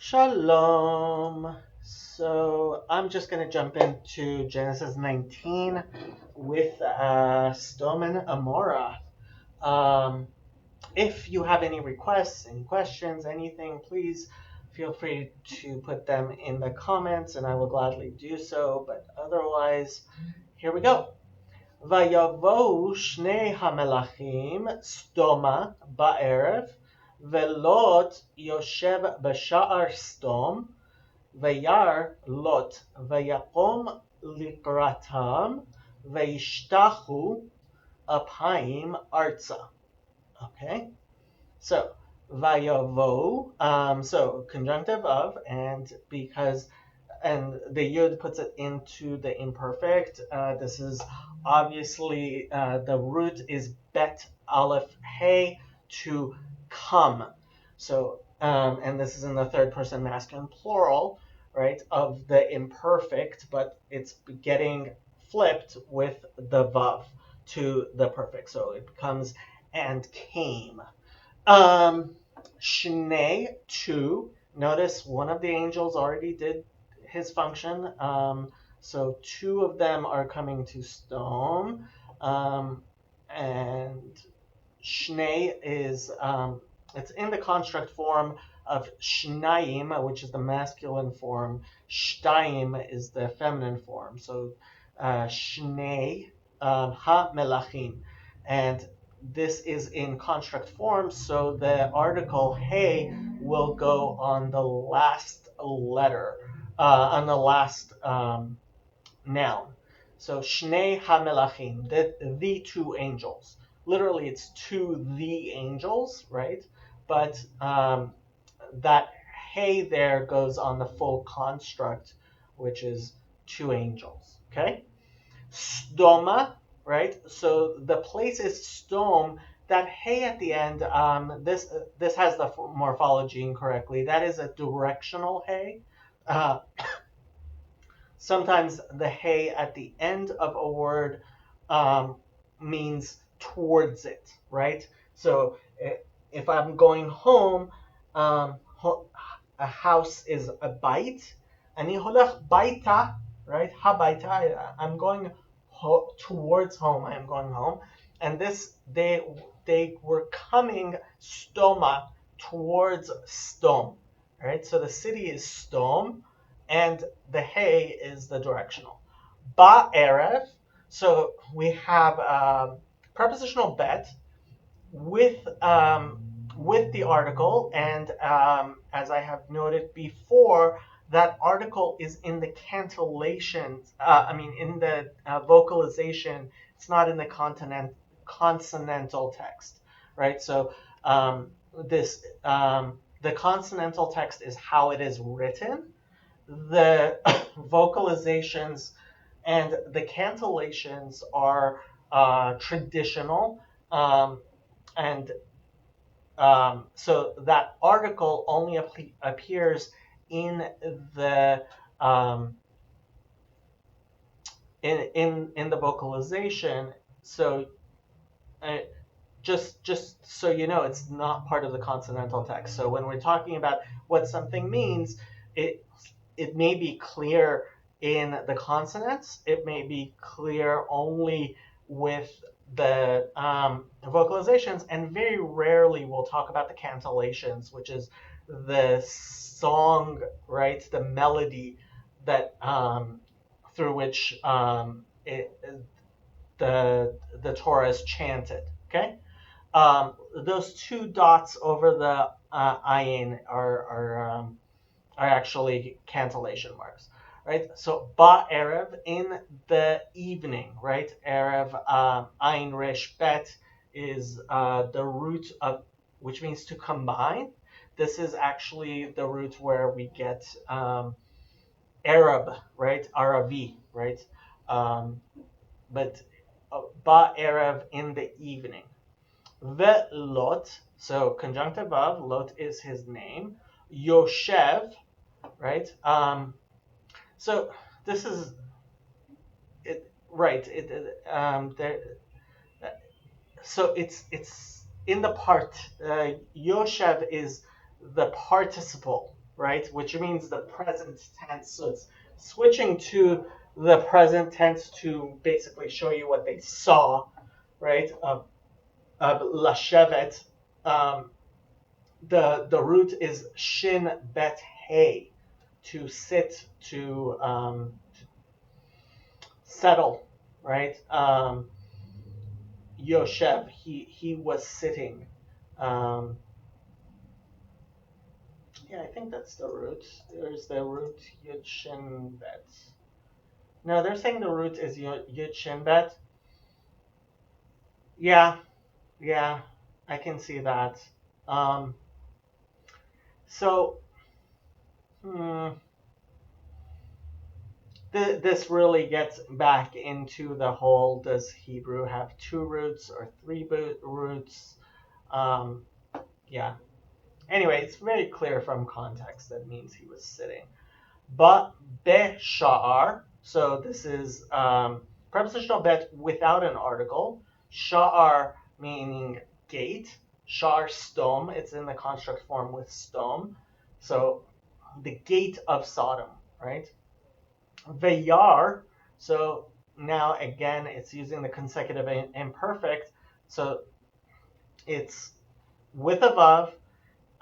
Shalom. So I'm just going to jump into Genesis 19 with Sodom and Amorah. Um, if you have any requests, any questions, anything, please feel free to put them in the comments and I will gladly do so. But otherwise, here we go. ויבואו שני המלאכים סדומה בערב, ולוט יושב בשער סדום, וירא לוט, ויקום לקראתם, וישתחו אפיים arza. Okay, so vayavo, so conjunctive of, and the yud puts it into the imperfect. This is obviously the root is bet aleph hey, to come. So and this is in the third person masculine plural, right, of the imperfect, but it's getting flipped with the vav to the perfect. So it becomes and came. Shnei, two. Notice one of the angels already did his function. So two of them are coming to Sodom. And Shnei is, it's in the construct form of Shnayim, which is the masculine form. Shtayim is the feminine form. So Shnei ha-melachim. And this is in construct form, so the article hey will go on the last letter, on the last noun. So Shnei HaMelachim, the two angels. Literally, it's to the angels, right? But that hey there goes on the full construct, which is two angels. Okay? Stoma, right? So the place is stom. That hey at the end, this has the morphology incorrectly. That is a directional hey. Sometimes the hey at the end of a word means towards it, right? So if I'm going home, a house is a bait. Ani holach baita, right? Habaita. I'm going towards home. I am going home, and this they were coming stoma towards Stom, right? So the city is Stom, and the hey is the directional. Ba'erev, so we have prepositional bet with the article, and as I have noted before, that article is in the cantillations. In the vocalization. It's not in the consonantal text, right? So the consonantal text is how it is written. The vocalizations and the cantillations are traditional, and so that article only appears in the in the vocalization. So just so you know, it's not part of the consonantal text. So when we're talking about what something means, it may be clear in the consonants. It may be clear only with the vocalizations, and very rarely we'll talk about the cantillations, which is the song, right? The melody that through which the Torah is chanted. Okay, those two dots over the ayin are actually cantillation marks, right? So ba erev, in the evening, right? Erev ayin resh bet is the root of, which means to combine. This is actually the root where we get Arab, right? Aravi, right? But ba erev, in the evening. Ve Lot, so conjunctive of, Lot is his name. Yoshev, right? So this is it, right? There. So it's in the part. Yoshev is the participle, right? Which means the present tense. So it's switching to the present tense to basically show you what they saw, right? Lashevet. Um, the root is shin bet hey, to sit, to settle, right? Yoshev, he was sitting. Um, yeah, I think that's the root. There's the root yud shin bet. No, they're saying the root is yud shin bet. Yeah, yeah, I can see that. Um, so, hmm, this really gets back into the whole: does Hebrew have two roots or three roots? Um, yeah. Anyway, it's very clear from context that means he was sitting. But be sha'ar, so this is prepositional bet without an article. Sha'ar meaning gate. Sha'ar stom, it's in the construct form with stom. So the gate of Sodom, right? Vayar, so now again it's using the consecutive imperfect. So it's with a vav.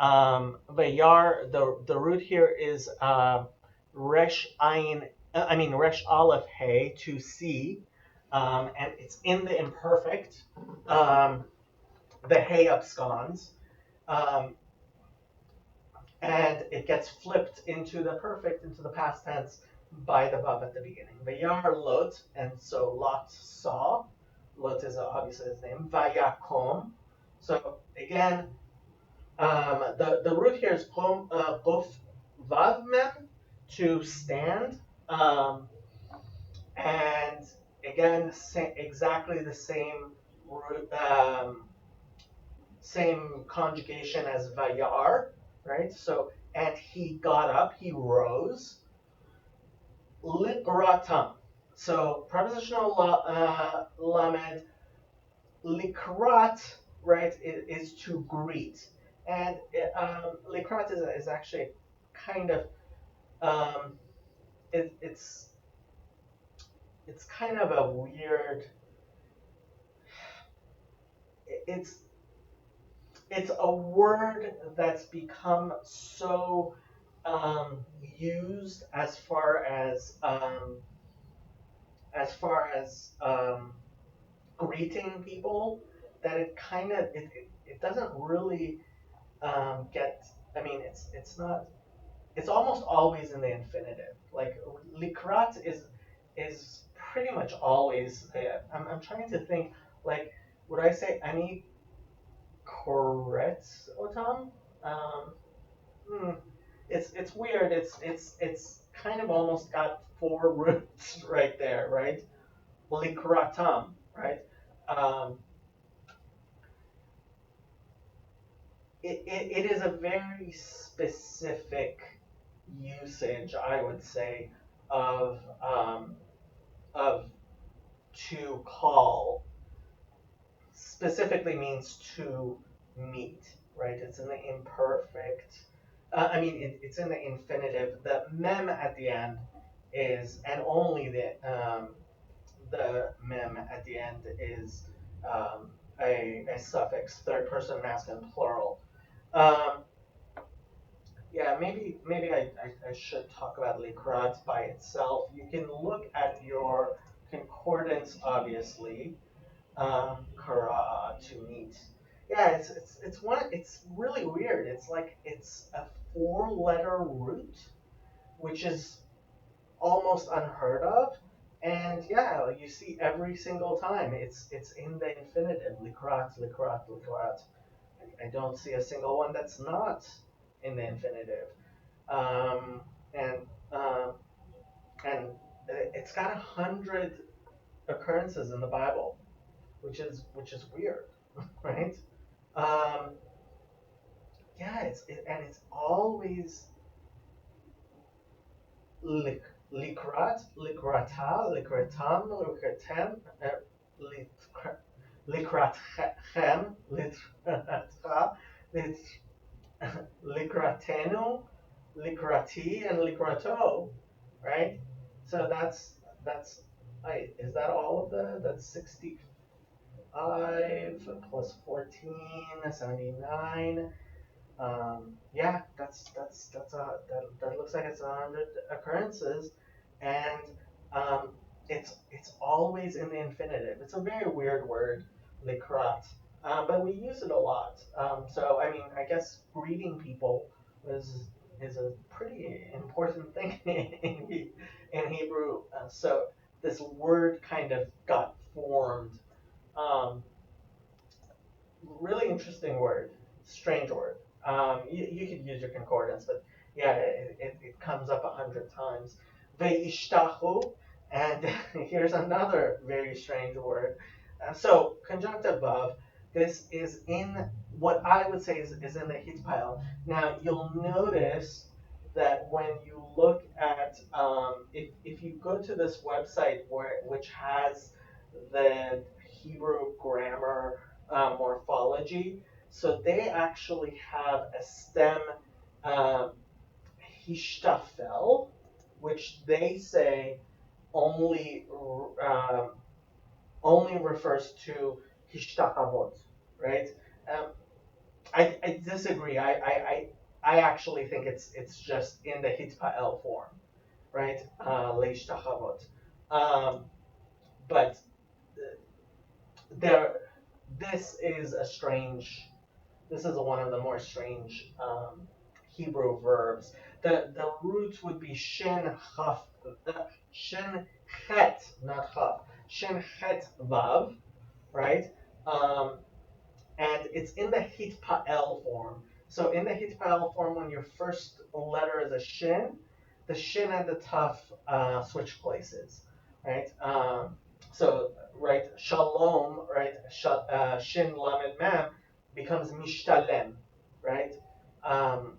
Vayar, the root here is resh ayin, resh aleph hey, to see, and it's in the imperfect. Um, the hey absconds, um, and it gets flipped into the perfect, into the past tense by the vav at the beginning. Vayar lot, and so Lot saw. Lot is obviously his name. Vayakom. So again, the root here is both vav mem, to stand, um, and again exactly the same root, same conjugation as vayar, right? So and he got up, he rose. Likratam. So prepositional lamed, likrat, right, is to greet. And likrat is actually kind of, um, it's kind of a weird, it's it's a word that's become so used as far as greeting people, that it doesn't really get. I mean, it's not. It's almost always in the infinitive. Like likrat is pretty much always. I'm trying to think. Like, would I say any koretz otam? Um, hmm, it's weird. It's kind of almost got four roots right there, right? Likratam, right? Um, it is a very specific usage, I would say, of of to call. Specifically means to meet, right? It's in the imperfect. It's in the infinitive. The mem at the end is, and only the mem at the end is a suffix, third person masculine plural. Um, yeah, maybe I should talk about likrat by itself. You can look at your concordance, obviously. Kara, to meet. Yeah, it's really weird. It's like it's a four-letter root, which is almost unheard of. And yeah, like you see every single time it's in the infinitive. Likrat, likrat, likrat. I don't see a single one that's not in the infinitive. Um, and um, and it's got 100 occurrences in the Bible, which is weird, right? Um, yeah, and it's always lik, likrat, likrata, likratam, likratem, likratchem, litrata, likratenu. likrati and likrato, right? So that's is that all of that's 65 plus 14, 79. Yeah, that looks like it's 100 occurrences, and um, it's always in the infinitive. It's a very weird word, likrat, but we use it a lot. So I mean, I guess greeting people is a pretty important thing in Hebrew. So this word kind of got formed. Um, Really interesting word, strange word. You could use your concordance, but yeah, it comes up 100 times. Ve'ishtachu, and here's another very strange word. So conjunctive of, this is in what I would say is in the hitpael. Now you'll notice that when you look at if you go to this website which has the Hebrew grammar morphology. So they actually have a stem um, hishtafel, which they say only um, only refers to hishtachavot, right? Um, I disagree. I actually think it's just in the hitpael form, right? Leishtachavot. Um, but there, this is a strange. This is one of the more strange Hebrew verbs. The root would be shin chaf, shin chet, not chaf, shin chet vav, right? Um, and it's in the hitpael form. So in the hitpael form, when your first letter is a shin, the shin and the taf switch places, right? So right, shalom, right, shin lamed mem becomes mishtalem, right? Um,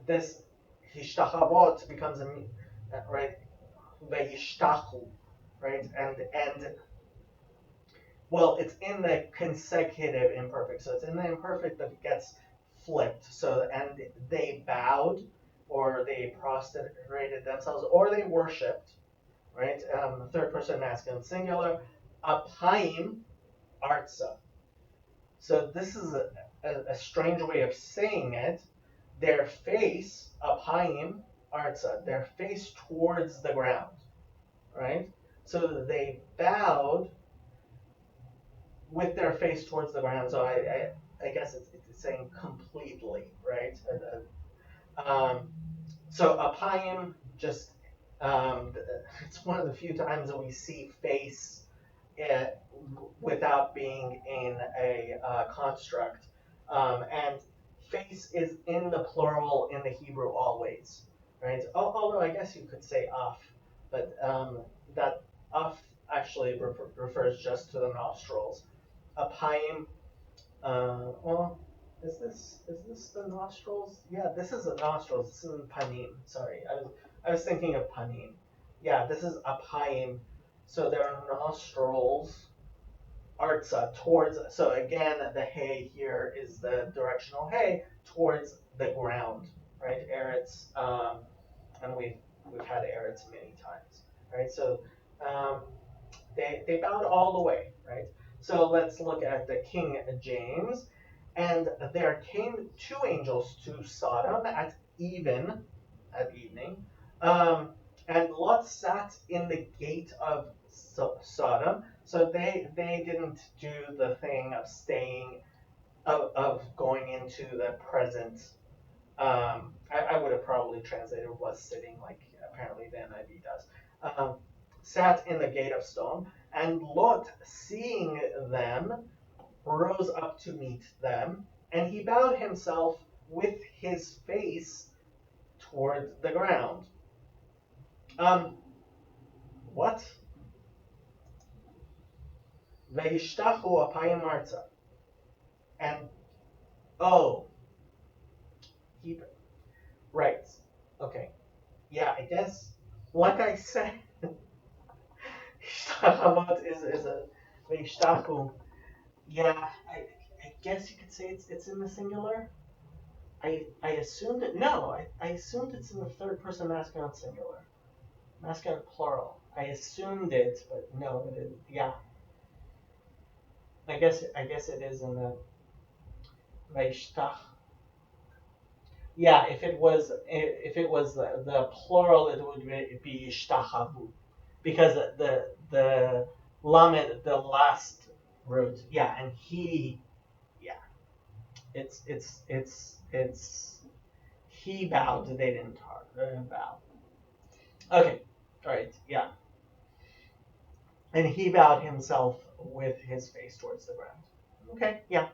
this hishtachavot becomes a right, ve'yishtachu, right, and well, it's in the consecutive imperfect. So it's in the imperfect that it gets flipped. So, and they bowed, or they prostrated themselves, or they worshipped, right? Third person masculine singular. Apayim artsa. So this is a strange way of saying it. Their face, apayim artsa, their face towards the ground, right? So they bowed with their face towards the ground. So I guess it's saying completely, right? Um, so apayim just it's one of the few times that we see face uh, without being in a construct, and face is in the plural in the Hebrew always, right? Although I guess you could say af, but that af actually refers just to the nostrils. Apayim. Well, is this the nostrils? Yeah, this is the nostrils. This is panim. Sorry, I was thinking of panim. Yeah, this is apayim. So there are nostrils. Artsa towards. So again, the hay here is the directional hay towards the ground, right? Eretz, and we've had eretz many times, right? So um, they bowed all the way, right? So let's look at the King James. And there came two angels to Sodom at evening, um, and Lot sat in the gate of Sodom. So they didn't do the thing of staying of going into the present. I would have probably translated was sitting, like apparently the NIV does. Sat in the gate of stone, and Lot, seeing them, rose up to meet them, and he bowed himself with his face towards the ground. Um, what? Veishtachu apayim arza. And oh, he right. Okay. Yeah, I guess. Like I said, Shtachavot is a Veishtachu. Yeah, I guess you could say it's in the singular. I assumed it. No, I assumed it's in the third person masculine singular, masculine plural. I assumed it, but no, it is. Yeah, I guess it is in the Vaishtach. Yeah, if it was the plural, it would be ishtachavu, because the lamed, the last root. Yeah, and he. Yeah, it's he bowed. They didn't bow. Okay, all right, yeah, and he bowed himself with his face towards the ground. Okay, yeah.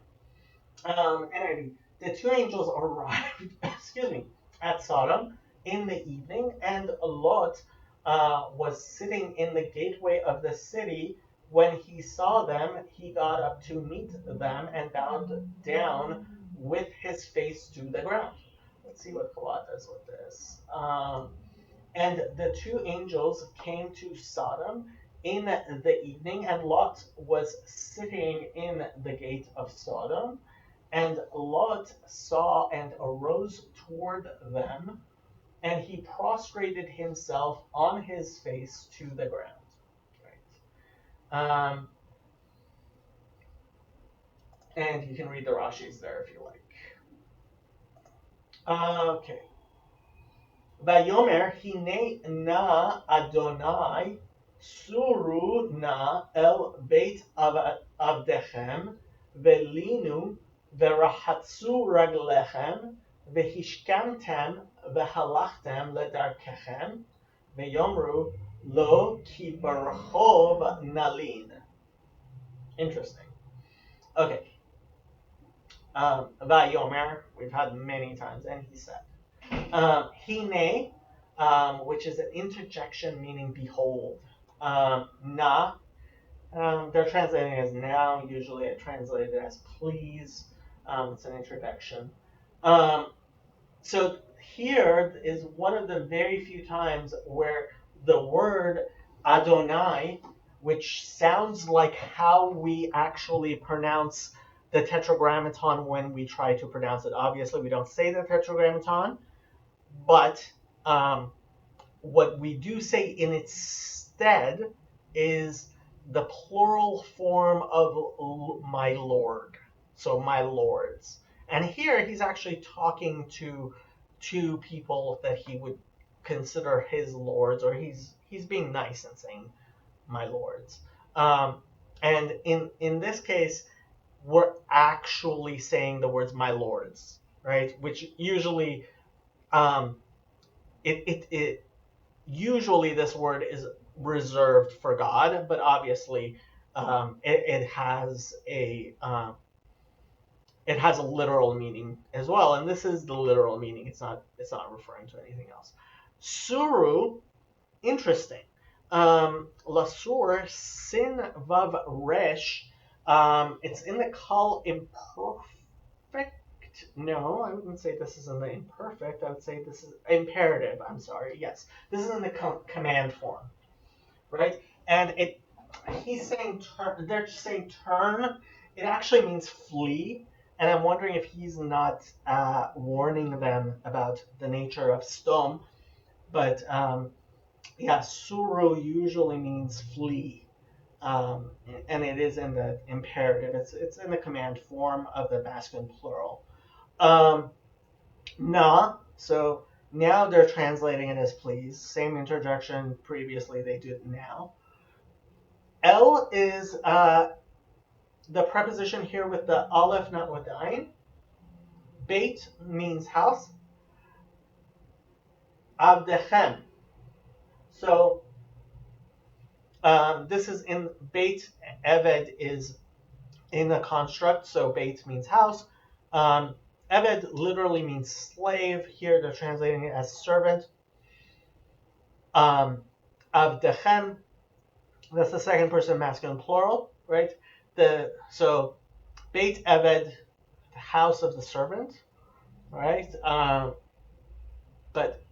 NIV. The two angels arrived, excuse me, at Sodom in the evening, and Lot was sitting in the gateway of the city. When he saw them, he got up to meet them and bowed down with his face to the ground. Let's see what Lot does with this. And the two angels came to Sodom in the evening, and Lot was sitting in the gate of Sodom. And Lot saw and arose toward them, and he prostrated himself on his face to the ground. Right. And you can read the Rashi's there if you like. Okay. Vayomer hine na Adonai suru na el beit avdechem velinu verahatzu raglechem vehishkamtem vehalachtem ledarkechem veyomru lo ki barachov nalin. Interesting. Okay. Vayomer, we've had many times, and he said. Hine, which is an interjection meaning behold. Na, they're translating as now. Usually I translate it as please. It's an introduction. So here is one of the very few times where the word Adonai, which sounds like how we actually pronounce the tetragrammaton when we try to pronounce it. Obviously, we don't say the tetragrammaton, but what we do say in its stead is the plural form of my lord. So my lords. And here he's actually talking to two people that he would consider his lords, or he's being nice and saying my lords. And in this case, we're actually saying the words my lords, right? Which usually it usually this word is reserved for God, but obviously it has a literal meaning as well, and this is the literal meaning. It's not referring to anything else. Suru, interesting. Lasur sin vav resh. It's in the kal imperfect. No, I wouldn't say this is in the imperfect. I would say this is imperative. I'm sorry. Yes, this is in the command form, right? And he's saying turn. They're just saying turn. It actually means flee. And I'm wondering if he's not warning them about the nature of stom. But yeah, suru usually means flee. And it is in the imperative. It's in the command form of the masculine plural. Na, so now they're translating it as please. Same interjection previously, they did now. El is the preposition here with the aleph, not with the ayin. Beit means house. Avdechem. So this is in Beit. Eved is in the construct, so Beit means house. Eved literally means slave. Here they're translating it as servant. Avdechem, that's the second person masculine plural, right? So Beit Eved, the house of the servant, right? But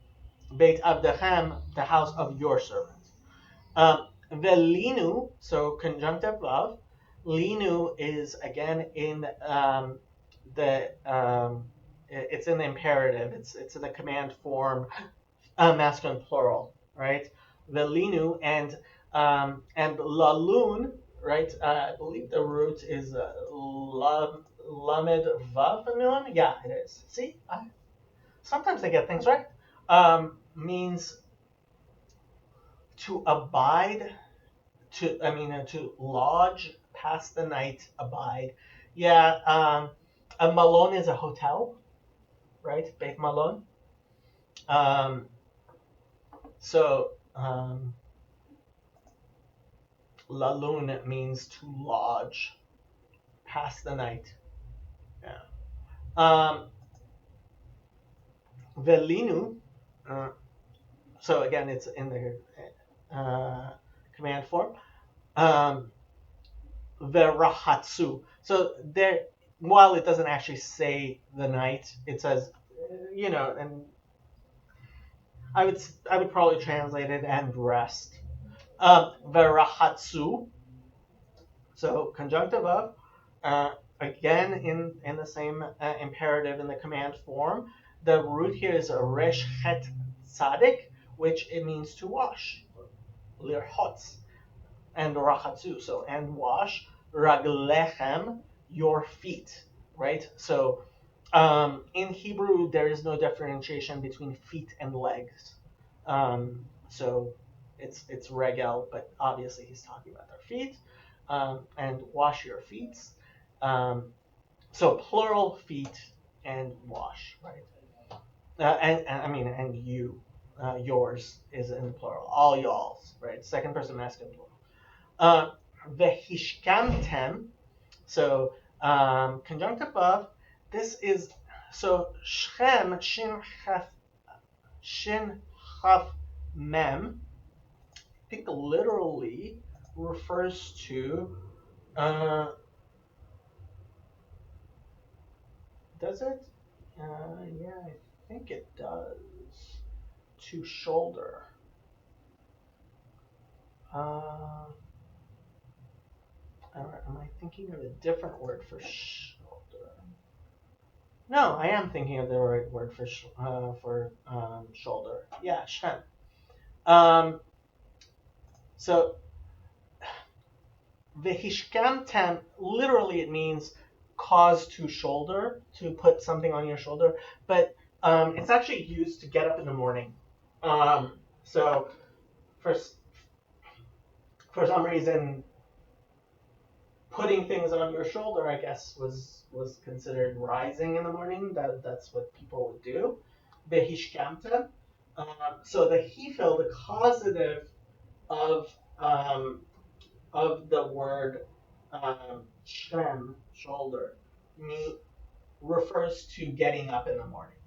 Beit Avdechem, the house of your servant. Velinu, so conjunctive vav. Linu is again in the it's in the imperative. It's in the command form, masculine plural, right? Velinu and lalun, right? I believe the root is lamed vav nun. Yeah, it is. See, sometimes I get things right. Means to abide, to lodge, pass the night, abide. Yeah, a malon is a hotel, right? Beit malon. Um, so lalun means to lodge, pass the night. Yeah. Velinu. Uh, so again, it's in the command form. Um, Verahatsu. So there, while it doesn't actually say the night, it says, and I would probably translate it and rest. Verahatsu. So conjunctive of, again in the same imperative in the command form. The root here is a resh het tzadik, which it means to wash, lirhotz, and rahatzu. So and wash raglechem, your feet, right? So in Hebrew there is no differentiation between feet and legs. So it's regel, but obviously he's talking about their feet. And wash your feet. So plural feet and wash, right? And you, yours is in plural. All y'all's, right? Second person masculine plural. Vehishkamtem. So conjunctive of. This is so Shem Shin Chaf Mem. I think literally refers to. Does it? Yeah, I think it does. To shoulder. Am I thinking of a different word for shoulder? No, I am thinking of the right word for shoulder. Yeah, shem. So vehishkamtem, literally it means cause to shoulder, to put something on your shoulder, but it's actually used to get up in the morning. So for some reason, putting things on your shoulder, I guess, was considered rising in the morning. That's what people would do. Behishkamta. So the hefil, the causative of the word shem, shoulder, refers to getting up in the morning,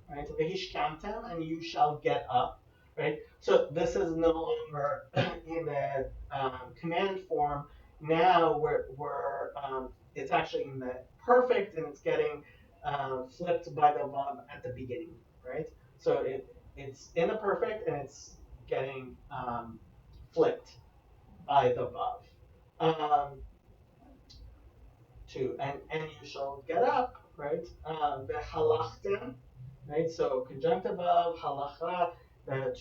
right? Behishkamtem, and you shall get up, right? So this is no longer in the command form. Now it's actually in the perfect, and it's getting flipped by the vav at the beginning, right? So it's in the perfect, and it's getting flipped by the vav. And you shall get up, right? The halachtem, right? So conjunctive of halacha,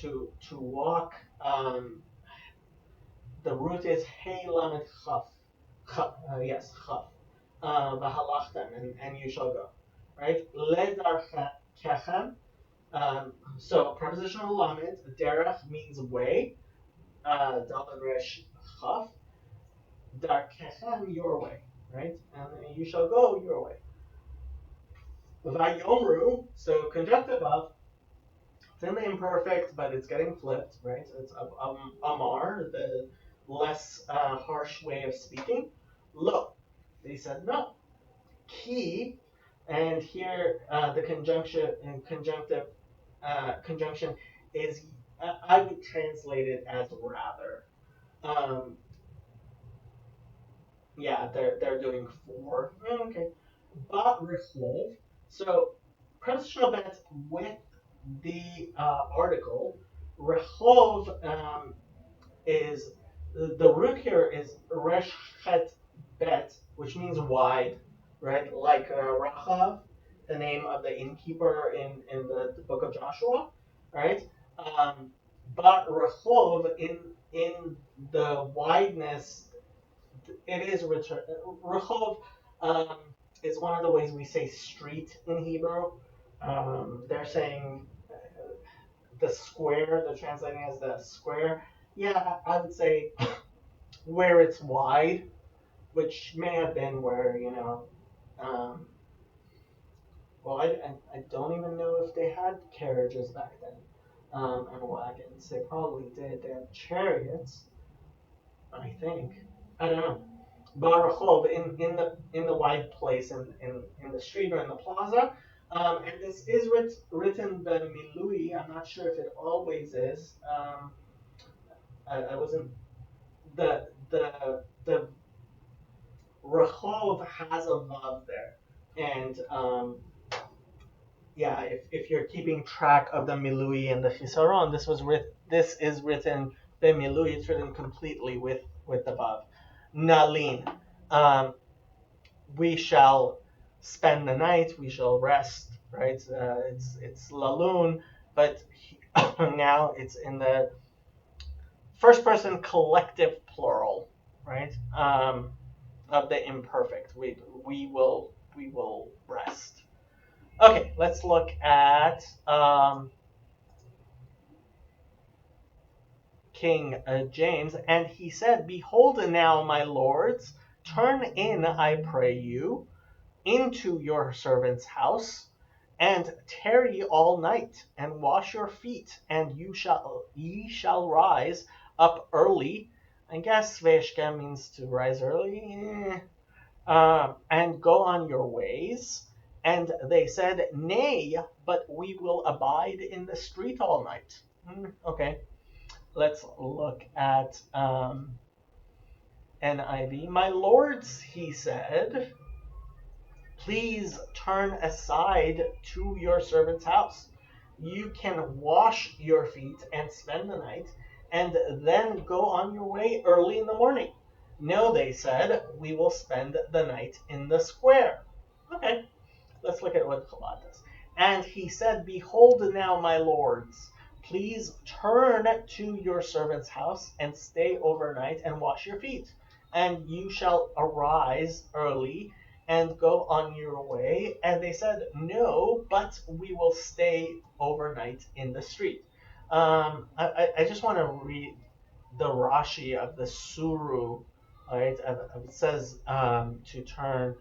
to walk. The root is hey lamed chaf. Yes, chaf. V'halachtem, and you shall go, right? Ledar kechem. So prepositional lamed. Derech means way. Daled resh chaf. Dar kechem, your way, right? And you shall go your way. Vayomru, so conjunctive of, it's in the imperfect, but it's getting flipped, right? So it's amar, the less harsh way of speaking. Lo, they said no. Ki, and here the conjunction is, I would translate it as rather. Yeah, they're doing for. Okay. But Richlov. So prepositional bet with the article. Rehov is the root here is reshet bet, which means wide, right? Like rachav the name of the innkeeper in the book of Joshua, right? But Rehov in the wideness, it is return. Rehov um, is one of the ways we say street in Hebrew. They're saying the square. They're translating as the square. Yeah, I would say where it's wide, which may have been where um, well, I don't even know if they had carriages back then and wagons. They probably did. They had chariots, I think. I don't know. Barachov in the wide place in the street or in the plaza. And this is written by Milui. I'm not sure if it always is. I wasn't the Rehov has a vav there, and yeah, if you're keeping track of the Milui and the Chisaron, this is written the Milui. It's written completely with the vav. Nalin. Um, we shall spend the night. We shall rest. Right. It's lalun, but now it's in the first person collective plural. Right. Of the imperfect. We will rest. Okay, let's look at King James. And he said, "Behold now, my lords, turn in, I pray you, into your servant's house, and tarry all night, and wash your feet, and ye shall rise up early." I guess Veshka means to rise early. And go on your ways. And they said, "Nay, but we will abide in the street all night." Okay, let's look at NIV. "My lords," he said, "please turn aside to your servant's house. You can wash your feet and spend the night, and then go on your way early in the morning." "No," they said, "we will spend the night in the square." Okay, let's look at what Chabad does. "And he said, Behold now, my lords, please turn to your servant's house and stay overnight and wash your feet. And you shall arise early and go on your way." And they said, "No, but we will stay overnight in the street." I just want to read the Rashi of the Suru. Right, it says to turn,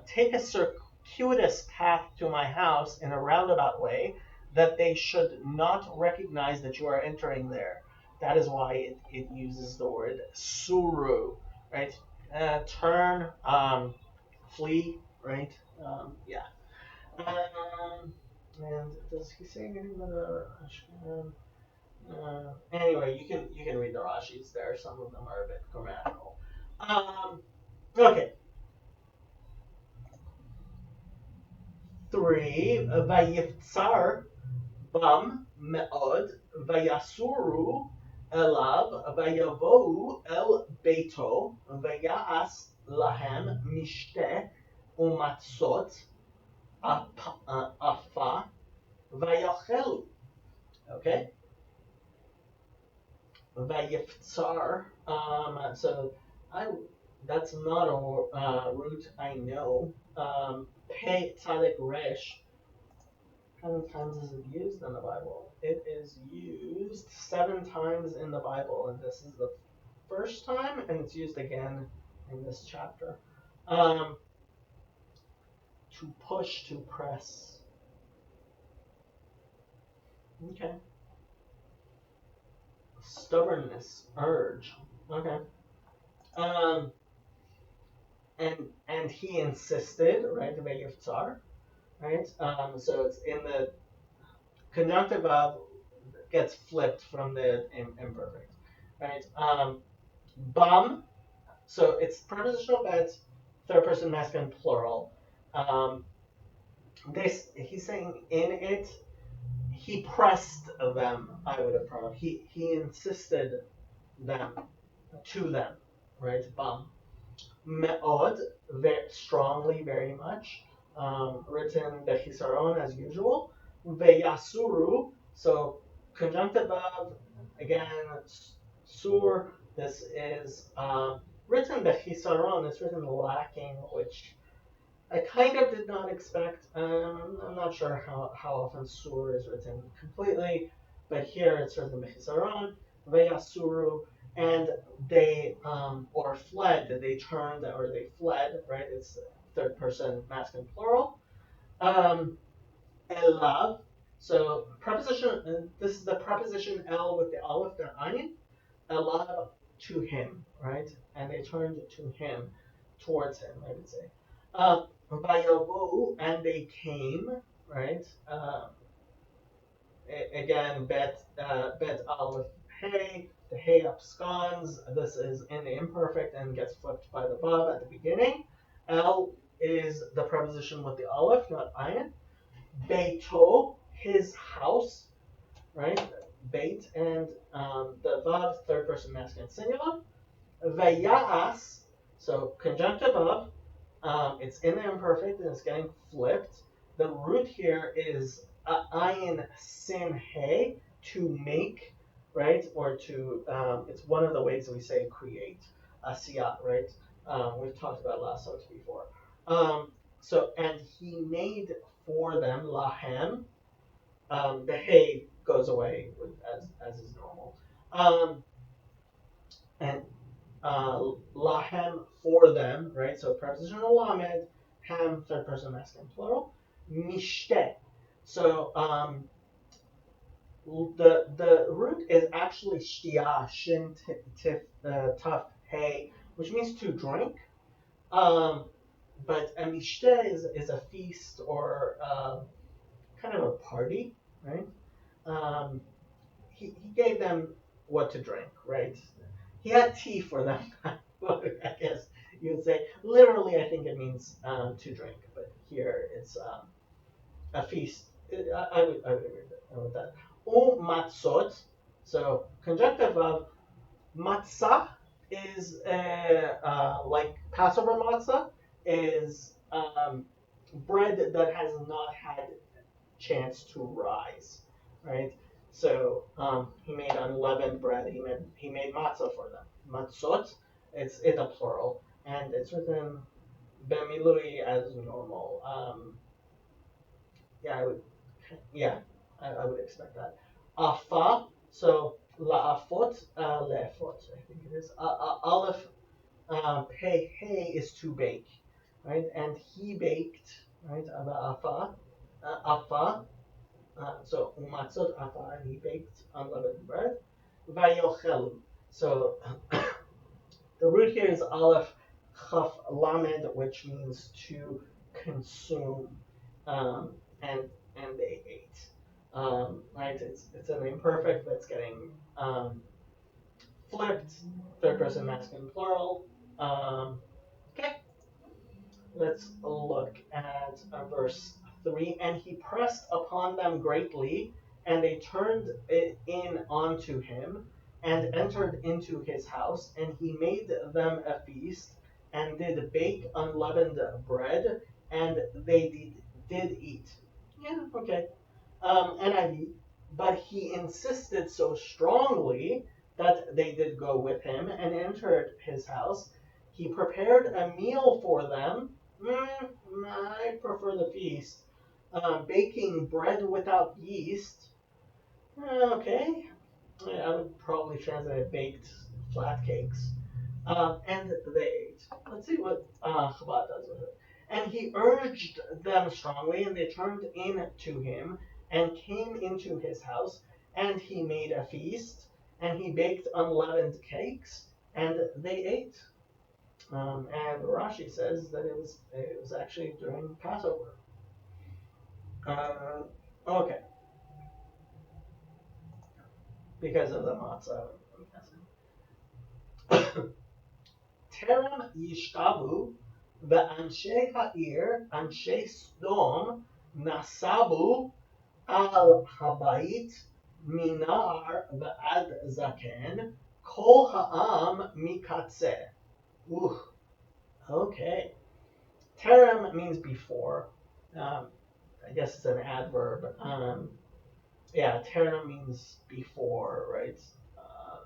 take a circuitous path to my house in a roundabout way, that they should not recognize that you are entering there. That is why it uses the word suru, right? Turn, flee, right? Yeah. And does he say anything about anyway, you can read the Rashis there. Some of them are a bit grammatical. Okay. 3. Vayiftsar bam me'od vayasuru elav vayavohu el beito vayas lahem mishte umatzot afa vayachelu. Okay. Vayiftsar. So that's not a root I know. Pei tzadik resh. How many times is it used in the Bible? It is used 7 times in the Bible, and this is the first time, and it's used again in this chapter. To push, to press. Okay. Stubbornness, urge. Okay. And he insisted, right? The Vayif Tsar, right? So it's in the conjunctive of gets flipped from the imperfect, right? Bam. So it's prepositional, but it's third person masculine plural. He's saying in it, he pressed them. I would have pronounced. He insisted them to them, right? Bam. Me'od, very strongly, very much. written bechisaron as usual. Veyasuru, so conjunctive of, again, sur, this is written bechisaron, it's written lacking, which I kind of did not expect. I'm not sure how often sur is written completely, but here it's written bechisaron, veyasuru, and they or fled, they turned or they fled, right? It's third person masculine plural. Um, elav, so preposition. This is the preposition el with the aleph, the ayin. Elav, to him, right? And they turned to him, towards him, I would say. Vayovu, and they came, right? Again, bet aleph hey. The hey absconds. This is in the imperfect and gets flipped by the vav at the beginning. El is the preposition with the aleph, not ayin. Beito, his house, right? Beit, and the vav, third person masculine singular. Vayas, so conjunctive of, it's in the imperfect and it's getting flipped. The root here is ayin sin he, to make, right? Or to, it's one of the ways we say create, asiyat, right? We've talked about lasot before. And he made for them lahem. The hay goes away as is normal. And lahem, for them, right? So prepositional lamed, ham, third person masculine plural. Mishte. So the root is actually shtia, shin, tif, taf, hey, which means to drink. But a mishte is a feast or kind of a party, right? He gave them what to drink, right? He had tea for them. I guess you would say. Literally, I think it means to drink, but here it's a feast. I would agree with that. Matzot. So conjunctive of matzah is like Passover matzah is bread that has not had chance to rise, right? So he made unleavened bread. He made matzah for them. Matzot, it's a plural, and it's written bemilui as normal. Yeah, yeah, I would expect that. Afa, so la'afot, le'afot, I think it is. Aleph, pei, hey is to bake, right? And he baked, right? Afa, afa, so umatzot afa, and he baked unleavened bread. Vayochelu. So the root here is aleph chaf lamed, which means to consume, um, and they ate. Right? It's an imperfect that's getting flipped. Third person masculine plural. Okay. Let's look at verse 3. And he pressed upon them greatly, and they turned it in onto him, and entered into his house, and he made them a feast, and did bake unleavened bread, and they did eat. Yeah, okay. NIV. But he insisted so strongly that they did go with him and entered his house. He prepared a meal for them. I prefer the feast. Baking bread without yeast. Okay. I would probably translate baked flat cakes. And they ate. Let's see what Chabad does with it. And he urged them strongly, and they turned in to him and came into his house, and he made a feast, and he baked unleavened cakes, and they ate. And Rashi says that it was actually during Passover. Okay, because of the matzah, I'm guessing. Terem yishkavu ve'anshe ha'ir, anshe Sdom, nasabu al habayit minar ve'ad zaken, kol ha'am mikatzeh. Okay. Terem means before. Um, I guess it's an adverb. Yeah, terna means before, right? Uh,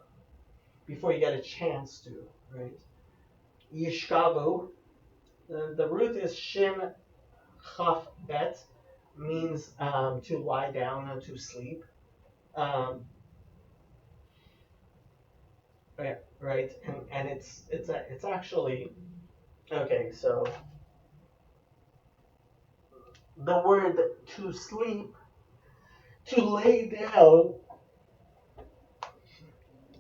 Before you get a chance to, right? Yishkavu, the root is shin chaf bet, means to lie down or to sleep. Um, right, and it's actually okay. So the word to sleep, to lay down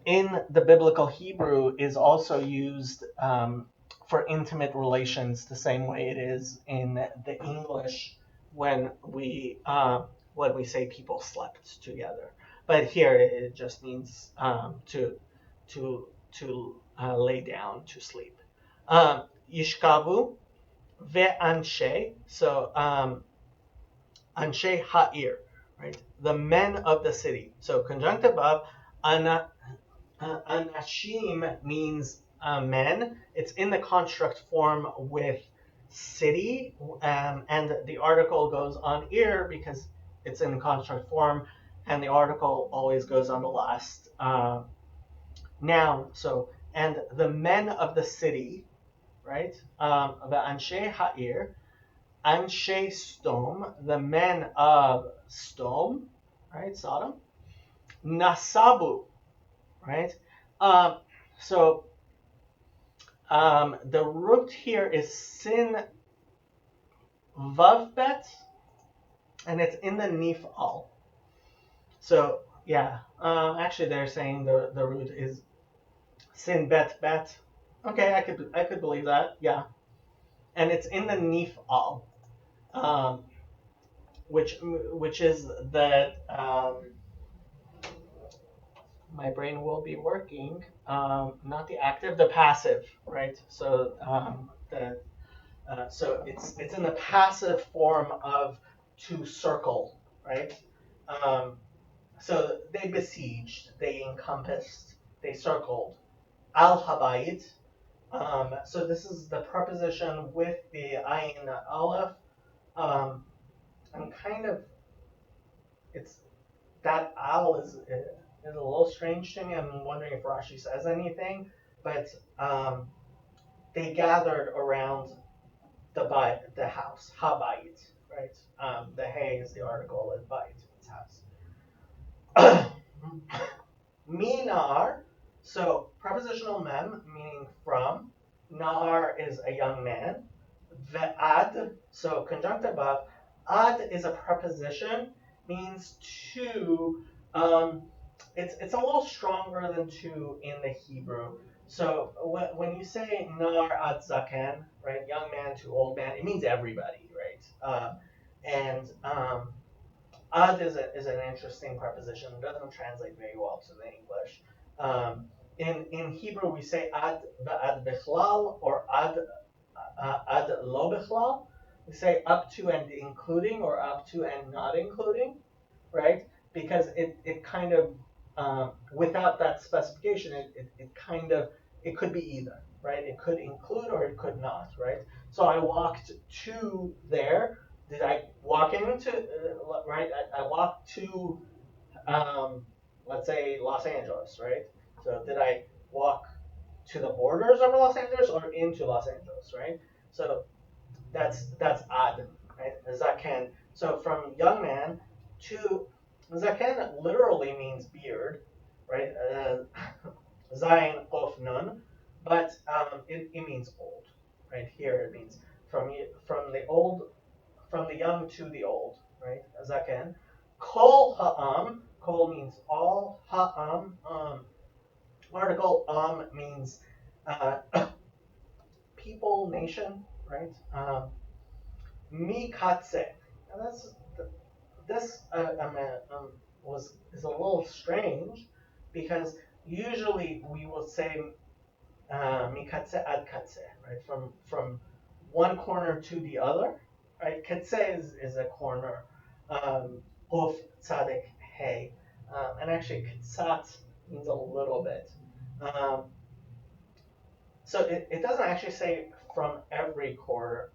in the biblical Hebrew is also used for intimate relations the same way it is in the English when we say people slept together. But here it just means to lay down to sleep. Yishkavu ve'anshe. So anshe ha'ir, right? The men of the city. So conjunctive of ana anashim means men. It's in the construct form with city, and the article goes on ear because it's in construct form, and the article always goes on the last noun. So, and the men of the city, right? The anshe ha'ir, anshe stom, the men of Stom, right? Sodom, nasabu, right? Um, so the root here is sin vavbet, and it's in the nifal. So yeah, actually they're saying the root is sin bet bet. Okay, I could believe that. Yeah, and it's in the nifal, um, which is that my brain will be working. Not the active, the passive, right? So so it's in the passive form of to circle, right? Um, so they besieged, they encompassed, they circled. Al habayit. So this is the preposition with the ayin aleph. And kind of it's that al is a little strange to me. I'm wondering if Rashi says anything, but they gathered around the house, habayit, right? The hay is the article, and bayit means house. Minar, so prepositional mem meaning from. Nar is a young man. Ve'ad, so conjunctive of. Ad is a preposition, means to. It's a little stronger than to in the Hebrew. So when you say nar ad zaken, right, young man to old man, it means everybody, right? And Ad is an interesting preposition. It doesn't translate very well to the English. In Hebrew, we say ad ba'ad bichlal or ad lo bichlal. We say up to and including or up to and not including, right? Because it kind of without that specification, it kind of it could be either, right? It could include or it could not, right? So I walked to there. Did I walk into right? I walked to let's say Los Angeles, right? So did I walk to the borders of Los Angeles or into Los Angeles, right? So that's ad, right? Zaken. So from young man to zaken literally means beard, right? Zayin of nun, but it means old, right? Here it means from the old, from the young to the old, right? Zaken. Kol ha'am. Kol means all. Ha'am. Article means uh, people, nation, right? Mikatse. And this was is a little strange because usually we will say mikatse ad katse, right? From one corner to the other, right? Katse is a corner of tzaddik hey, and actually katsat means a little bit. Um, so it doesn't actually say from every quarter,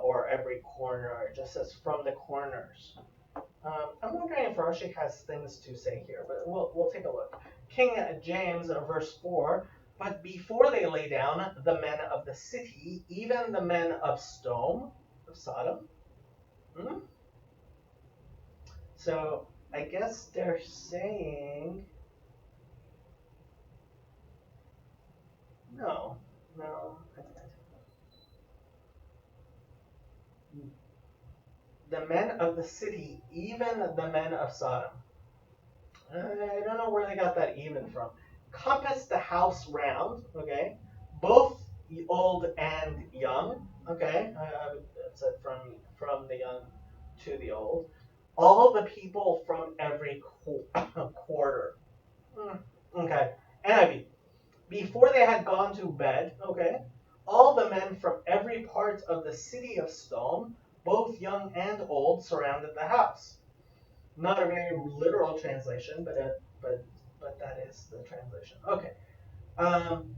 or every corner. It just says from the corners. I'm wondering if Rashi has things to say here, but we'll take a look. King James, verse 4, but before they lay down, the men of the city, even the men of Sodom. Hmm? So I guess they're saying, no, no. The men of the city, even the men of Sodom. I don't know where they got that even from. Compass the house round, okay? Both old and young, okay? I would have said from the young to the old. All the people from every quarter. Okay. NIV. Before they had gone to bed, okay, all the men from every part of the city of Stone, both young and old, surrounded the house. Not a very literal translation, but that is the translation. Okay. Um,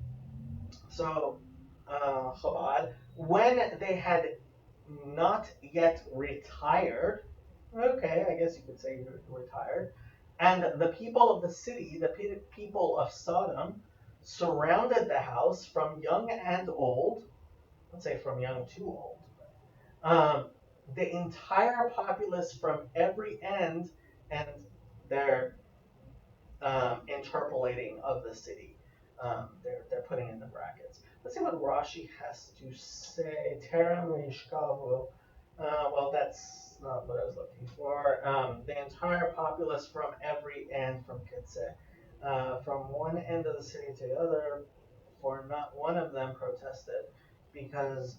so Chabad, when they had not yet retired, okay, I guess you could say retired, and the people of the city, the people of Sodom, surrounded the house from young and old. Let's say from young to old. Um, the entire populace from every end, and they're interpolating of the city. They're putting in the brackets. Let's see what Rashi has to say. Terem Yishkavu. Well, that's not what I was looking for. The entire populace from every end, from Kitzeh, from one end of the city to the other, for not one of them protested, because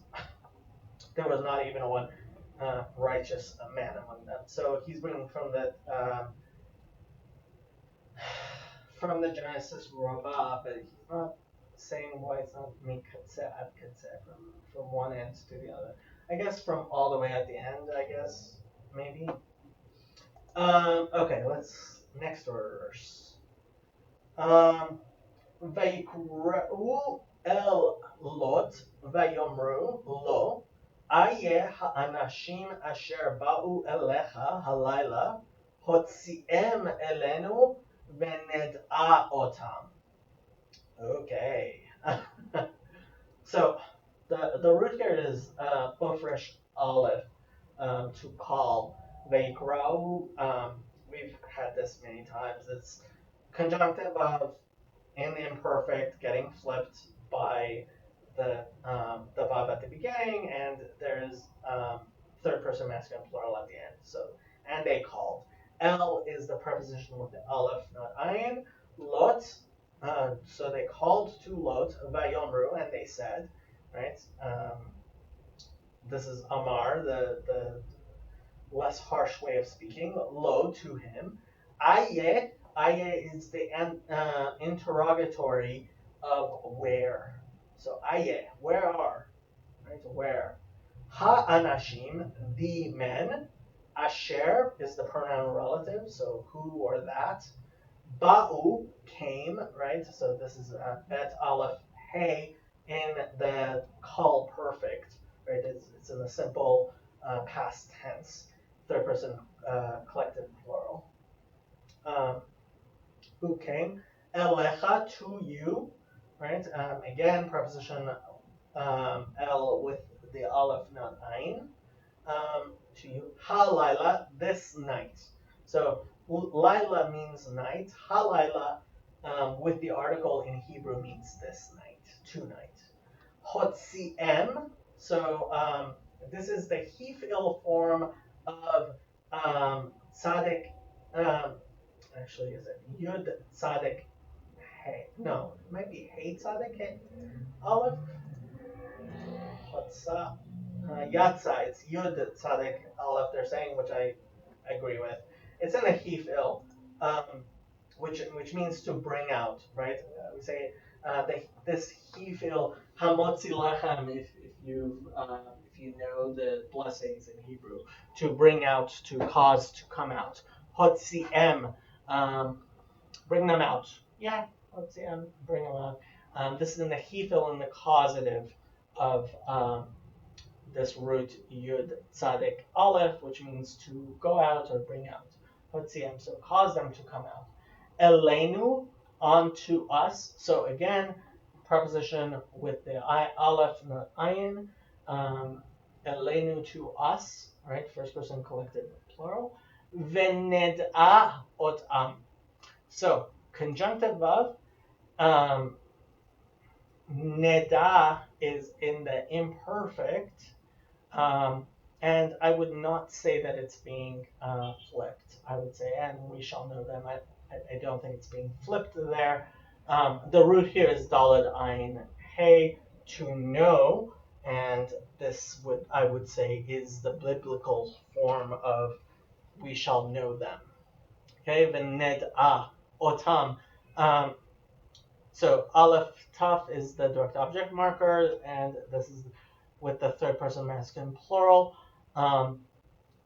there was not even one righteous man among them. So he's bringing from the Genesis Rabbah, but he's not saying why it's not mikatse at katse from one end to the other. I guess from all the way at the end, I guess, maybe. Okay, let's, next verse. Vayikra'u el Lot, vayomru lo, aye ha'anashim asher ba'u elecha halayla, hotziem elenu vened'a otam. Okay. So the root here is bofresh aleph, to call. Veikrau, we've had this many times. It's conjunctive of in the imperfect getting flipped by the vav at the beginning, and there's third person masculine plural at the end. So, and they called. El is the preposition with the aleph, not ayin. Lot, so they called to Lot, vayomru, and they said, right? This is Amar, the less harsh way of speaking. Lo, to him. Aye, aye is the interrogatory of where. So aye, where are? Right, where? Ha anashim, the men. Asher is the pronoun relative, so who or that. Ba'u, came, right? So this is bet aleph hey in the call perfect, right? It's in the simple past tense, third person collective plural. Who came? Elecha, to you, right? Again, preposition el with the aleph, not ein. To you. Halayla, this night. So Laila means night. Halayla, with the article in Hebrew, means this night, tonight. Hotziem, so this is the Hefil form of Tzaddik. Actually, is it Yud Tzaddik Hey? No, it might be Hey Tzaddik Hey. Aleph. Hotzah. Yatsa, it's Yud Tzaddik Aleph, they're saying, which I agree with. It's in the Hefil, which means to bring out, right? We say this Hefil Hamotzi Lachem, if you know the blessings in Hebrew, to bring out, to cause to come out. Hotziem, bring them out. Yeah, Hotziem, bring them out. This is in the Hefil in the causative of this root Yud Tzadik Aleph, which means to go out or bring out. Hotziam, so cause them to come out. Elenu, onto us. So again, preposition with the Aleph and the Ayin. Elenu, to us, right? First person collective plural. Vened'a otam. So conjunctive vav. Neda is in the imperfect, and I would not say that it's being flipped. I would say, and we shall know them. I don't think it's being flipped there. The root here is dalad ein hey, to know, and this I would say is the biblical form of we shall know them. Okay, v'ned'a otam. So Aleph Taf is the direct object marker, and this is with the third person masculine plural.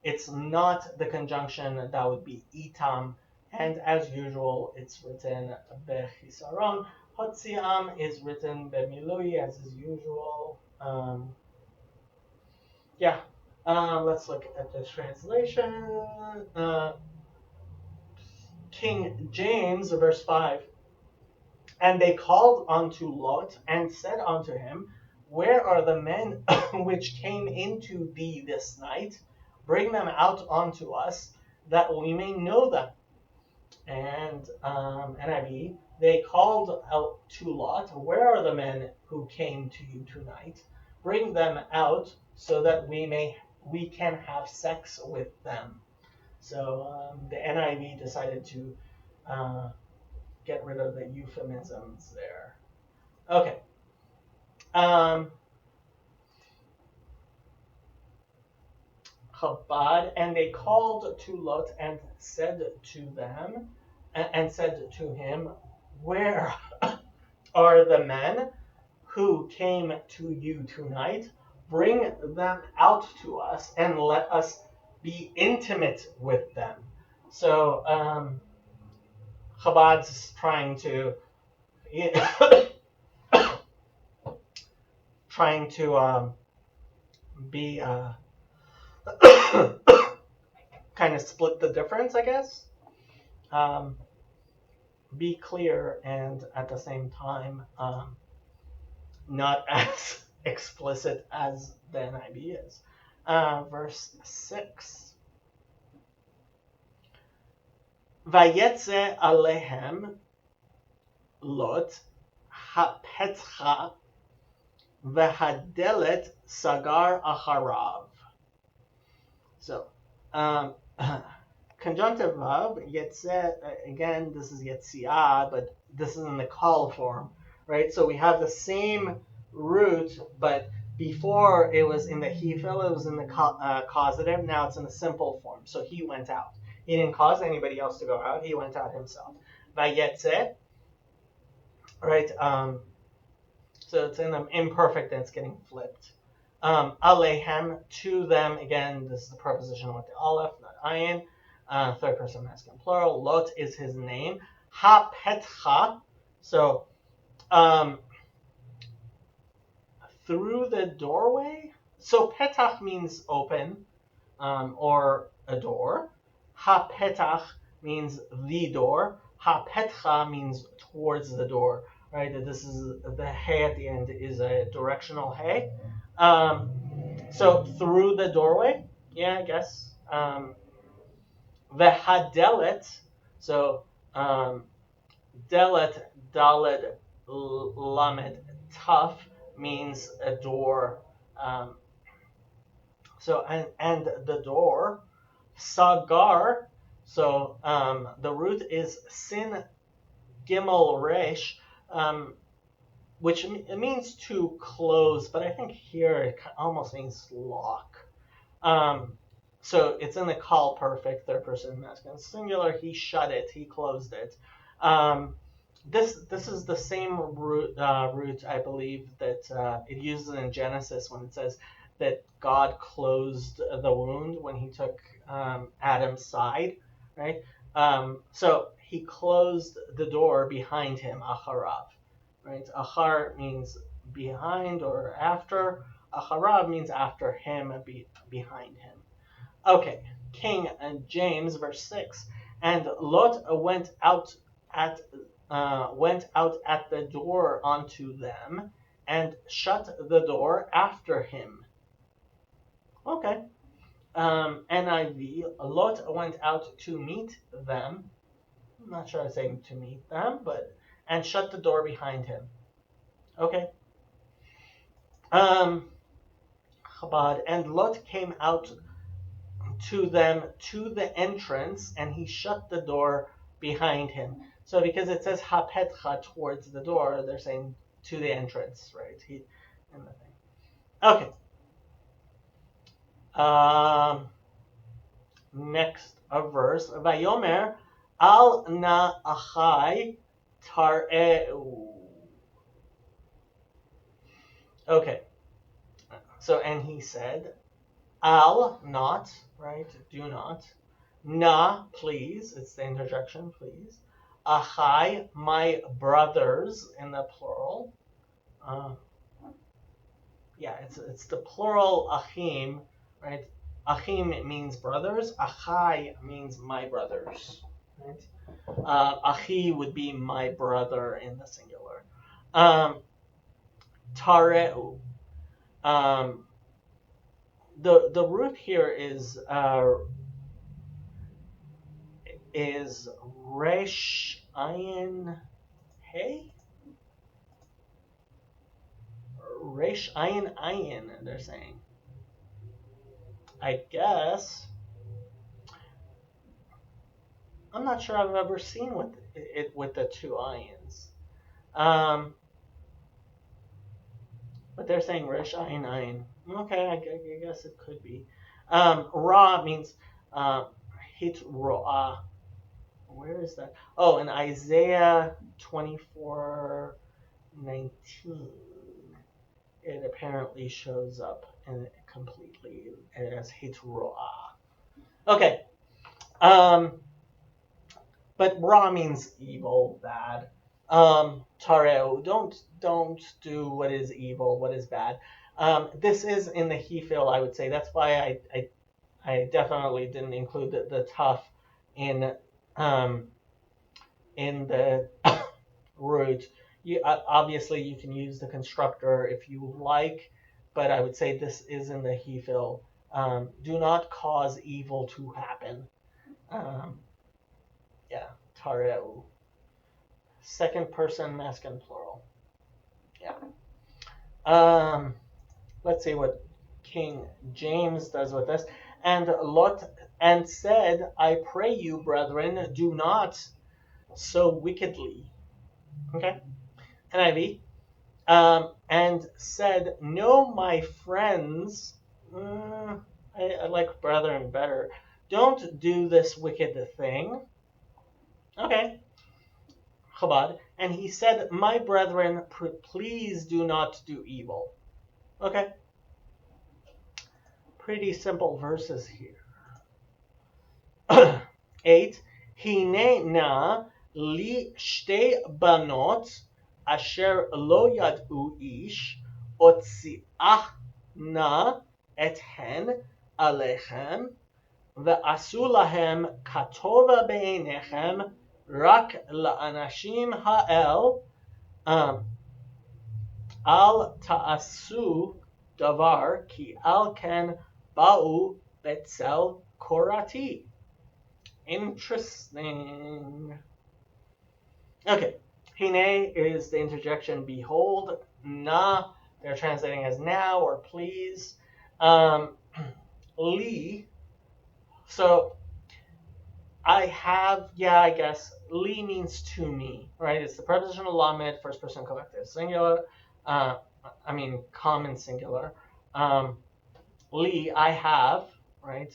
It's not the conjunction, that would be itam, and as usual, it's written bechisaron. Hotziam is written bemilui, as is usual. Let's look at the translation. King James, verse 5. And they called unto Lot and said unto him, where are the men which came into thee this night? Bring them out unto us, that we may know them. And NIV, they called out to Lot, where are the men who came to you tonight? Bring them out so that we can have sex with them. So the NIV decided to get rid of the euphemisms there. Okay. Chabad, and they called to Lot and said to him, where are the men who came to you tonight? Bring them out to us and let us be intimate with them. So Chabad's trying to be kind of split the difference, I guess. Be clear and at the same time not as explicit as the NIV is. Verse 6. Vayetze alehem Lot hapetcha v'hadelet sagar acharav. So, conjunctive vav, Yetzeh, again, this is Yetziah, but this is in the call form, right? So we have the same root, but before it was in the hefil, it was in the causative, now it's in the simple form. So he went out. He didn't cause anybody else to go out, he went out himself. Vayetze, right? So it's in the imperfect and it's getting flipped. Alehem, to them, again, this is the preposition with the aleph, not ayin. Third person masculine plural. Lot is his name. Ha petcha. So through the doorway. So petach means open or a door. Ha petach means the door. Ha petcha means towards the door. Right. This is the hey at the end is a directional hey. So through the doorway. Yeah, I guess. Vehadelet, so delet, daled, lamed, tough means a door. And the door, sagar, so the root is sin gimel resh, which means to close, but I think here it almost means lock. So it's in the call perfect, third person masculine singular. He shut it. He closed it. This is the same root, I believe, that it uses in Genesis when it says that God closed the wound when he took Adam's side, right? So he closed the door behind him, acharav, right? Achar means behind or after. acharav means after him, behind him. Okay, King James, verse 6. And Lot went out at the door unto them, and shut the door after him. Okay. NIV, Lot went out to meet them. I'm not sure I'm saying to meet them, but and shut the door behind him. Okay. Chabad, and Lot came out to them to the entrance, and he shut the door behind him. So because it says hapetcha, towards the door, they're saying to the entrance, right? In the thing. Okay. Next verse. Vayomer al na achai tareu. Okay. So, and he said, al, not, right? Do not. Na, please. It's the interjection, please. Achai, my brothers, in the plural. Yeah, it's the plural achim, right? Achim, it means brothers. Achai means my brothers, right? Achi would be my brother in the singular. Tareu. The root here is resh ayin hey. Resh ayin ayin. They're saying. I guess. I'm not sure I've ever seen it with the two ayins. But they're saying resh ayin ayin. Okay, I guess it could be. Ra means hit ro'ah. Where is that? Oh, in Isaiah 24:19, it apparently shows up and completely as hit ro'ah. Okay. But ra means evil, bad. Tareu, don't do what is evil, what is bad. This is in the Hefil, I would say. That's why I definitely didn't include the tough in the root. Obviously you can use the constructor if you like, but I would say this is in the Hefil. Do not cause evil to happen. Yeah, tareu. Second person masculine plural. Yeah. Let's see what King James does with this. And Lot and said, I pray you, brethren, do not so wickedly. Okay. NIV. And said, no, my friends. I like brethren better. Don't do this wicked thing. Okay. Chabad. And he said, my brethren, please do not do evil. Okay. Pretty simple verses here. 8. Hine na li shte banot asher lo yad'u ish otzi'ah na ethen alechem ve'asu lahem katova be'enechem rak la'anashim ha'el al ta'asu davar ki al ken ba'u betzel korati. Interesting. Okay. Hine is the interjection behold. Na, they're translating as now or please. Li. So I have, I guess li means to me, right? It's the prepositional lamed, first person collective singular. Common singular. Li, I have, right?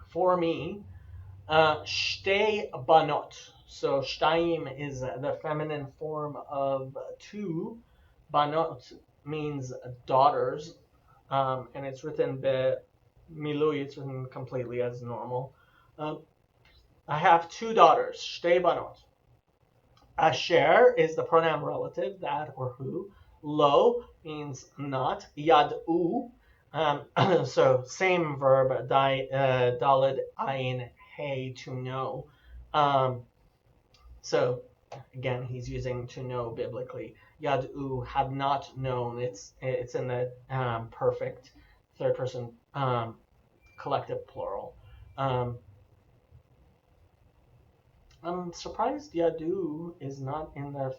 For me. Shtei banot. So shtayim is the feminine form of two. Banot means daughters, and it's written milui. It's written completely as normal. I have two daughters. Shtei banot. Asher is the pronoun relative, that or who. Lo means not. Yad'u. So same verb, dalid ayin hey, to know. So again, he's using to know biblically. Yad'u, have not known. It's in the perfect third person collective plural. I'm surprised Yadu is not in there.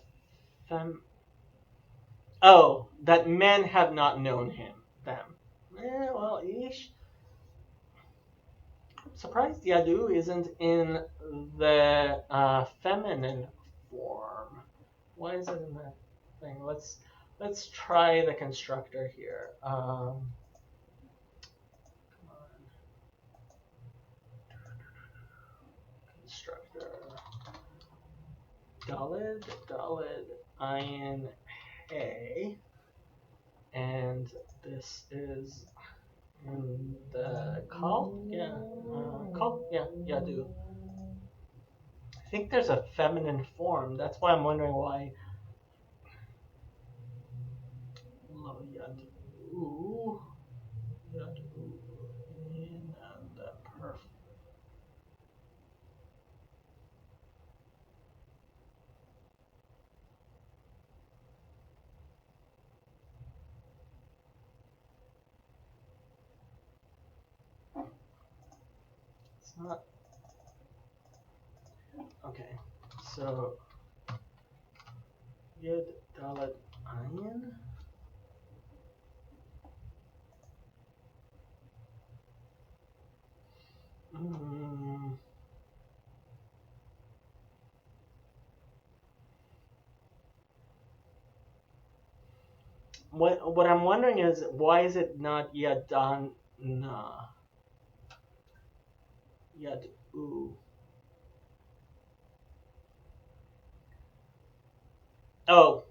Oh, that men have not known him. Them. Well, ish. I'm surprised Yadu isn't in the feminine form. Why is it in that thing? Let's try the constructor here. Come on. Constructor. Dalid, ayin, hey, and this is in the call, yadu. I think there's a feminine form. That's why I'm wondering why. Lo yadu, in the perfect. It's not. Okay, so yud dalet ayin. What I'm wondering is why is it not yadana, yadu? Oh,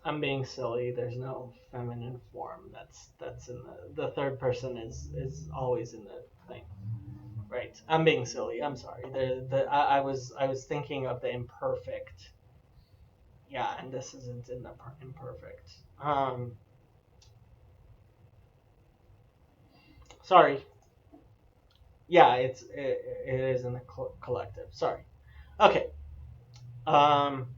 I'm being silly. There's no feminine form. That's in the third person is always in the thing. Right. I'm being silly. I'm sorry. I was thinking of the imperfect. Yeah, and this isn't in the imperfect. Sorry. Yeah, it is in the collective. Sorry. Okay. Um,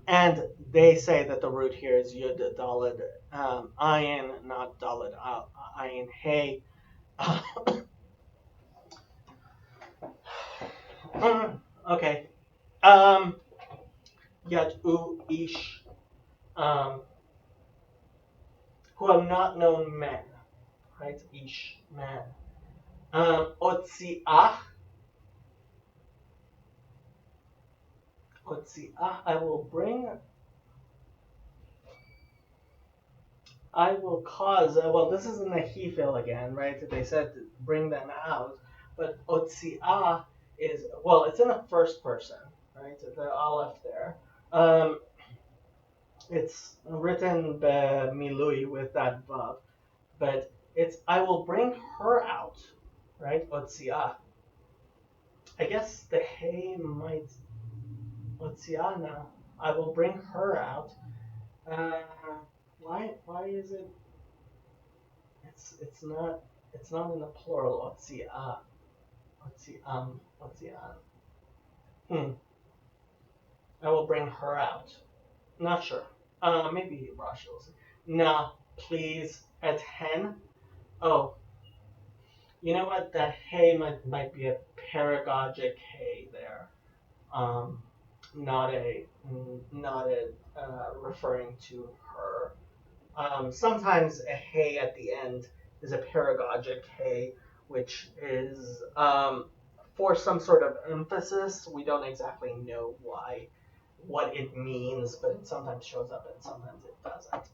and they say that the root here is yud dalid ayin, not dalid ayin hey. Okay. Yet u ish, um, who have not known men, right? Ish, man. Otziah, I will bring, I will cause, well, this is in the Hefil again, right? They said bring them out, but Otziah is, well, it's in the first person, right? The Aleph there. It's written milui with that vav, but it's I will bring her out, right? Otziah. I guess the hey might Otziah now. I will bring her out. Uh, why is it? It's not in the plural. Otziah. Otziah. I will bring her out. Not sure. Maybe Rashi will say. Nah, please. At hen. Oh, you know what? That hey might be a paragogic hey there. Um, not a referring to her. Sometimes a hey at the end is a paragogic hey, which is for some sort of emphasis. We don't exactly know what it means, but it sometimes shows up and sometimes it doesn't.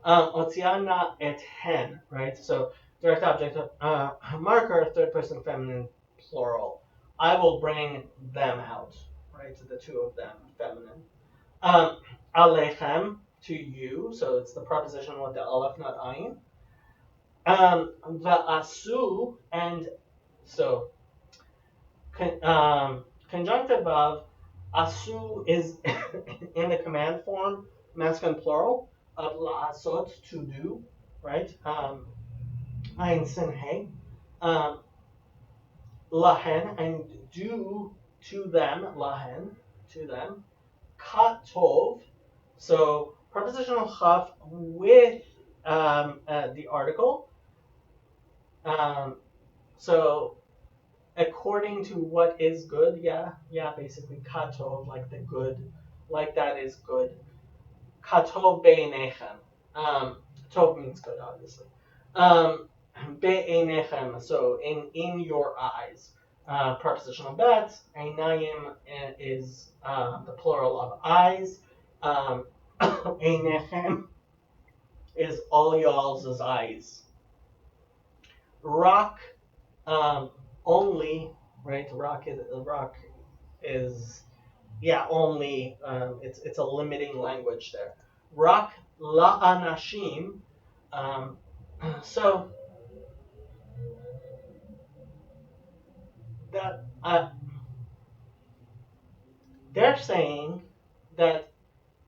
Otiana et hen, right? So direct object, marker, third person feminine, plural. I will bring them out, right? The two of them, feminine. Alechem, to you, so it's the preposition with the aleph, not ayin. The asu, and so conjunctive of asu is in the command form, masculine plural. of la'asot, to do, right? Ein sin hey. Lahen, and do to them, lahen, to them. Katov, so prepositional chaf with the article. So according to what is good, yeah, basically katov, like the good, like that is good. Katov be'enechem. Tov means good, obviously. Be'enechem, so in your eyes. Prepositional bet. Einayim is the plural of eyes. Einechem is all y'all's eyes. Rock, only, right? Rock is yeah, only. It's a limiting language there. Rak la'anashim. So that they're saying that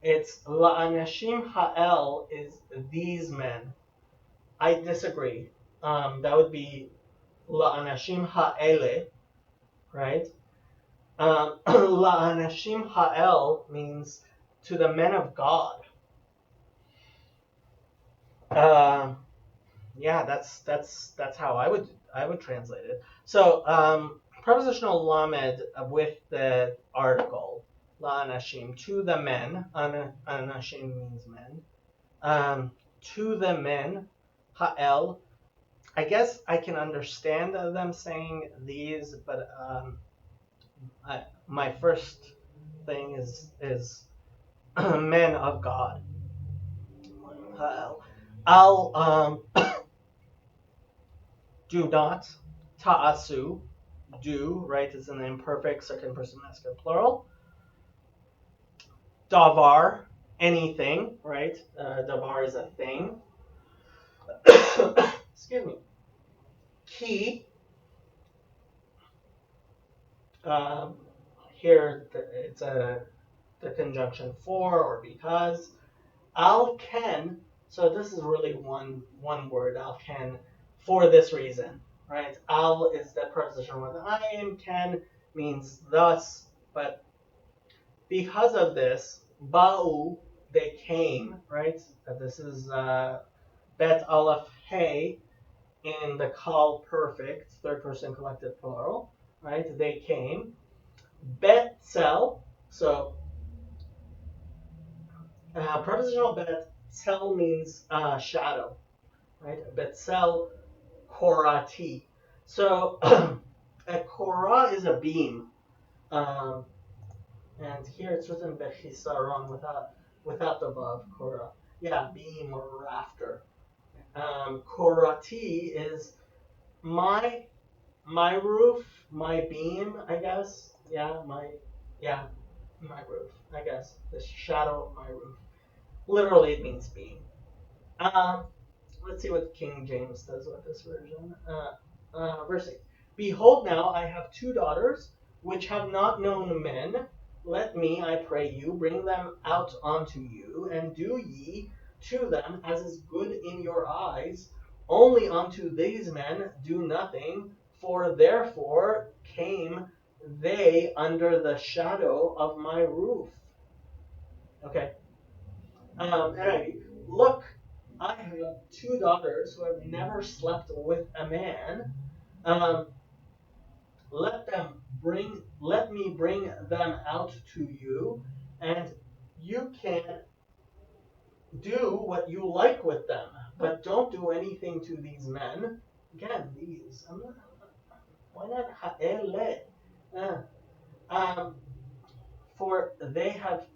it's la'anashim ha'el is these men. I disagree. That would be la'anashim ha'ele, right? La'anashim ha'el means to the men of God. Yeah, that's how I would translate it. So prepositional lamed with the article la'anashim, to the men. Anashim means men. To the men, ha'el. I guess I can understand them saying these, but my first thing is men of God. I'll do not, ta'asu, do, right, is an imperfect second person masculine plural. Davar, anything, right? Davar is a thing. Excuse me. Ki, here it's the conjunction for or because. Al ken, so this is really one word, al ken, for this reason, right? Al is the preposition with I am, ken means thus, but because of this, ba'u, they came, right? This is bet aleph hey in the call perfect, third person collective plural, right? They came. Bet sel, so prepositional bet sel means shadow, right? Betzel korati. So a korah is a beam, and here it's written bechisaron without the vav, korah. Yeah, beam or rafter. Korati is my roof, my beam, I guess. Yeah, my roof, I guess. The shadow of my roof. Literally, it means beam. Let's see what King James does with this version. Verse 8. Behold, now I have 2 daughters, which have not known men. Let me, I pray you, bring them out unto you, and do ye to them as is good in your eyes. Only unto these men do nothing, for therefore came they under the shadow of my roof. Okay. Anyway, look, I have 2 daughters who have never slept with a man. Let me bring them out to you, and you can do what you like with them, but don't do anything to these men. Again, these. Why not ha'ele? For they have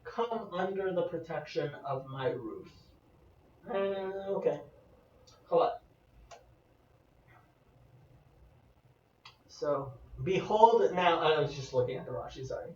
come under the protection of my roof. Okay. Hold on. So, behold, now, I was just looking at the Rashi, sorry.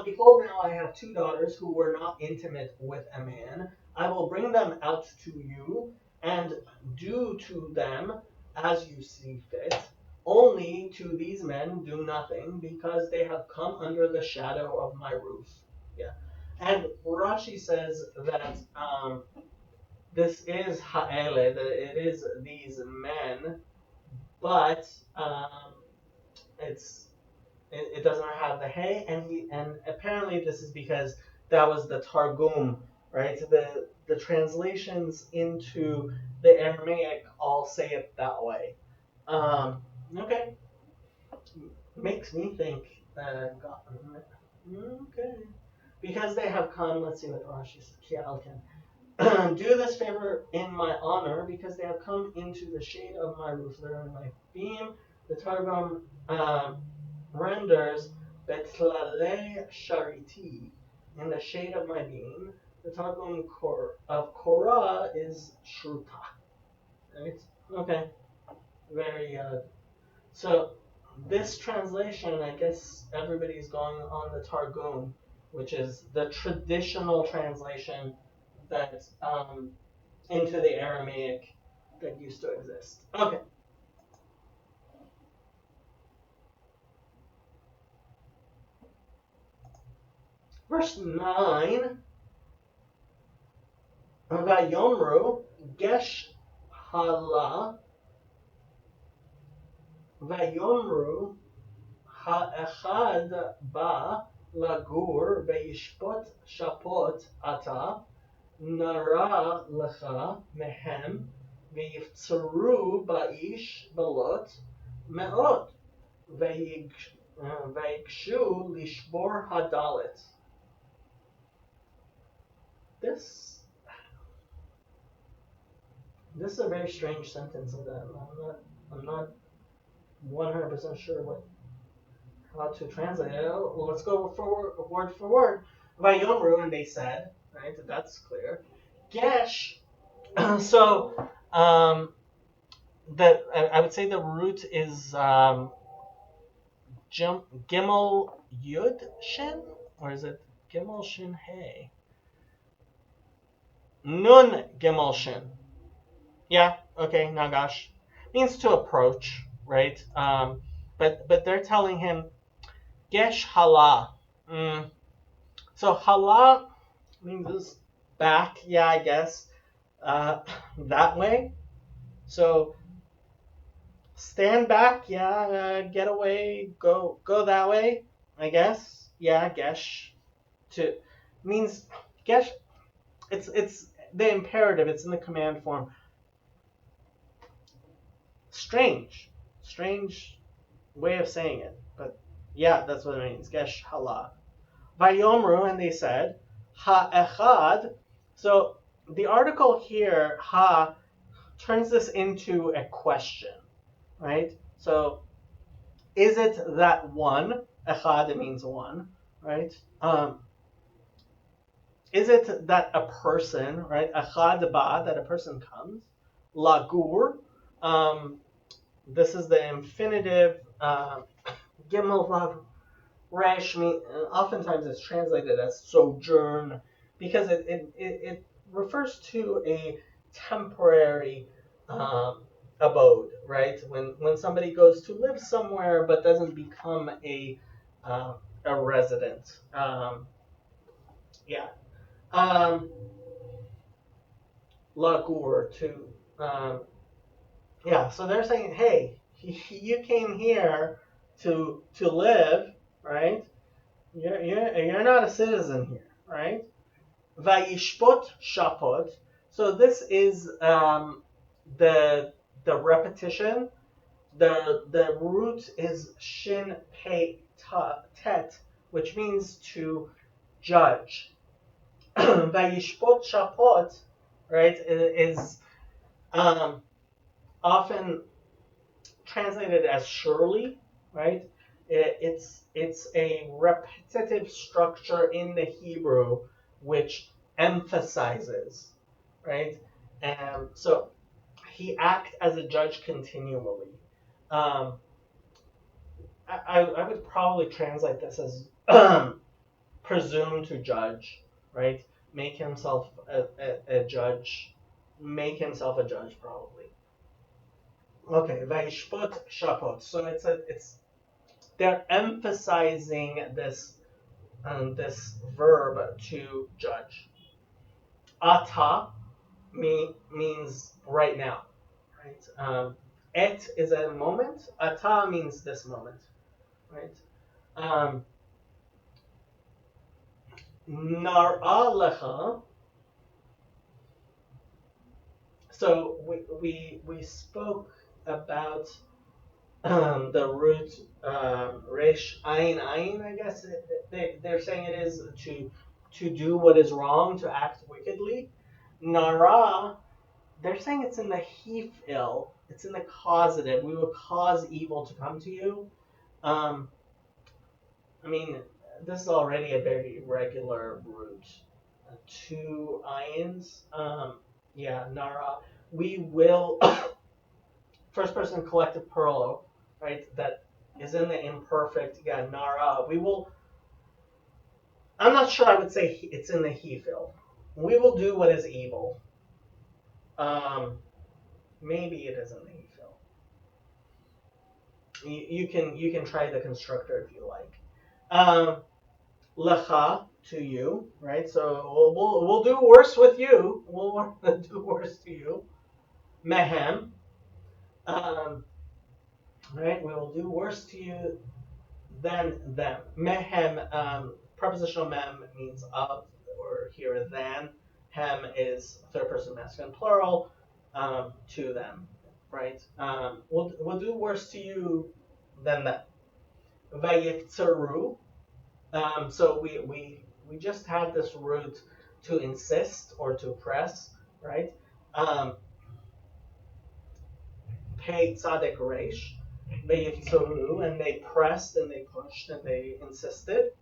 Behold, now I have 2 daughters who were not intimate with a man. I will bring them out to you and do to them as you see fit. Only to these men do nothing, because they have come under the shadow of my roof. Yeah. And Rashi says that this is ha'ele, that it is these men, but it's it doesn't have the hey, and apparently this is because that was the Targum, right? The translations into the Aramaic all say it that way. Okay, makes me think that God. Okay, because they have come. Let's see what Rashi says. Do this favor in my honor, because they have come into the shade of my roof. They're in my beam. The Targum renders Betlale Shariti, in the shade of my beam. The Targum of Korah is Shruta. Right? Okay. Very so this translation, I guess everybody's going on the Targum, which is the traditional translation that into the Aramaic that used to exist. Okay. Verse 9. Vayomru Gesh Hala Vayomru Ha'echad Ba Lagur Ve'yishpot Shapot Ata Nara Lecha Mehem Ve'yiftzuru Ba'ish Balot Me'ot Ve'yikshu Lishbor Hadalet. This is a very strange sentence of that. I'm not 100% sure how to translate it. Well, let's go word for word. Vayomru, and they said, right? That's clear. Gesh. So I would say the root is Gimel Yud Shin, or is it Gimel Shin Hey? Nun Gimel Shin. Yeah. Okay. Nagash means to approach, right? But they're telling him Gesh Hala. So Hala means back. Yeah, I guess that way. So stand back. Yeah, get away. Go that way. I guess. Yeah, Gesh to means Gesh. It's the imperative. It's in the command form. Strange way of saying it, but yeah, that's what it means. Gesh Hala. Vayomru, and they said, Ha-echad. So the article here, ha, turns this into a question, right? So is it that one? Echad, it means one, right? Is it that a person, right? Echad ba, that a person comes. Lagur, this is the infinitive. Gimel vav resh, oftentimes it's translated as sojourn, because it refers to a temporary abode, right? When somebody goes to live somewhere but doesn't become a resident. Yeah. Lagur to yeah. So they're saying, hey, you came here to live, right? You're not a citizen here, right? Vayishpot shapot. So this is the repetition. The root is shin pei tet, which means to judge. Vayishpot shapot, right, is often translated as surely, right? It's a repetitive structure in the Hebrew which emphasizes, right? And so he act as a judge continually. I would probably translate this as presume to judge, right? Make himself a judge. Make himself a judge, probably. Okay, Vaishpot Shapot. So it's they're emphasizing this this verb to judge. Ata means right now, right? Et is a moment. Ata means this moment, right? Nar'a lecha. So we spoke about the root resh ayin ayin. I guess they're saying it is to do what is wrong, to act wickedly. Nara, they're saying it's in the hefil. It's in the causative. We will cause evil to come to you. I mean, this is already a very regular root. Two ayins. Yeah, nara. We will. First person collective plural, right? That is in the imperfect. Yeah, nara. We will. I'm not sure. I would say it's in the hefil. We will do what is evil. Maybe it is in the hefil. You can try the constructor if you like. Lecha, to you, right? So we'll do worse with you. We'll do worse to you. Mehem, right? We will do worse to you than them. Mehem, prepositional mem means of, or here than. Hem is third person masculine plural. To them, right? We'll do worse to you than them. Vayitzeru. So we just had this root to insist or to press, right? Pei tzadek reish, vayitzeru, and they pressed and they pushed and they insisted.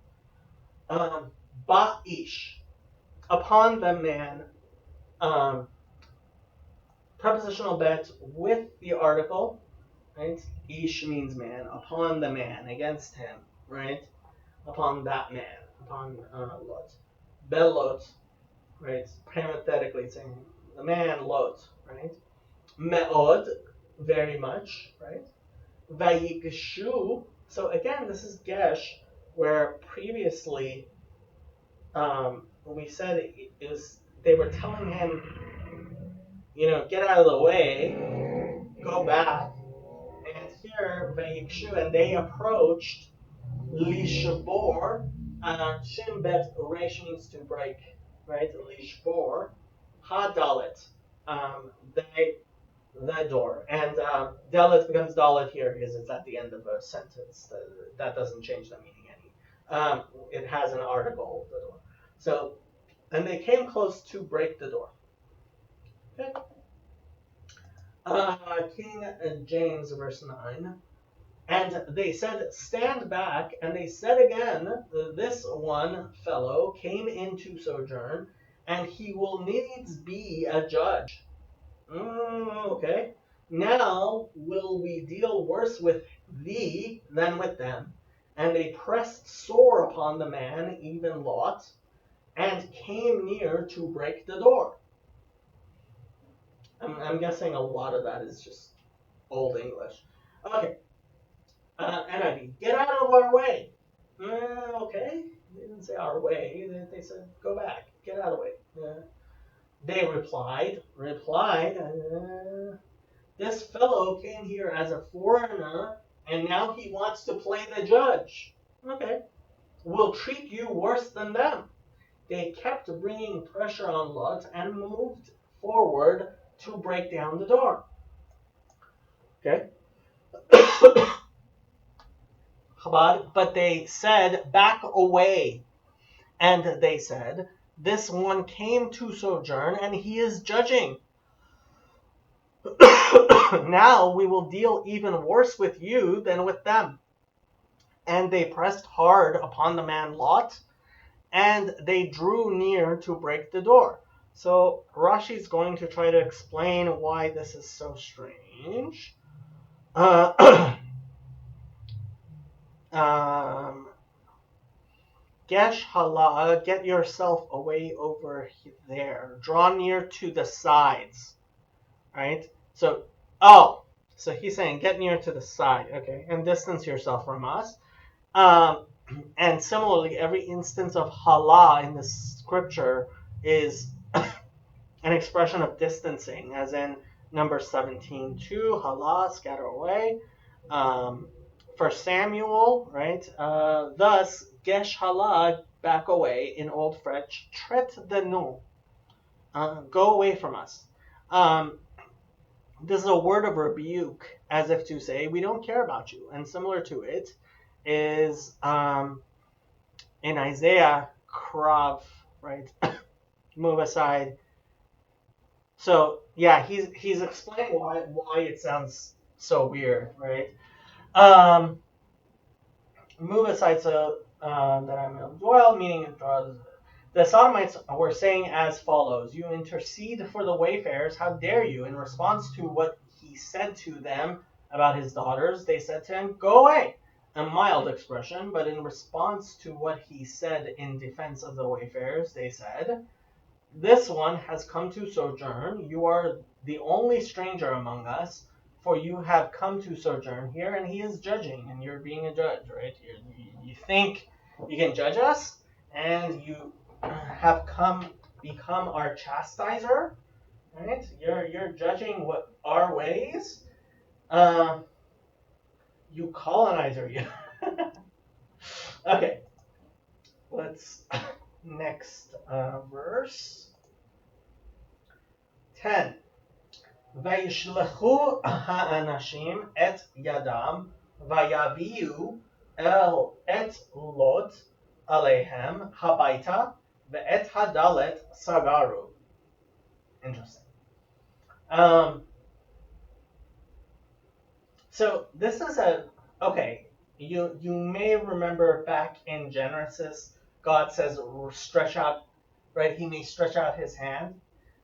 Ba'ish, upon the man. Prepositional bet with the article, right? Ish means man, upon the man, against him, right? Upon that man, upon Lot. Belot, right? Parenthetically saying the man Lot, right? Me'od, very much, right? Vayigshu, so again, this is Gesh, where previously we said it was, they were telling him, get out of the way, go back. And here, Vayigshu, and they approached Lishabor. Shin bet resh means to break, right? Lishbor. Hadalit, the door. And dalit becomes dalit here because it's at the end of a sentence. That doesn't change the meaning any. It has an article, the door. So, and they came close to break the door. Okay. King James, verse 9. And they said, stand back. And they said again, this one fellow came into sojourn, and he will needs be a judge. Okay. Now will we deal worse with thee than with them. And they pressed sore upon the man, even Lot, and came near to break the door. I'm guessing a lot of that is just Old English. Okay. NIV, get out of our way. Okay. They didn't say our way. They said, go back. Get out of the way. They replied, this fellow came here as a foreigner, and now he wants to play the judge. Okay. We'll treat you worse than them. They kept bringing pressure on Lot and moved forward to break down the door. Okay. But they said, back away. And they said, this one came to sojourn, and he is judging. Now we will deal even worse with you than with them. And they pressed hard upon the man Lot, and they drew near to break the door. So Rashi is going to try to explain why this is so strange. Gesh hala, get yourself away over there. Draw near to the sides. Right? So he's saying get near to the side. Okay. And distance yourself from us. And similarly, every instance of hala in the scripture is an expression of distancing, as in Numbers 17:2, hala, scatter away. For Samuel, right? Thus, gesh hala, back away in Old French, tret de nous, go away from us. This is a word of rebuke, as if to say, we don't care about you. And similar to it is in Isaiah, krav, right? Move aside. So yeah, he's explaining why it sounds so weird, right? Move aside so that I may dwell, meaning the Sodomites were saying as follows: You intercede for the wayfarers. How dare you? In response to what he said to them about his daughters, they said to him, Go away. A mild expression, but in response to what he said in defense of the wayfarers, they said, This one has come to sojourn. You are the only stranger among us, for you have come to sojourn here, and he is judging, and you're being a judge, right? You think you can judge us, and you have become our chastiser, right? You're judging what our ways. You colonizer, you. Okay, let's next verse 10. וישלחו האנשים את ידם ויביאו את לוט עליהם הביתה ואת הדלת סגרו. Interesting. So this is okay. You may remember back in Genesis, God says stretch out, right? He may stretch out his hand,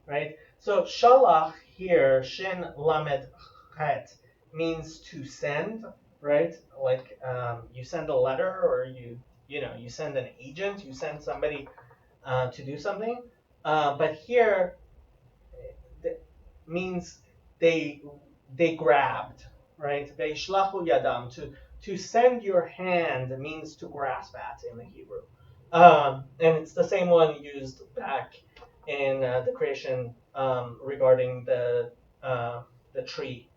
right? So shalach here, shin lamed chet, means to send, right? Like you send a letter, or you send an agent, you send somebody to do something. But here means they grabbed, right? Veishlachu yadam, to send your hand means to grasp at in the Hebrew, and it's the same one used back in the creation regarding the tree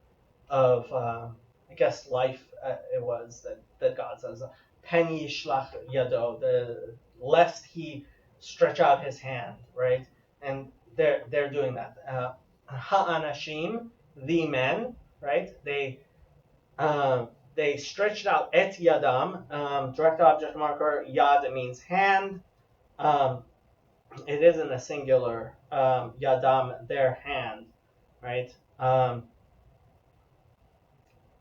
of I guess life. It was that God says pen yishlach yado, lest he stretch out his hand, right? And they're doing that. Ha'anashim, the men, right? They stretched out et yadam, direct object marker. Yad means hand. It is in the singular. Yadam, their hand, right?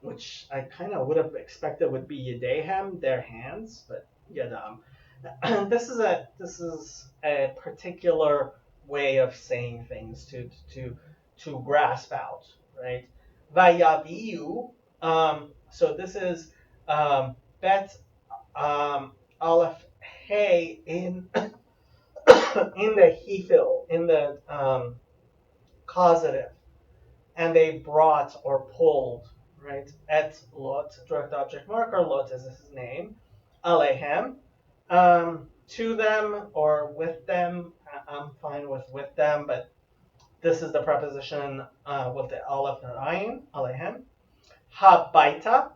Which I kind of would have expected would be Yedehem, their hands, but Yadam. This is a particular way of saying things to grasp out, right? Vayaviu. So this is bet aleph hey in in the hefil, in the causative, and they brought or pulled, right? Et lot, direct object marker. Lot is his name. Alehem, to them or with them. I'm fine with them, but this is the preposition with the aleph and ayin. Alehem. Habaita.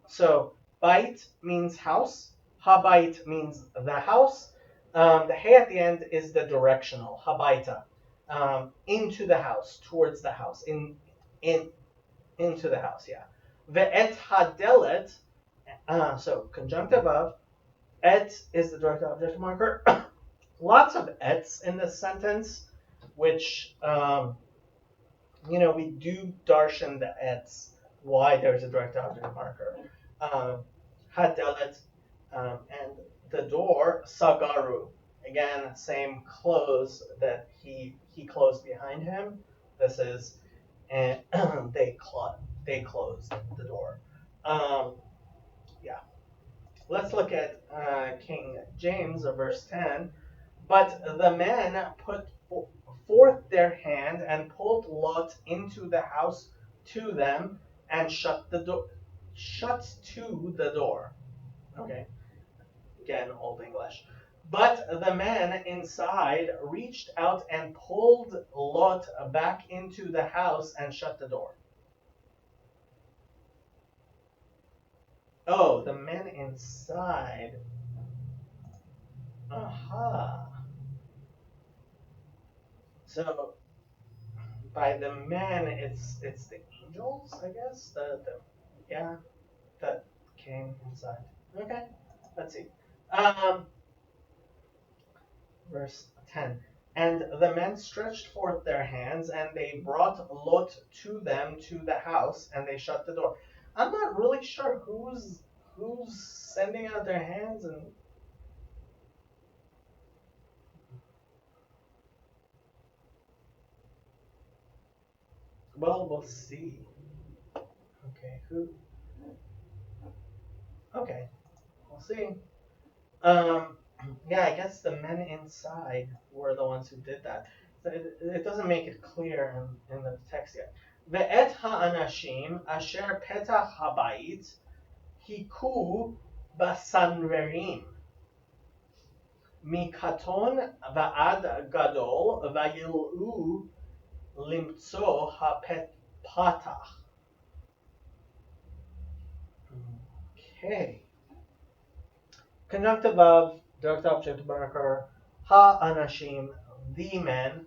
So bait means house. Habait means the house. The hey at the end is the directional. Habaita. Into the house, towards the house, into the house, yeah. Ve'et hadelet, so conjunctive of, et is the direct object marker. Lots of ets in this sentence, which, we do darshan the ets, why there's a direct object marker. Hadelet, and the door, sagaru. Again, same close that he closed behind him. This is, and they closed the door. Yeah. Let's look at King James, verse 10. But the men put forth their hand and pulled Lot into the house to them and shut to the door. Okay. Again, Old English. But the man inside reached out and pulled Lot back into the house and shut the door. Oh, the man inside. Aha. So by the man, it's the angels, I guess. The yeah, that came inside. Okay, let's see. Um, verse 10. And the men stretched forth their hands, and they brought Lot to them to the house, and they shut the door. I'm not really sure who's sending out their hands, and well, we'll see. Okay, who? Okay, we'll see. Um, yeah, I guess the men inside were the ones who did that. So it doesn't make it clear in the text yet. ואת האנשים אשר פתח הבית היכו בסנוורים מקטון ועד גדול וילאו למצוא הפתח. Okay. Conjunctive of direct object marker ha-anashim, the men.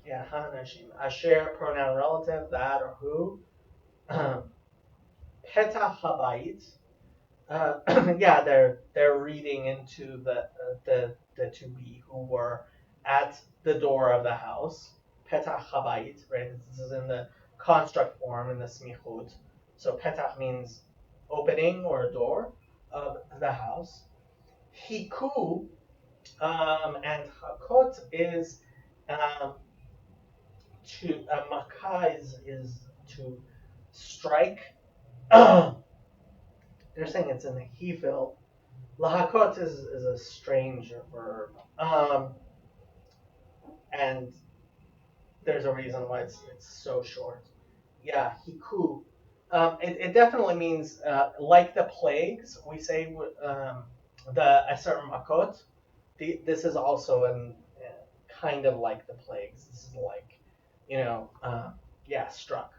Yeah, ha-anashim. Asher, pronoun relative, that or who. Petach habayit. Yeah, they're reading into the to be who were at the door of the house. Petach habayit, right? This is in the construct form in the smichut. So petach means opening or door of the house. Hiku and hakot is to makah is to strike. They're saying it's in the hefil. Lahakot is a strange verb. And there's a reason why it's so short. Yeah, hiku. It definitely means like the plagues. We say the aser makot. This is also an kind of like the plagues. This is like, struck.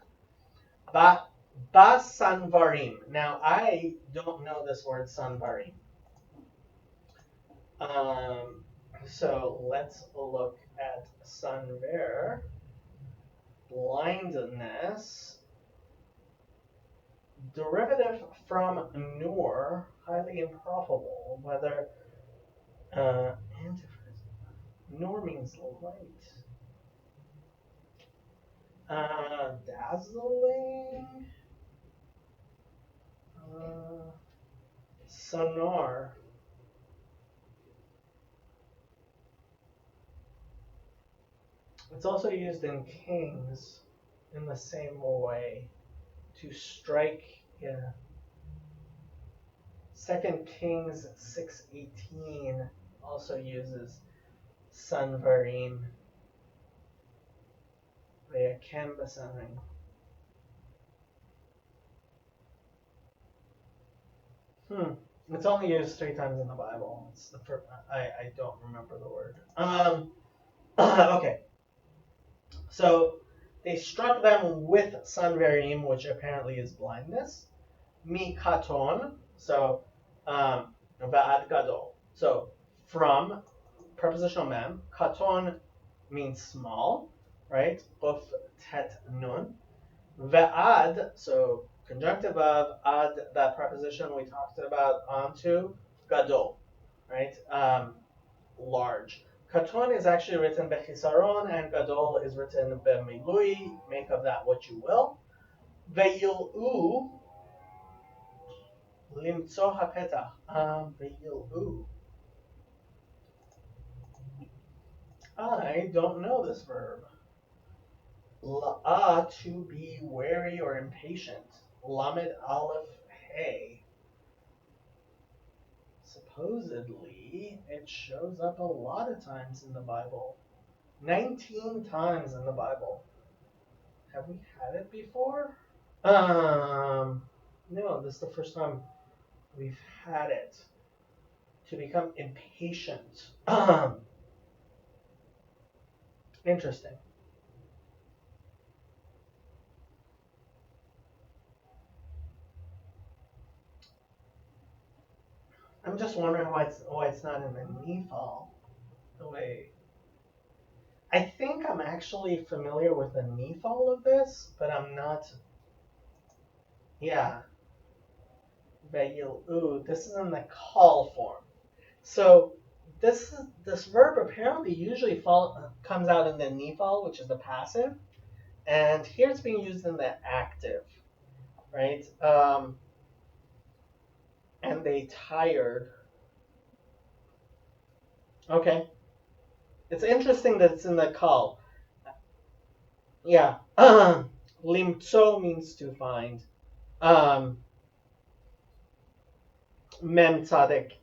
Ba sanvarim. Now I don't know this word sanvarim. So let's look at sanver. Blindness. Derivative from nur, highly improbable. Whether nur means light. Dazzling. Sonar. It's also used in kings in the same way to strike. Yeah. 2 Kings 6:18 also uses sanvarim. Ve'akem b'sanvarim. It's only used 3 times in the Bible. It's the first, I don't remember the word. Okay. So they struck them with sanvarim, which apparently is blindness. Mi katon, so ba'ad gadol. So from prepositional mem, katon means small, right? Uf tet nun. Ve'ad, so conjunctive of ad, that preposition we talked about, onto gadol, right? Large. Katon is actually written bechisaron, and gadol is written bemilui. Make of that what you will. Ve'yil'u limtso hapetach. Ve'yil'u. I don't know this verb. La'ah, to be wary or impatient. Lamed aleph hey. Supposedly, it shows up a lot of times in the Bible. 19 times in the Bible. Have we had it before? No, this is the first time We've had it. To become impatient. Interesting. I'm just wondering why it's not in the Nephal. The way I think I'm actually familiar with the Nephal of this, but I'm not. Yeah, Ooh, this is in the call form. So this verb apparently usually comes out in the Nephal, which is the passive, and here it's being used in the active, right? And they tired. Okay, it's interesting that it's in the call. Yeah, limtso means to find. Um, mem tzadek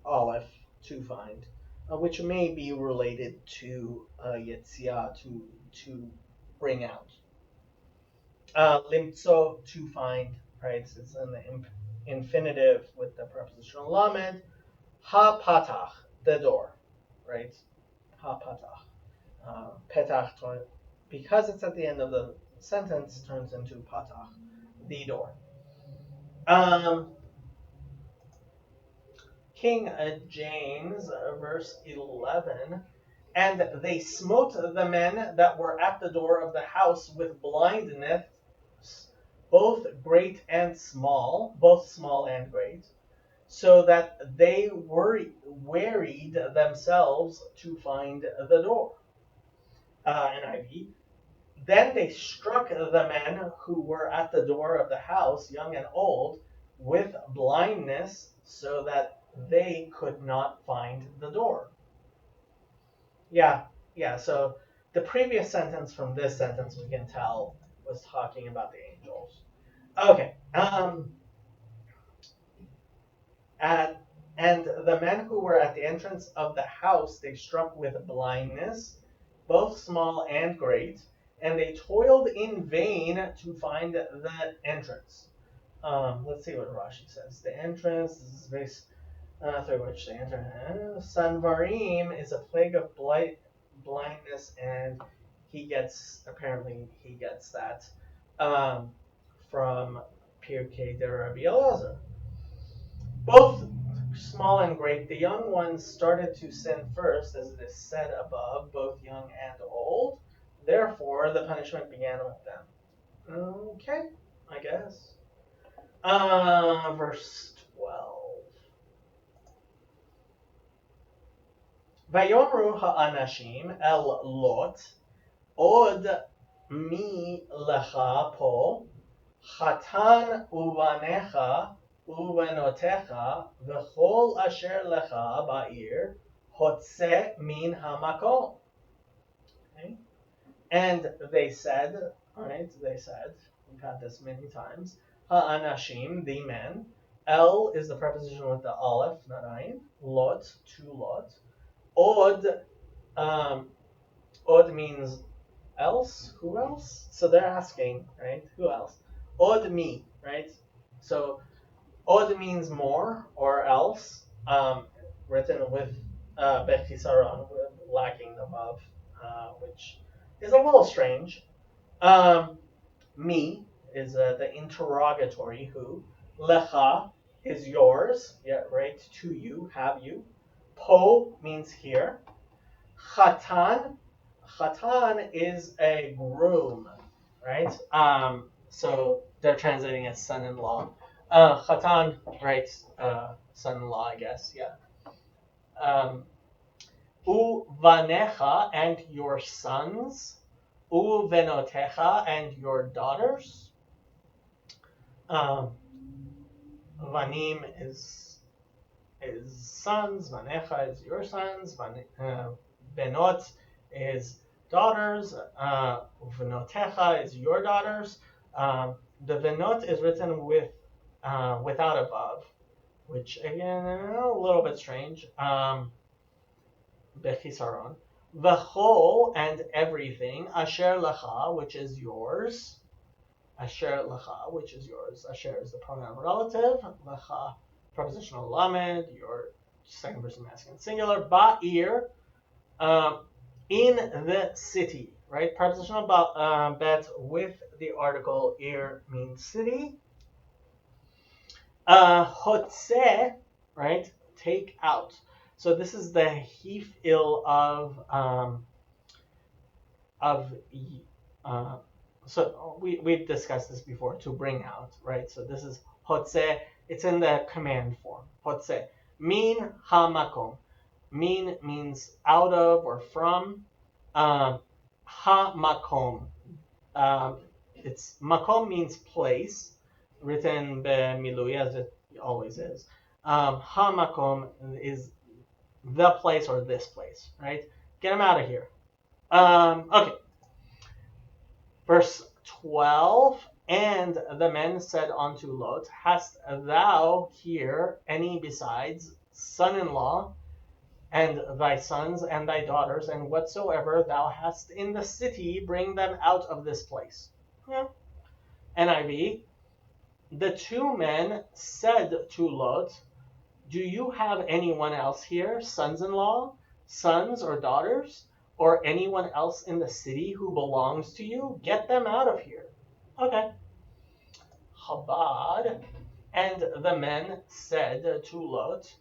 aleph, to find, which may be related to yetzia, to bring out. Limtso, to find, right? It's in the infinitive with the prepositional lamed. Ha patach, the door, right? Ha patach. Petach, because it's at the end of the sentence, turns into patach, the door. King James, verse 11. And they smote the men that were at the door of the house with blindness, both great and small, both small and great, so that they wearied themselves to find the door. NIV. Then they struck the men who were at the door of the house, young and old, with blindness, so that they could not find the door. Yeah, yeah. So the previous sentence from this sentence, we can tell, was talking about the angels. Okay. And the men who were at the entrance of the house, they struck with blindness, both small and great, and they toiled in vain to find that entrance. Let's see what Rashi says. The entrance, this is very through which they enter. Sanvarim is a plague of blindness, and apparently he gets that from Pirkei de Rabbi Elazar. Both small and great, the young ones started to sin first, as it is said above, both young and old. Therefore, the punishment began with them. Okay, I guess. Verse 12. Vayomru ha'anashim el Lot, od mi lecha po, chatan uvanecha uvenotecha, v'chol asher lecha ba'ir, hotze min hamakom. Okay? And they said, right, we've had this many times, ha'anashim, the men, el is the preposition with the aleph, not ayin, lot, to lot, od, od means else, who else? So they're asking, right, who else? Od me, right? So od means more or else, written with bechisaron, lacking the vav, which is a little strange. Me is the interrogatory who. Lecha is yours, yeah, right, to you, have you. Po means here. Chatan is a groom, right? So they're translating as son-in-law. Chatan, right? Son-in-law, I guess. Yeah. Uvanecha, and your sons. Uvenotecha, and your daughters. Vanim is sons. Vanecha is your sons. Benot is daughters. Venotecha is your daughters. The venot is written without a vav, which again a little bit strange. Bechisaron. V'chol, and everything. Asher lecha, which is yours. Asher lecha, which is yours. Asher is the pronoun relative. Lecha prepositional lamed, your second person masculine singular. Ba'ir, in the city, right? Prepositional bet with the article ir means city. Hotze, right? Take out. So this is the hifil of uh, so we've discussed this before, to bring out, right? So this is hotze. It's in the command form. Hotze. Min hamakom. Min means out of or from. Hamakom. It's makom means place, written b'milui as it always is. Hamakom is the place or this place, right? Get him out of here. Okay. Verse 12, and the men said unto Lot, hast thou here any besides son-in-law, and thy sons and thy daughters, and whatsoever thou hast in the city, bring them out of this place? Yeah. NIV, the two men said to Lot, do you have anyone else here, sons-in-law, sons or daughters, or anyone else in the city who belongs to you? Get them out of here. Okay. Chabad, and the men said to Lot,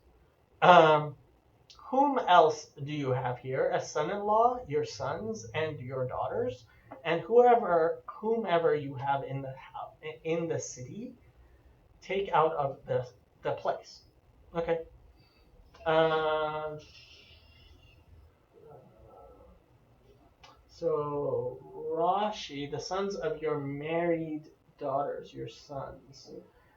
whom else do you have here? A son-in-law, your sons, and your daughters, and whomever you have in the city, take out of the place. Okay. So Rashi, the sons of your married daughters, your sons.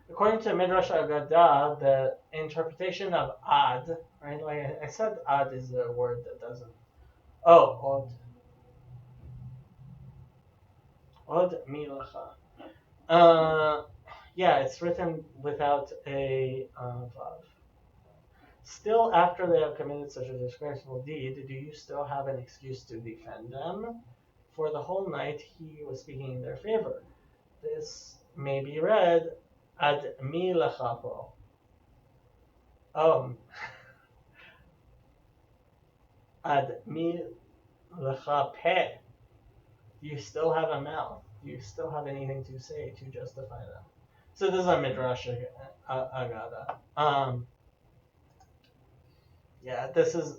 According to Midrash Agadah, the interpretation of ad, right? Like I said, ad is a word that doesn't. Oh, od milacha. Yeah, it's written without a vav. Still, after they have committed such a disgraceful deed, do you still have an excuse to defend them? For the whole night he was speaking in their favor. This may be read ad mi lechapo. Ad mi lechape. Do you still have a mouth? Do you still have anything to say to justify them? So this is a midrash agada. Yeah, this is,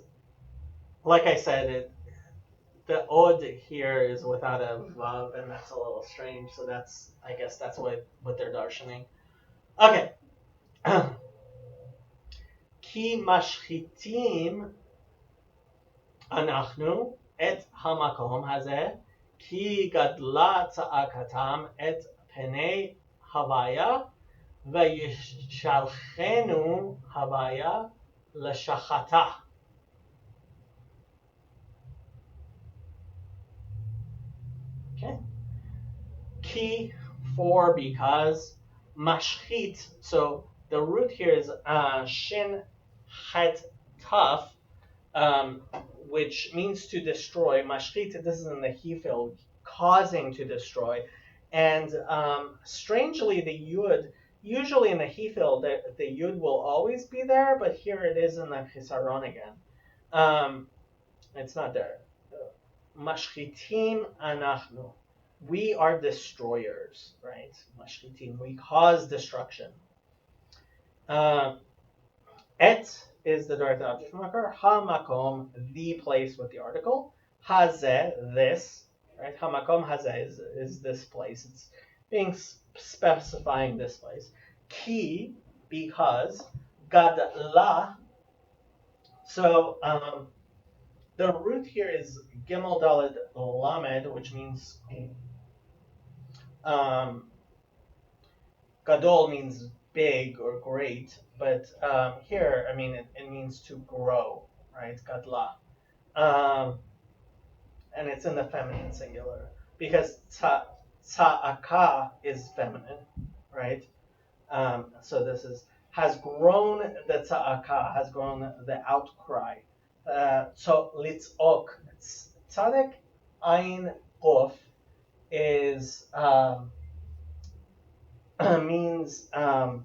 like I said, the od here is without a vav, and that's a little strange. So I guess that's what they're darshaning. Okay. Ki mashchitim anachnu et hamakom hazeh, ki gadla tza'akatam et penei havaya, vayishalchenu havaya l'shachata. Okay. Ki, for, because. Mashchit, so the root here is shin het taf, which means to destroy. Mashchit, this is in the hifil, causing to destroy. And strangely, the yud, usually in the hifil, the yud will always be there, but here it is in the chisaron again. It's not there. Mashchitim anachnu. We are destroyers, right? Mashchitim. We cause destruction. Et is the direct object marker. Hamakom, the place with the article. Hazeh, this, right? Hamakom hazeh is this place. It's being specifying this place. Ki, because. Gadla. So the root here is Gimel Daled Lamed, which means Gadol means big or great, but here, I mean, it means to grow, right? Gadla. And it's in the feminine singular because Tza'aka is feminine, right? So this has grown the Tza'aka, has grown the outcry. So litzok, tzadek ayin qof is means a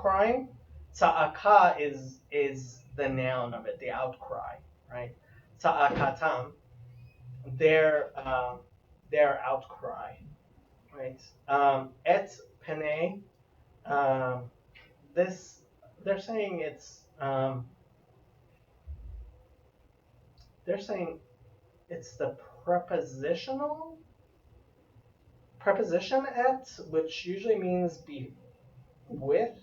outcrying. Tza'aka is the noun of it, the outcry, right? Tza'akatam, their outcry, right? Et pene, this they're saying it's the preposition et, which usually means be with.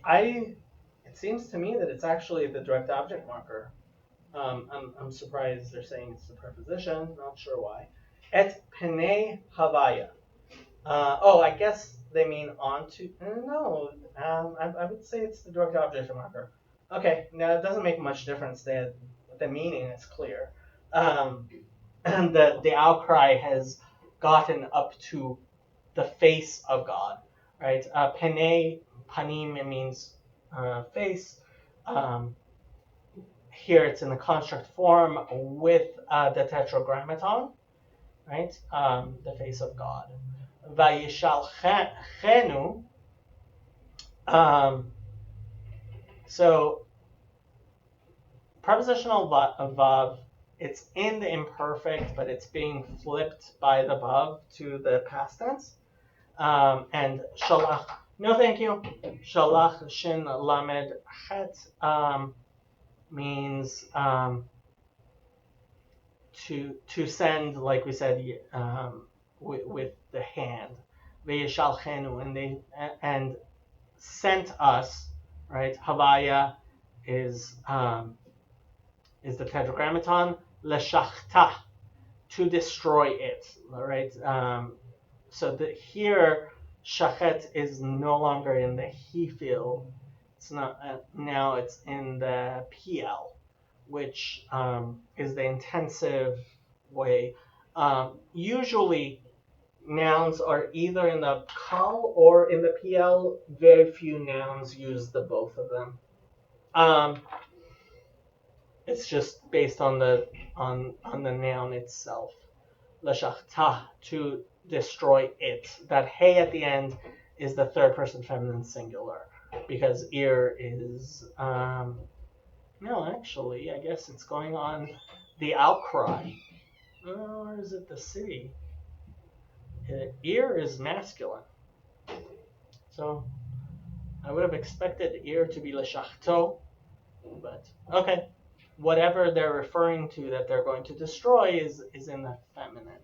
It seems to me that it's actually the direct object marker. I'm surprised they're saying it's the preposition. Not sure why. Et pene havaya. I guess they mean onto. No, I would say it's the direct object marker. Okay, now it doesn't make much difference. The meaning is clear. And the outcry has gotten up to the face of God, right? Panim means face. Here it's in the construct form with the tetragrammaton, right? The face of God. Vayishalchenu. So prepositional vav, it's in the imperfect, but it's being flipped by the vav to the past tense. And shalach, no thank you. Shalach shin lamed chet means to send, like we said, with the hand. Vayishalchenu, and sent us, right? Havaya is the tetragrammaton. Leshachta, to destroy it, right? So here shachet is no longer in the he feel. It's not now. It's in the pl, which is the intensive way. Usually, nouns are either in the kal or in the pl. Very few nouns use the both of them. It's just based on the noun itself. Leshachta, to destroy it. That hey at the end is the third person feminine singular, because ear is no, actually, I guess it's going on the outcry. Or is it the city? Ear is masculine. So I would have expected ear to be leshachto, but okay. Whatever they're referring to that they're going to destroy is in the feminine.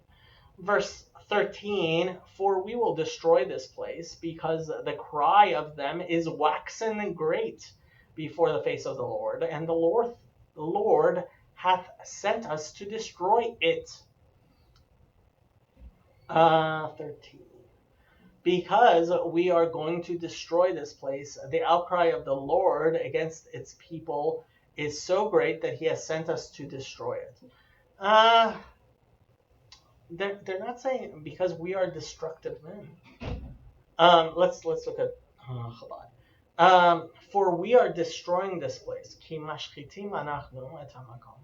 Verse 13, for we will destroy this place because the cry of them is waxen great before the face of the Lord, and the Lord hath sent us to destroy it. 13. Because we are going to destroy this place, the outcry of the Lord against its people is so great that he has sent us to destroy it. They're not saying because we are destructive men. Let's look at Chabad. For we are destroying this place. Ki mashchitim anachnu et hamakom.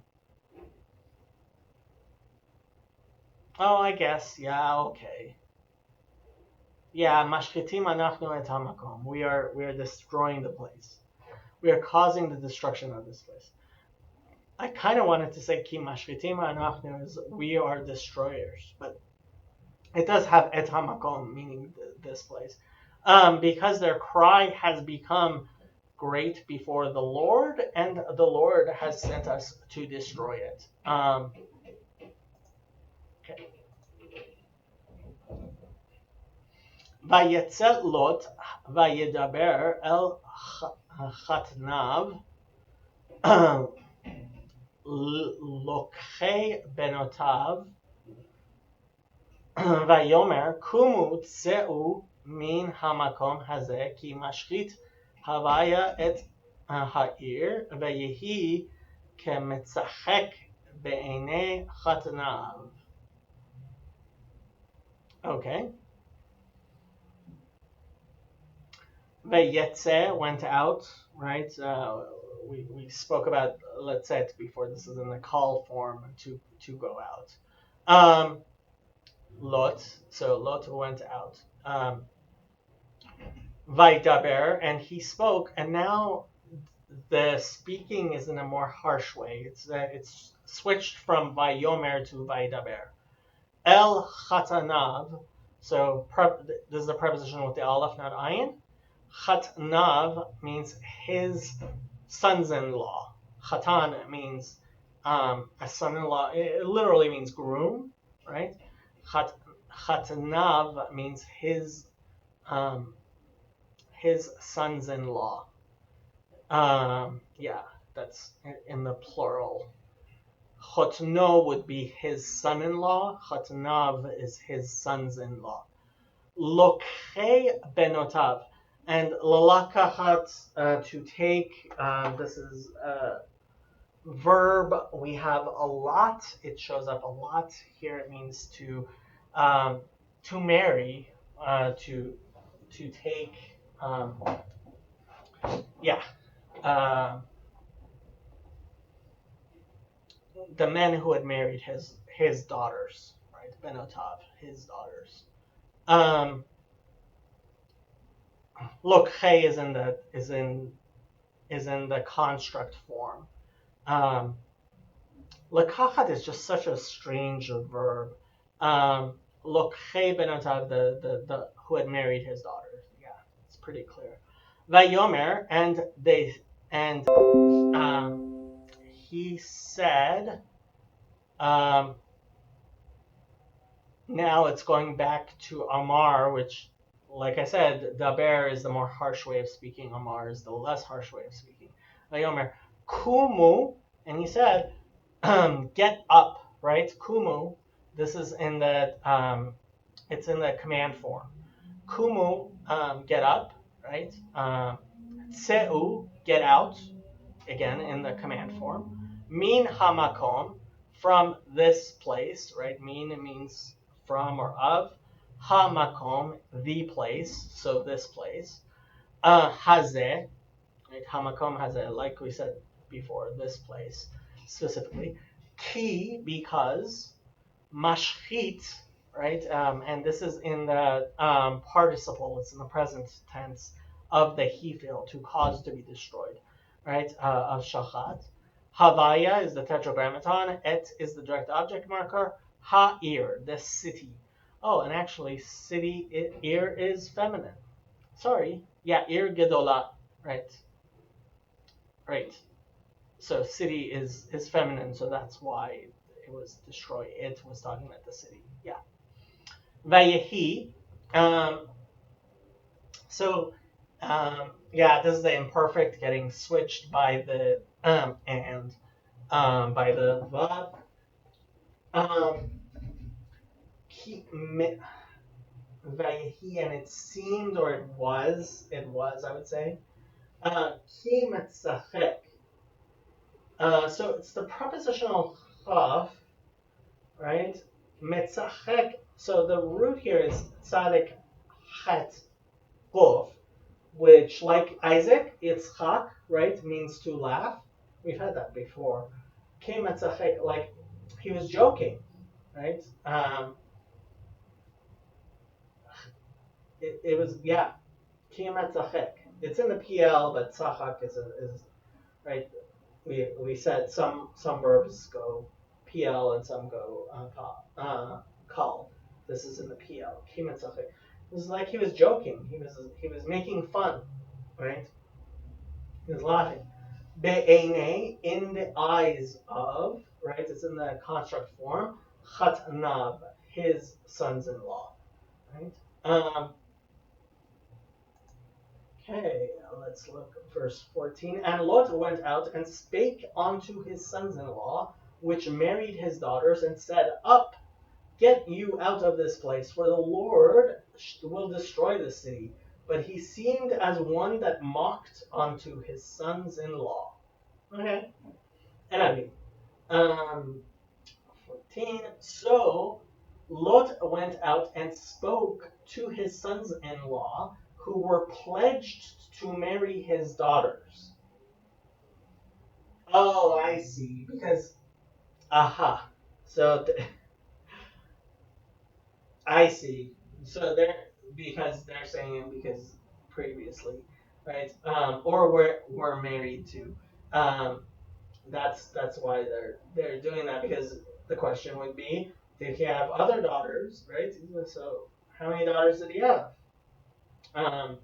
Oh, I guess. Yeah, okay. Yeah, mashchitim anachnu et hamakom. We are destroying the place. We are causing the destruction of this place. I kind of wanted to say ki mashchitim anachnu is we are destroyers, but it does have et hamakom, meaning this place, because their cry has become great before the Lord, and the Lord has sent us to destroy it. Okay. Vayetzel Lot vayedaber el chatnav lokhe benotav vayomer kumu tseu min hamakom hazeh ki mashchit havaya et ha'ir vayehi kemetzachek be'enei chatnav. Okay. Vayetze went out, right? We spoke about letzet before. This is in the call form to go out. Lot, so Lot went out. Vaidaber, and he spoke, and now the speaking is in a more harsh way. It's switched from Vayomer to Vaidaber. El Chatanav. So this is a preposition with the aleph, not ayin. Chatnav means his sons-in-law. Chatan means a son-in-law. It literally means groom, right? Chatnav means um, his sons-in-law. Yeah, that's in the plural. Chotno would be his son-in-law. Chotnav is his sons-in-law. Lokhe benotav. And lalakachat, to take, this is a verb. We have a lot. It shows up a lot. Here it means to marry, to take, yeah. Uh, the men who had married his daughters, right? Benotav, his daughters. Look, hey is in the construct form. Lakachat is just such a strange verb. Look, hey benotav, the who had married his daughters. Yeah, it's pretty clear. Vayomer, and he said. Um, Now it's going back to Amar, which, like I said, Daber is the more harsh way of speaking. Amar is the less harsh way of speaking. Vayomer, Kumu, and he said, get up, right? Kumu, this is it's in the command form. Kumu, get up, right? Tseu, get out, again in the command form. Min hamakom, from this place, right? Min means from or of. Hamakom, the place, so this place. Hazeh, right? Hamakom hazeh, like we said before, this place specifically. Ki, because. Mashchit, right? And this is in the participle, it's in the present tense of the hefil, to cause to be destroyed, right? Of shachat. Havaya is the tetragrammaton. Et is the direct object marker. Ha'ir, the city. Oh, and actually, city, ir is feminine. Sorry. Yeah, ir gedola, right? Right. So city is feminine, so that's why it was destroyed. It was talking about the city. Yeah. Vayehi. Um, so yeah, this is the imperfect getting switched by the and by the vav. Um, Vayehi, and it seemed, or it was, I would say. Ki metzachek. So it's the prepositional chaf, right? Metzachek. So the root here is tzadik chet gof, which, like Isaac, Yitzchak, right, means to laugh. We've had that before. Ke metzachek, like he was joking, right? It was, yeah. Ke metzachek. It's in the PL, but tzachak is right. We said some verbs go PL and some go kal. This is in the PL. Kimetzachik. It was like he was joking. He was making fun, right? He was laughing. Be'ene, in the eyes of, right? It's in the construct form. Chatnav, his sons-in-law, right? Okay, let's look at verse 14. And Lot went out and spake unto his sons-in-law, which married his daughters, and said, Up, get you out of this place, for the Lord will destroy the city. But he seemed as one that mocked unto his sons-in-law. Okay. And I mean, 14. So Lot went out and spoke to his sons-in-law, who were pledged to marry his daughters. Oh, I see. Because, aha. So I see. So because they're saying because previously, right? Or were married to. Um, that's why they're doing that, because the question would be, did he have other daughters, right? So how many daughters did he have? Um,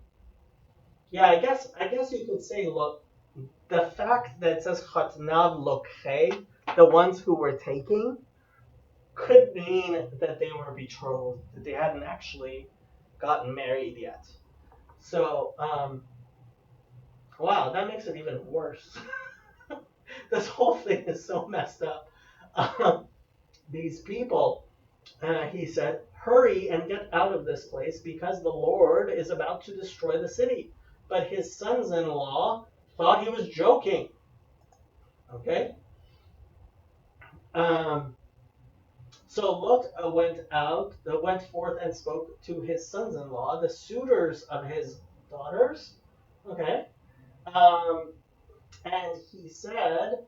yeah, I guess you could say, look, the fact that it says chatnav lokhe, the ones who were taking, could mean that they were betrothed, that they hadn't actually gotten married yet. So, wow, that makes it even worse. This whole thing is so messed up. Um, these people, he said, hurry and get out of this place because the Lord is about to destroy the city. But his sons-in-law thought he was joking. Okay? Um, so Lot went forth and spoke to his sons-in-law, the suitors of his daughters. Okay? Um, and he said,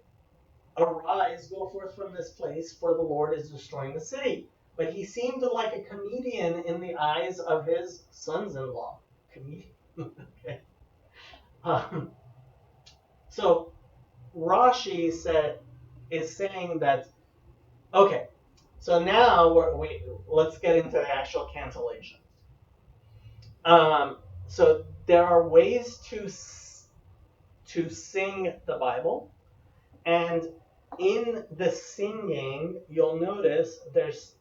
arise, go forth from this place, for the Lord is destroying the city. But he seemed like a comedian in the eyes of his sons-in-law. Comedian. Okay. Um, so Rashi is saying that, okay, so now let's get into the actual cancellation. So there are ways to sing the Bible, and in the singing, you'll notice there's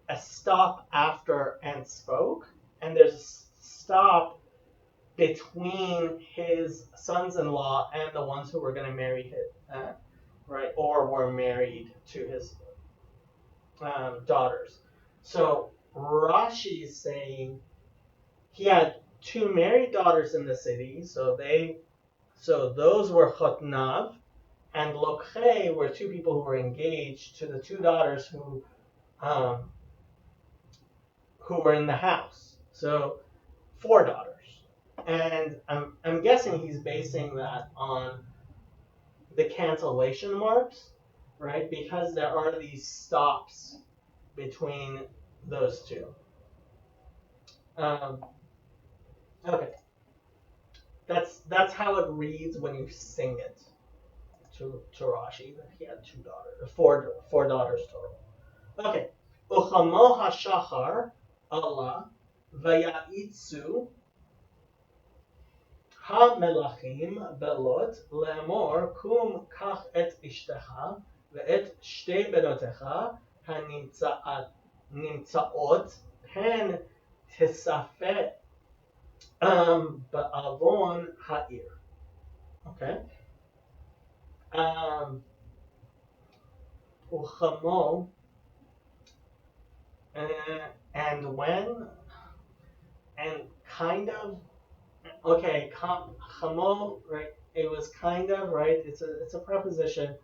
a stop after and spoke, and there's a stop between his sons-in-law and the ones who were going to marry him, right, or were married to his daughters. So Rashi is saying he had two married daughters in the city, so those were Chotnav, and Lokhe were two people who were engaged to the two daughters who were in the house. So 4 daughters. And I'm guessing he's basing that on the cancellation marks, right? Because there are these stops between those two. Okay. That's how it reads when you sing it to Rashi, that he had 2 daughters, four daughters total. Okay. Uchamo hashachar Allah vaya'itzu המלכים בלוט לאמור קום קח את אשתך ואת שתי בנותיך הנמצאות פן תספה בעוון העיר. Okay. וכמו and when and kind of. Okay, chamo, right? It was kind of, right? It's a preposition.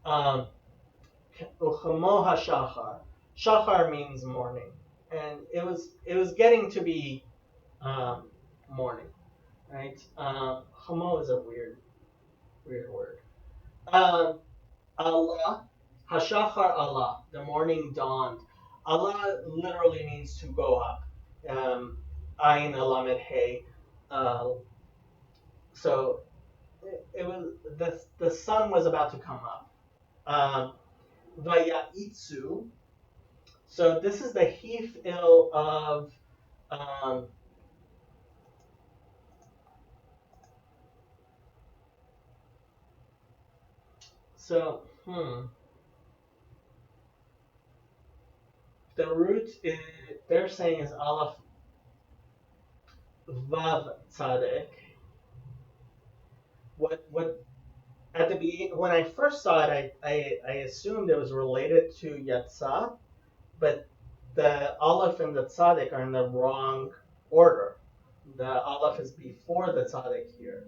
Uchamo hashachar. Shachar means morning, and it was getting to be morning, right? Chamo is a weird word. Allah, hashachar Allah, the morning dawned. Allah literally means to go up. Ayin alamed hey. So it was the sun was about to come up. Vaya'itzu. So this is the hifil of the root they're saying is aleph vav tzaddik. What at the beginning, when I first saw it, I assumed it was related to Yatzah, but the aleph and the tzaddik are in the wrong order. The aleph is before the tzaddik here.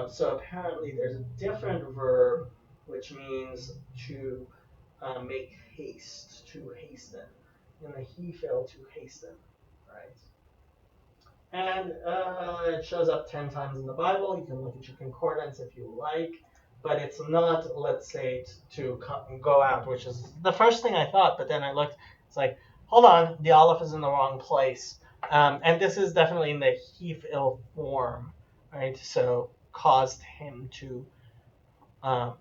So apparently there's a different verb which means to make haste, to hasten. And the hifil, to hasten, right? And it shows up 10 times in the Bible. You can look at your concordance if you like, but it's not, let's say, to go out, which is the first thing I thought, but then I looked, it's like, hold on, the aleph is in the wrong place. And this is definitely in the Hifil form, right? So caused him to um,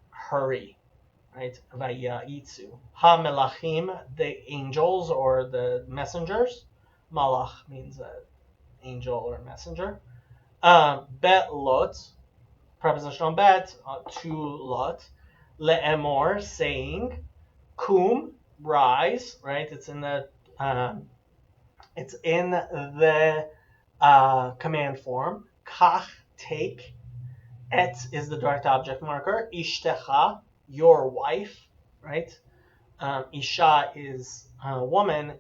hurry, right? Vayitzu. Ha-melachim, the angels or the messengers. Malach means angel or messenger. Bet lot, prepositional bet, to lot. Le'emor, saying. Kum, rise, right? Um, it's in the command form. Kach, take. Et is the direct object marker. Ishtecha, your wife, right? Isha is woman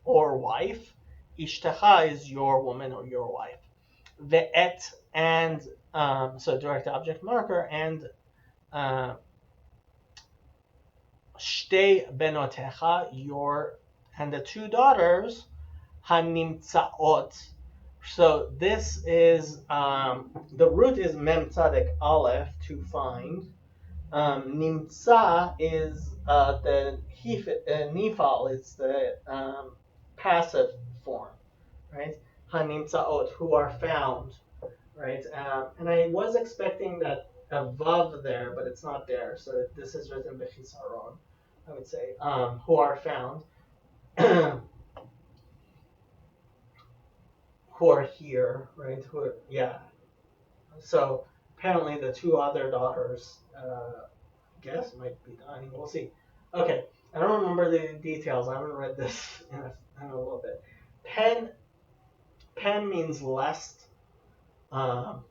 or wife. Ishtecha is your woman or your wife. Ve'et and so direct object marker and shte benotecha, your and the two daughters hanimtzaot. So this is the root is mem tzadik aleph, to find. Nimtza is the nifal, it's the passive form, right? Hanimtzaot, who are found, right? And I was expecting that a vav there, but it's not there. So this is written bechisaron, I would say, who are found, who are here, right? So apparently the two other daughters, guess might be dying. We'll see. Okay, I don't remember the details. I haven't read this in a little bit. Pen means lest, so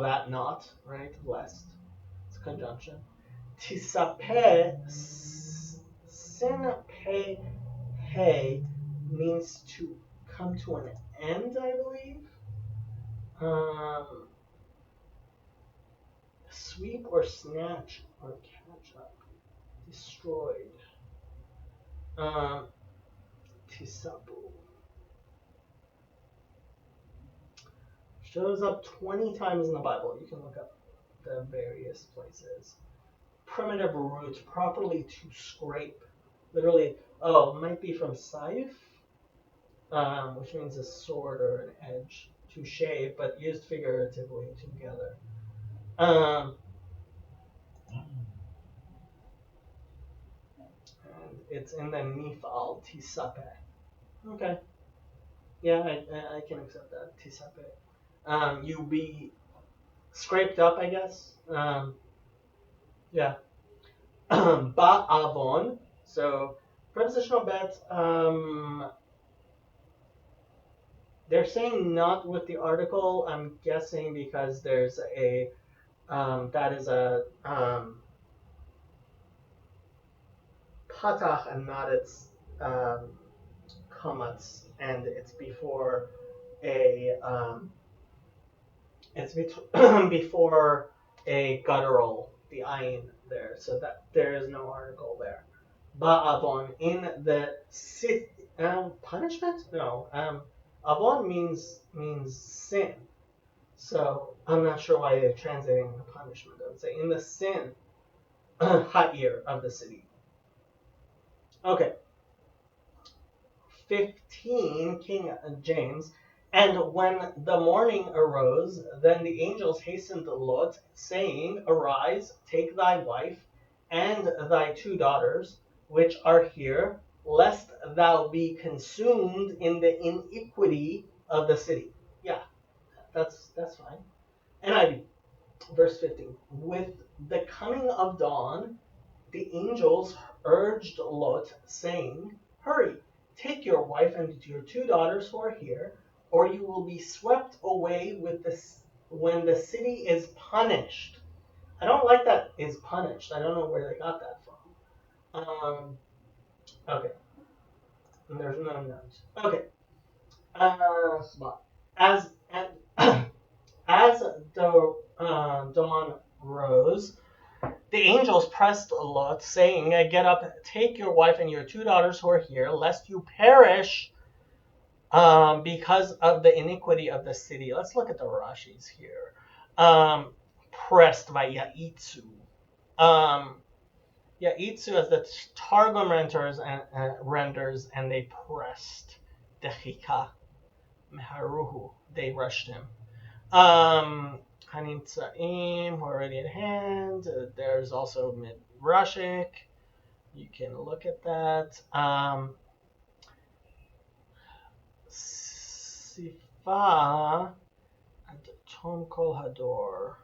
that not, right? Lest. It's a conjunction. Tisape, sin pe he means to come to an end, I believe. Sweep or snatch or catch up. Destroyed. Tisapu. Shows up 20 times in the Bible. You can look up the various places. Primitive root, properly to scrape. Literally, it might be from saif, which means a sword or an edge, to shave, but used figuratively together. And it's in the nifal, tisape. Okay. Yeah, I can accept that, tisape. You be scraped up, I guess. Yeah. Ba'avon. So prepositional bet. They're saying not with the article. I'm guessing because there's a that is a patach and not its kamatz, and it's before a before a guttural, the ayin there, so that there is no article there. Ba'avon, in the punishment? No. Avon means sin. So I'm not sure why they're translating the punishment. I would say in the sin ha'ir of the city. Okay. 15, King James. And when the morning arose, then the angels hastened to Lot, saying, Arise, take thy wife and thy two daughters, which are here, lest thou be consumed in the iniquity of the city. Yeah, that's fine. NIV, verse 15. With the coming of dawn, the angels urged Lot, saying, Hurry, take your wife and your two daughters who are here, or you will be swept away with this when the city is punished. I don't like that is punished. I don't know where they got that from. Okay. And there's no notes. Okay. As as the dawn rose, the angels pressed Lot, saying, Get up, take your wife and your two daughters who are here, lest you perish because of the iniquity of the city. Let's look at the Rashis here. Pressed by Ya'itzu. Yeah, Itzu as the Targum renders, and they pressed Dechika Meharuhu. They rushed him. Hanimtsaim, already at hand. There's also Midrashic. You can look at that. Sifa at Tom Kol Hador.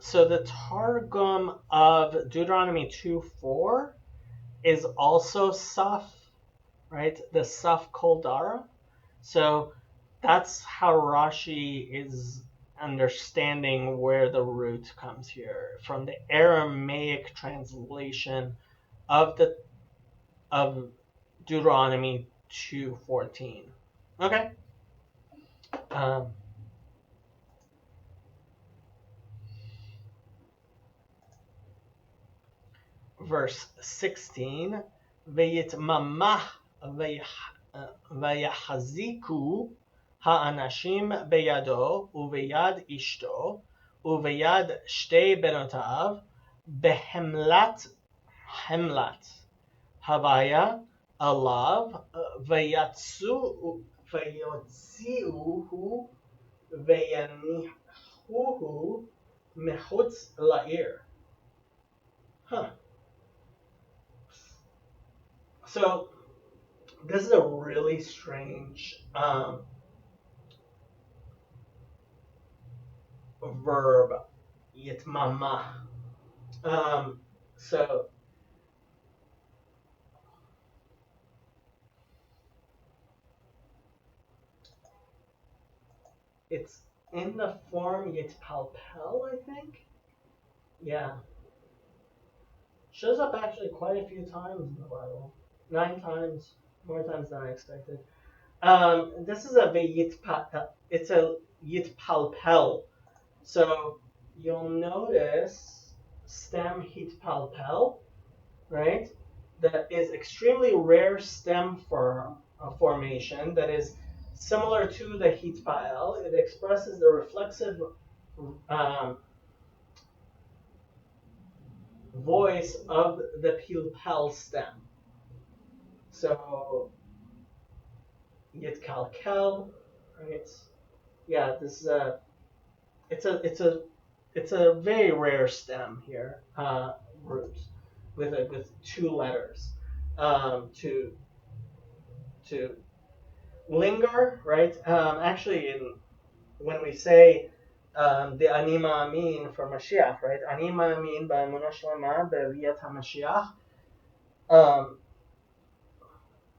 So the Targum of Deuteronomy 2:4 is also Saf, right? The Saf Kol Dara. So that's how Rashi is understanding where the root comes here from the Aramaic translation of Deuteronomy 2:14. Okay. Verse 16, Vayitmamah Vayahaziku ha'anashim beyado uveyad ishto uveyad shtei benotav behemlat havaya alav vayatziuhu vayanihuhu mechutz la'ir. Huh. So this is a really strange verb, yitmama. So it's in the form yitpalpel, I think. Yeah. Shows up actually quite a few times in the Bible. 9 times, more times than I expected. This is it's a yitpalpel. So you'll notice stem hitpalpel, right? That is extremely rare stem formation that is similar to the hitpael. It expresses the reflexive voice of the pilpel stem. So yitkalkel, right? Yeah, this is it's a very rare stem here, root with 2 letters, to linger, right? Actually, when we say the anima amin for Mashiach, right? Anima amin ba'emunah shlema be'viyat HaMashiach.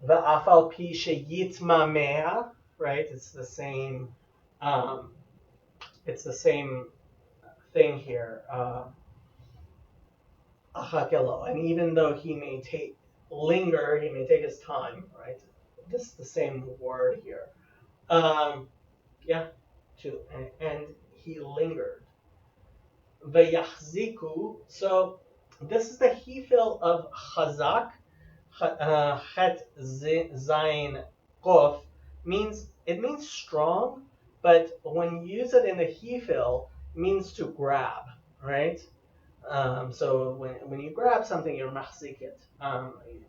Va'af al pi sheyitmameh, right? It's the same. It's the same thing here. And even though he may linger, he may take his time, right? This is the same word here. Yeah, and he lingered. Vayachziku. So this is the hefil of chazak. Chet zayin kof means strong, but when you use it in the hefil, it means to grab, right? So when you grab something, you're machzik it.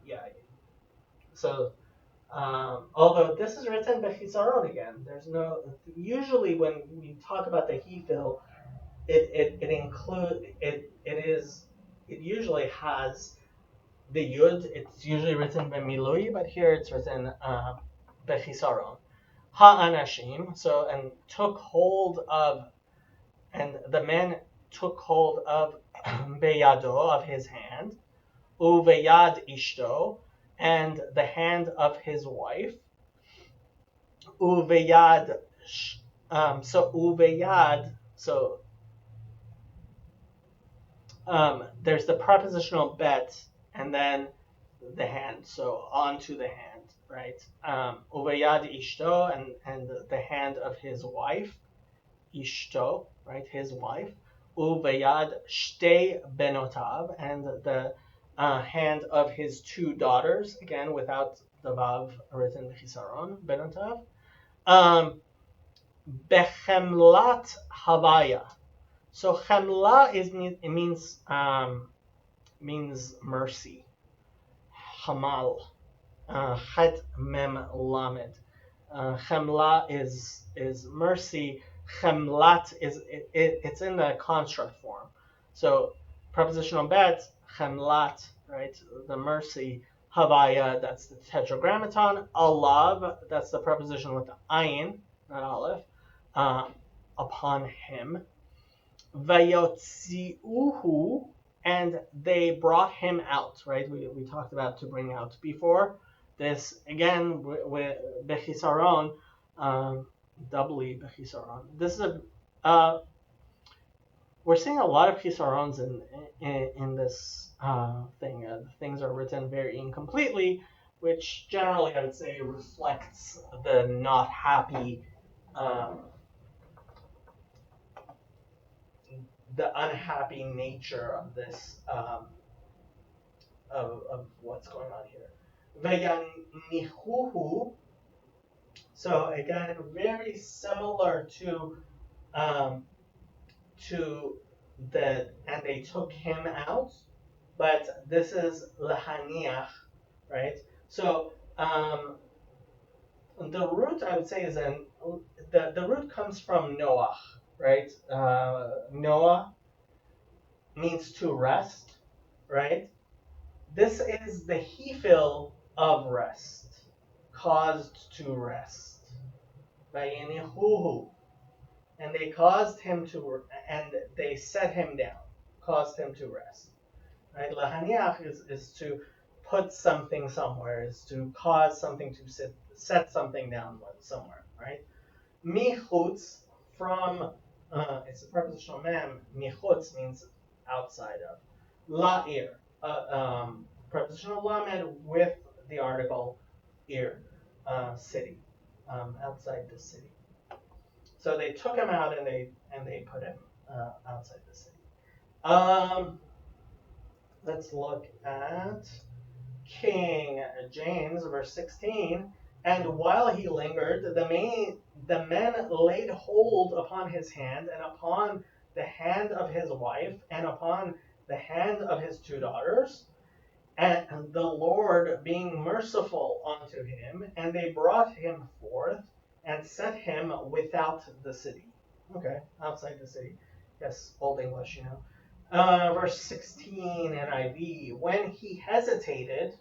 Yeah. So although this is written bechisaron again, there's no. Usually when we talk about the hefil, it usually has the yud. It's usually written bemilui, but here it's written bechisaron. Ha'anashim. So and took hold of, and the men took hold of beyado, of his hand, uveyad ishto, and the hand of his wife, uveyad. So uveyad. So there's the prepositional bet, and then the hand. So onto the hand, right? Uveyad ishto, and the hand of his wife, ishto, right? His wife. Uveyad shtei benotav, and the hand of his 2 daughters, again without the vav written chisaron, benotav. Bechemlat havaya. So chemla means mercy. Hamal, chet mem lamed. Chemla is mercy. Chemlat it's in the construct form. So prepositional bet, chemlat, right? The mercy. Havaya, that's the tetragrammaton. Alav, that's the preposition with the ayin, not aleph. Upon him. Vayotziuhu, and they brought him out, right? We talked about to bring out before. This, again, with Bechisaron, doubly Bechisaron. This is we're seeing a lot of Chisarons in this thing. Things are written very incompletely, which generally I would say reflects the not happy the unhappy nature of this of what's going on here. Vayanihuhu. So again, very similar to and they took him out, but this is lahaniach, right? So the root I would say is the root comes from Noah, right? Noah means to rest, right? This is the hefil of rest, caused to rest. Vayinihuhu. And they caused him to, and they set him down, caused him to rest. Right? Lahaniach is to put something somewhere, is to cause something to set something down somewhere, right? Michutz, from, it's a prepositional mem, michutz means outside of. La'ir, prepositional lamed with the article ir, city, outside the city. So they took him out and they put him outside the city. Let's look at King James, verse 16. And while he lingered, the men laid hold upon his hand and upon the hand of his wife and upon the hand of his two daughters, and the Lord being merciful unto him, and they brought him forth and set him without the city. Okay, outside the city. Yes, Old English, you know. Verse 16 NIV. When he hesitated,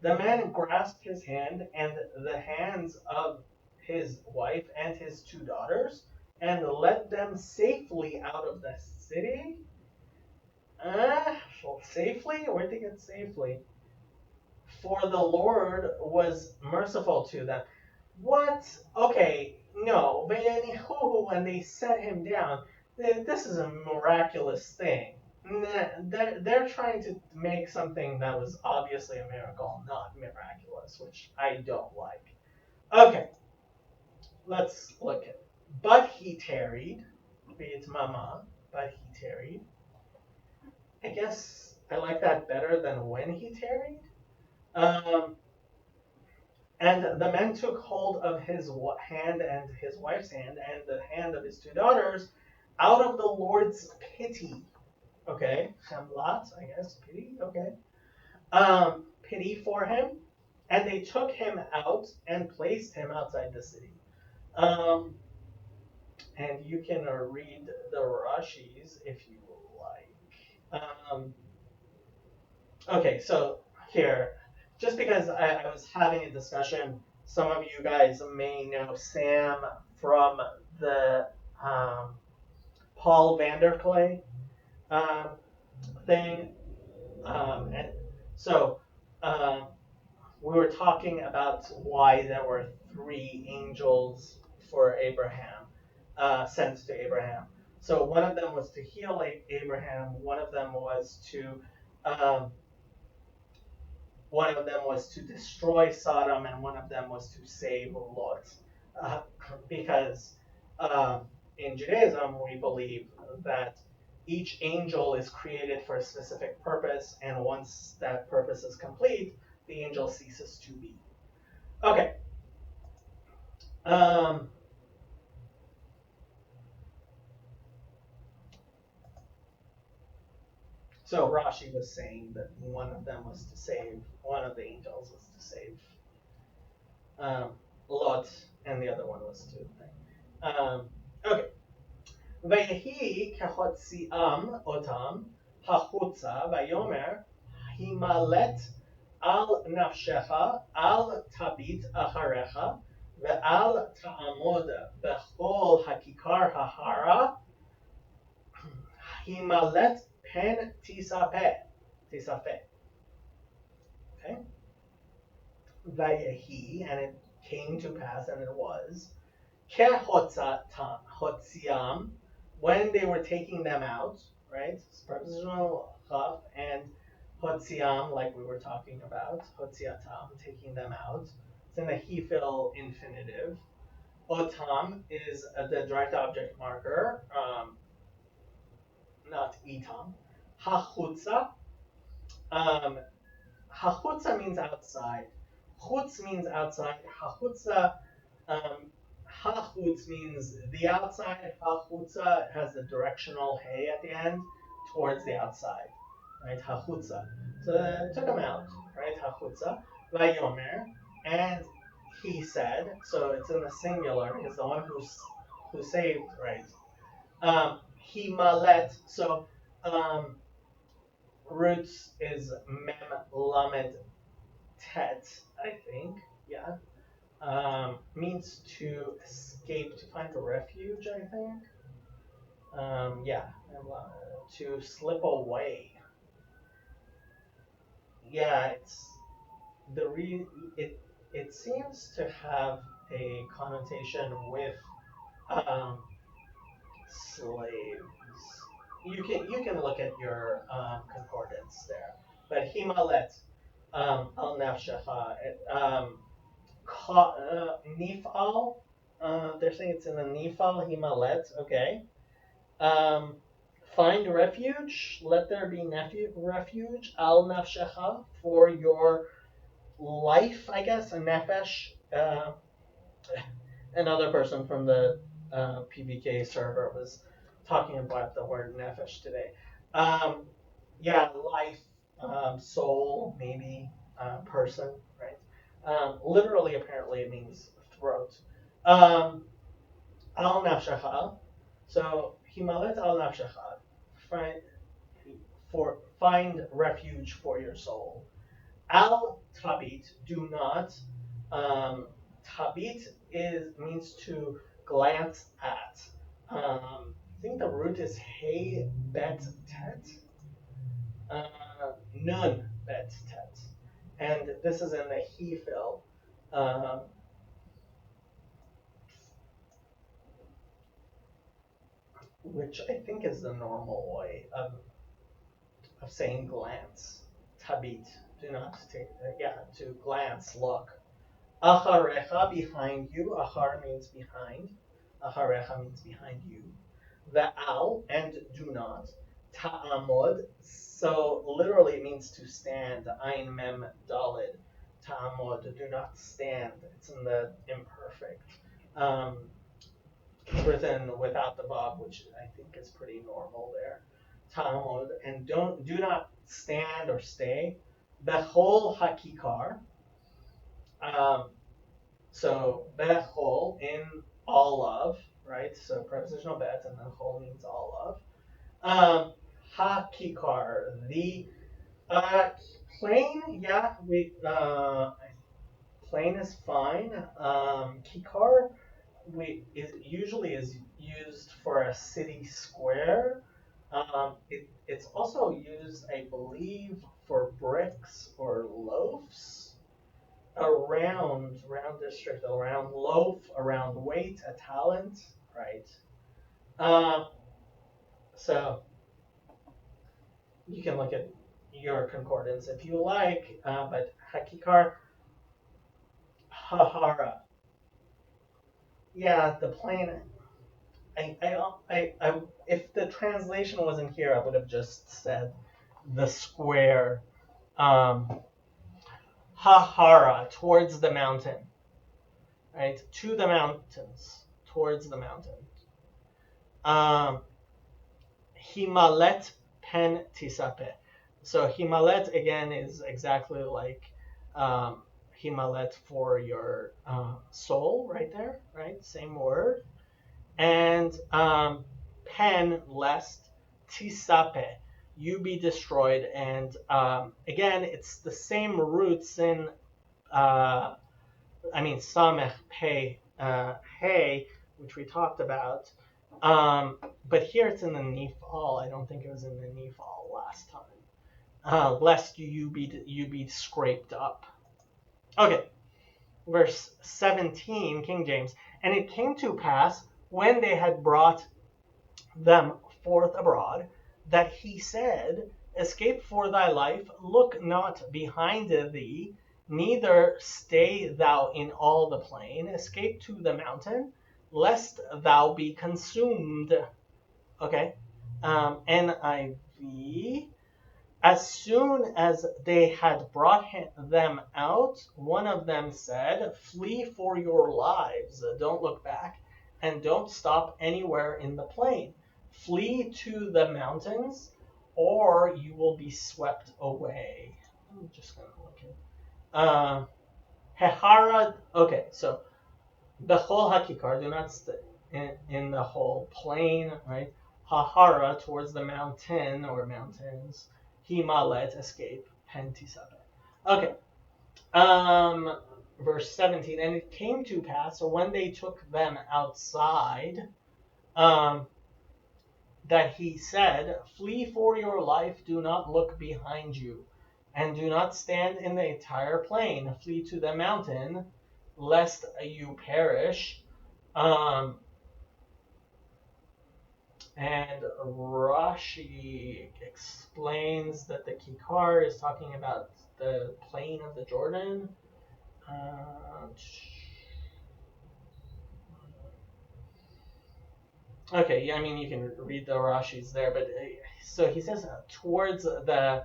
the man grasped his hand and the hands of his wife and his two daughters and led them safely out of the city. Safely? Where'd they get safely? For the Lord was merciful to them. What? Okay, no. When they set him down, this is a miraculous thing. They're trying to make something that was obviously a miracle not miraculous, which I don't like. Okay, let's look at it. But he tarried, Beit Mama, but he tarried. I guess I like that better than when he tarried. And the men took hold of his hand and his wife's hand and the hand of his two daughters out of the Lord's pity. Okay, Hamlat, I guess, pity, okay. Pity for him. And they took him out and placed him outside the city. And you can read the Rashis if you like. Okay, so here, just because I was having a discussion, some of you guys may know Sam from the Paul Vanderklay thing. And so we were talking about why there were 3 angels for Abraham, sent to Abraham. So one of them was to heal Abraham, one of them was to destroy Sodom, and one of them was to save Lot. Because in Judaism, we believe that each angel is created for a specific purpose, and once that purpose is complete, the angel ceases to be. Okay. Um, so Rashi was saying that one of them was to save, one of the angels was to save um, Lot, and the other one was to. Okay. ויהי כהוציאם אותם החוצה ויאמר הימלט על נפשך אל תביט אחריך ואל תעמוד בכל הכיכר ההרה הימלט פן תספה. Okay. ויהי, and it came to pass, and it was, כהוציאם, when they were taking them out, right? It's prepositional chaf, and hotziam, like we were talking about, hotziatam, taking them out. It's in the hefil infinitive. Otam is the direct object marker, not itam. Hachutza, hachutza means outside. Chutz means outside. Hachutza, hachutz means the outside. Hachutza has a directional hey at the end towards the outside, right? Hachutza. So it took him out, right? Hachutza. Vayomer, and he said. So it's in the singular because the one who saved, right? Himalet. So roots is mem lamed tet, I think. Yeah. Means to escape, to find a refuge, I think. Yeah, to slip away. Yeah, it seems to have a connotation with um, slaves. You can look at your concordance there, but himalet al nafshecha. Nifal. They're saying it's in the Nifal Himalet. Okay. Um, find refuge. Let there be refuge. Al nafshecha, for your life, I guess. A nefesh. Another person from the PBK server was talking about the word nefesh today. Yeah, life, soul, maybe, person, right? Literally, apparently, it means throat. Al nafshecha. So himalet al nafshecha. Find find refuge for your soul. Al tabit. Do not. Tabit means to glance at. I think the root is hey bet tet. Nun bet tet. And this is in the hefil. Which I think is the normal way of saying glance. Tabit. Do not take, to glance, look. Acharecha, behind you. Achar means behind. Acharecha means behind you. Ve'al, and do not. Ta'amod, so literally it means to stand. Ayin mem dalid. Ta'amod, do not stand. It's in the imperfect. Written without the vav, which I think is pretty normal there. Ta'amod, and do not stand or stay. Bechol hakikar. So bechol, in all of, right? So prepositional bet, and then chol means all of. Hakikar, the plain, yeah, plain is fine. Kikar usually is used for a city square. It's also used, I believe, for bricks or loaves. Around district, around loaf, around weight, a talent, right? So you can look at your concordance if you like, but hakikar hahara. Yeah, the plain. If the translation wasn't here, I would have just said the square. Hahara, towards the mountain. right? To the mountains, towards the mountain. Himalet pen tisape. So himalet again is exactly like himalet for your soul right there, right? Same word. And pen lest tisape, you be destroyed. And again, it's the same roots in samech pei hey, which we talked about. But here it's in the nifal. I don't think it was in the nifal last time. Lest you be scraped up. Okay, verse 17, King James. And it came to pass when they had brought them forth abroad, that he said, escape for thy life, look not behind thee, neither stay thou in all the plain, escape to the mountain, lest thou be consumed. Okay, NIV. As soon as they had brought them out, one of them said, flee for your lives, don't look back, and don't stop anywhere in the plain. Flee to the mountains, or you will be swept away. I'm just going to look at Hehara. Okay, so the whole Hakikar, do not stay in the whole plain, right? Hahara, towards the mountain or mountains. Himalet, escape. Hentisabe. Okay. Verse 17. And it came to pass, so when they took them outside, that he said, flee for your life, do not look behind you, and do not stand in the entire plain. Flee to the mountain, lest you perish. And Rashi explains that the Kikar is talking about the plain of the Jordan. Okay, yeah, I mean, you can read the Rashi's there, but so he says towards the.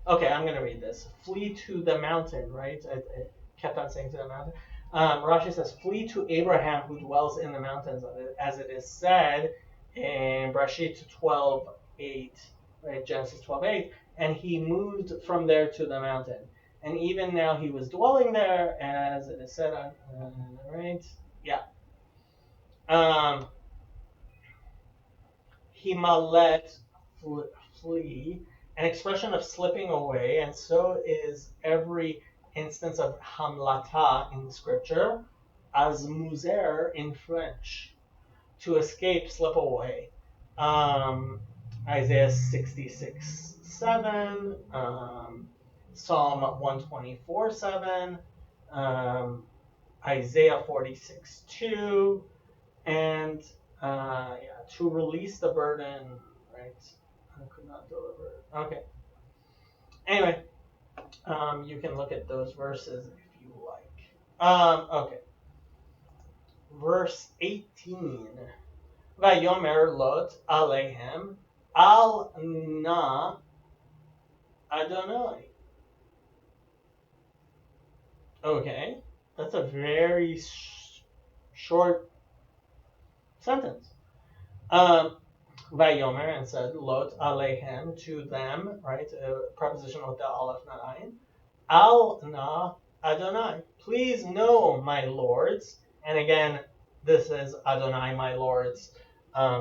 Okay, I'm going to read this. Flee to the mountain, right? I kept on saying to the mountain. Rashi says, flee to Abraham who dwells in the mountains, as it is said in Breshit 12:8, right? Genesis 12:8, and he moved from there to the mountain. And even now he was dwelling there, as it is said, right? Yeah. Himalet, flee, an expression of slipping away, and so is every instance of hamlata in scripture, as muser in French, to escape, slip away. Isaiah 66:7, Psalm 124:7, Isaiah 46:2, and to release the burden, right? I could not deliver it. Okay. Anyway, you can look at those verses if you like. Okay. Verse 18. Vayomer Lot Alehem Al Na Adonai. Okay, that's a very short sentence. Vayomer, and said, Lot Alehem, to them, right? Preposition with the Aleph not ayin. Al Na Adonai. Please know, my lords. And again, this is Adonai, my lords,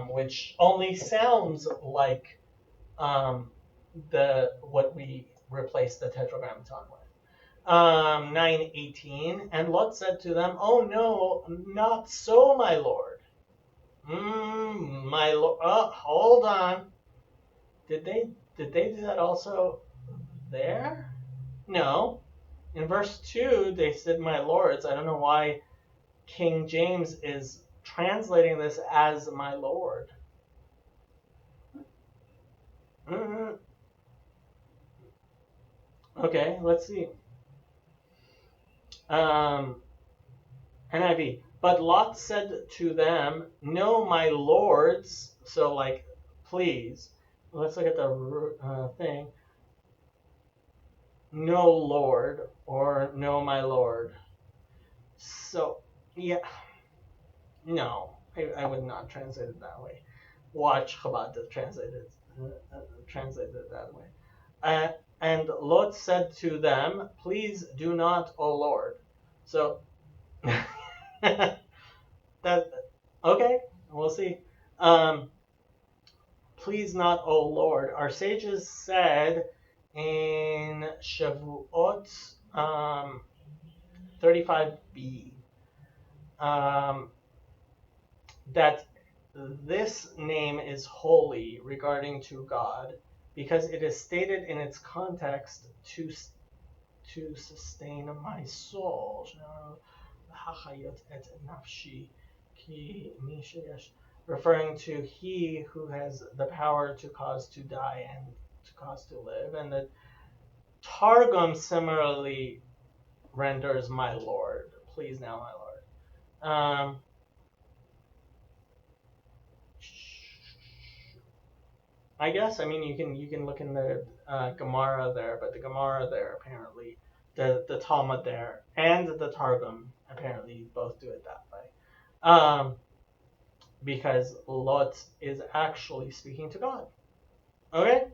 which only sounds like what we replaced the Tetragrammaton with. 9:18, and Lot said to them, oh no, not so, my lord. My lord. Oh, hold on. Did they do that also there? No. In verse 2, they said, my lords. I don't know why King James is translating this as my lord. Okay, let's see. NIV. But Lot said to them, no, my lords. So, like, please. Let's look at the thing. No, Lord, or no, my Lord. So, Yeah, no, I would not translate it that way. Watch Chabad to translate it that way. Uh, and Lot said to them, "Please do not, O Lord." So that okay, we'll see. Um, Please not, O Lord. Our sages said in Shavuot 35b um, that this name is holy regarding to God because it is stated in its context to sustain my soul. Referring to he who has the power to cause to die and to cause to live. And the Targum similarly renders my Lord. Please now, my Lord. I guess. I mean, you can look in the Gemara there, but the Gemara there apparently, the Talmud there, and the Targum apparently both do it that way, because Lot is actually speaking to God. Okay.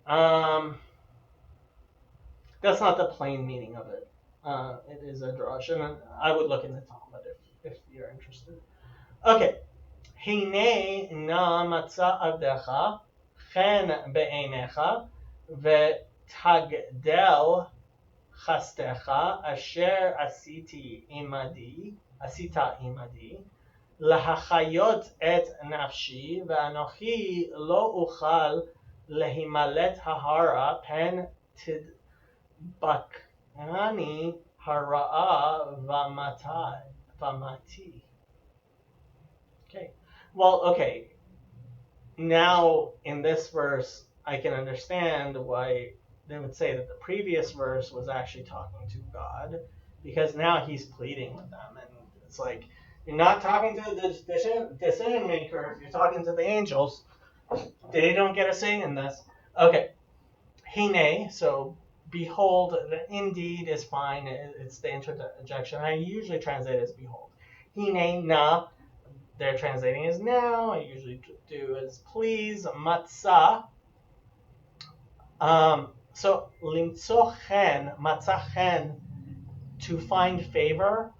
Um, that's not the plain meaning of it. It is a drush, and I would look in the Talmud if you're interested. Okay. הנה נא מצא עבדך חן בעיניך ותגדל חסדך אשר עשית עמדי להחיות את נפשי ואנוכי לא אוכל להימלט ההרה פן תדבקני הרעה ומתי. Okay. Well, okay. Now, in this verse, I can understand why they would say that the previous verse was actually talking to God, because now he's pleading with them. And it's like, you're not talking to the decision maker, you're talking to the angels. They don't get a say in this. Okay. Hine, so behold, the indeed is fine. It's the interjection. I usually translate it as behold. Hine na, they're translating as now. I usually do as please. Matzah. So limtzo chen, matzah chen, to find favor,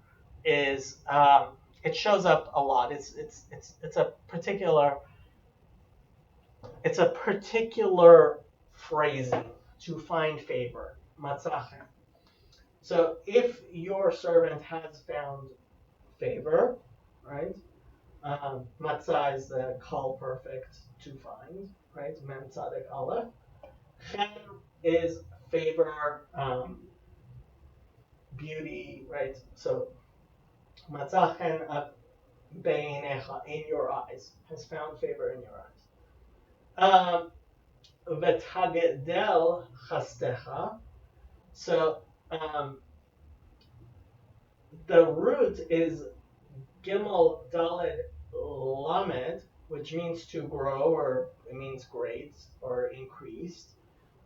is it shows up a lot. It's a particular phrasing, to find favor. Matzah chen. So if your servant has found favor, right? Matzah is the call perfect to find, right? Mem tzaddik aleph. Chen is favor, beauty, right? So matzah chen beinecha, in your eyes, has found favor in your eyes. V'tagedel chastecha. So the root is gimel daled lamed, which means to grow, or it means great or increased.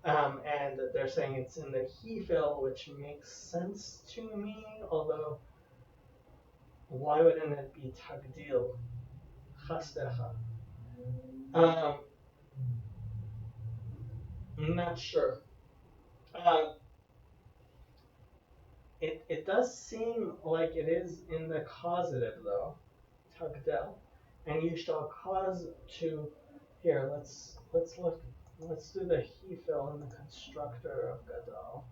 And they're saying it's in the hefil, which makes sense to me, although why wouldn't it be tagdil chastecha? I'm not sure. It does seem like it is in the causative though, tagdel, and you shall cause to. Here, let's look. Let's do the hefil in the constructor of gadol.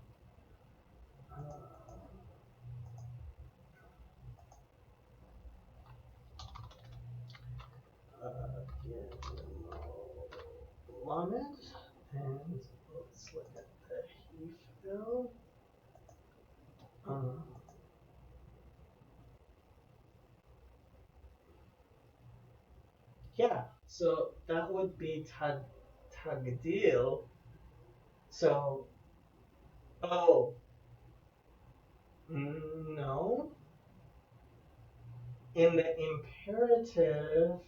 Lamed, and let's look at the hefil. Yeah, so that would be tagdil. So, oh, no. In the imperative,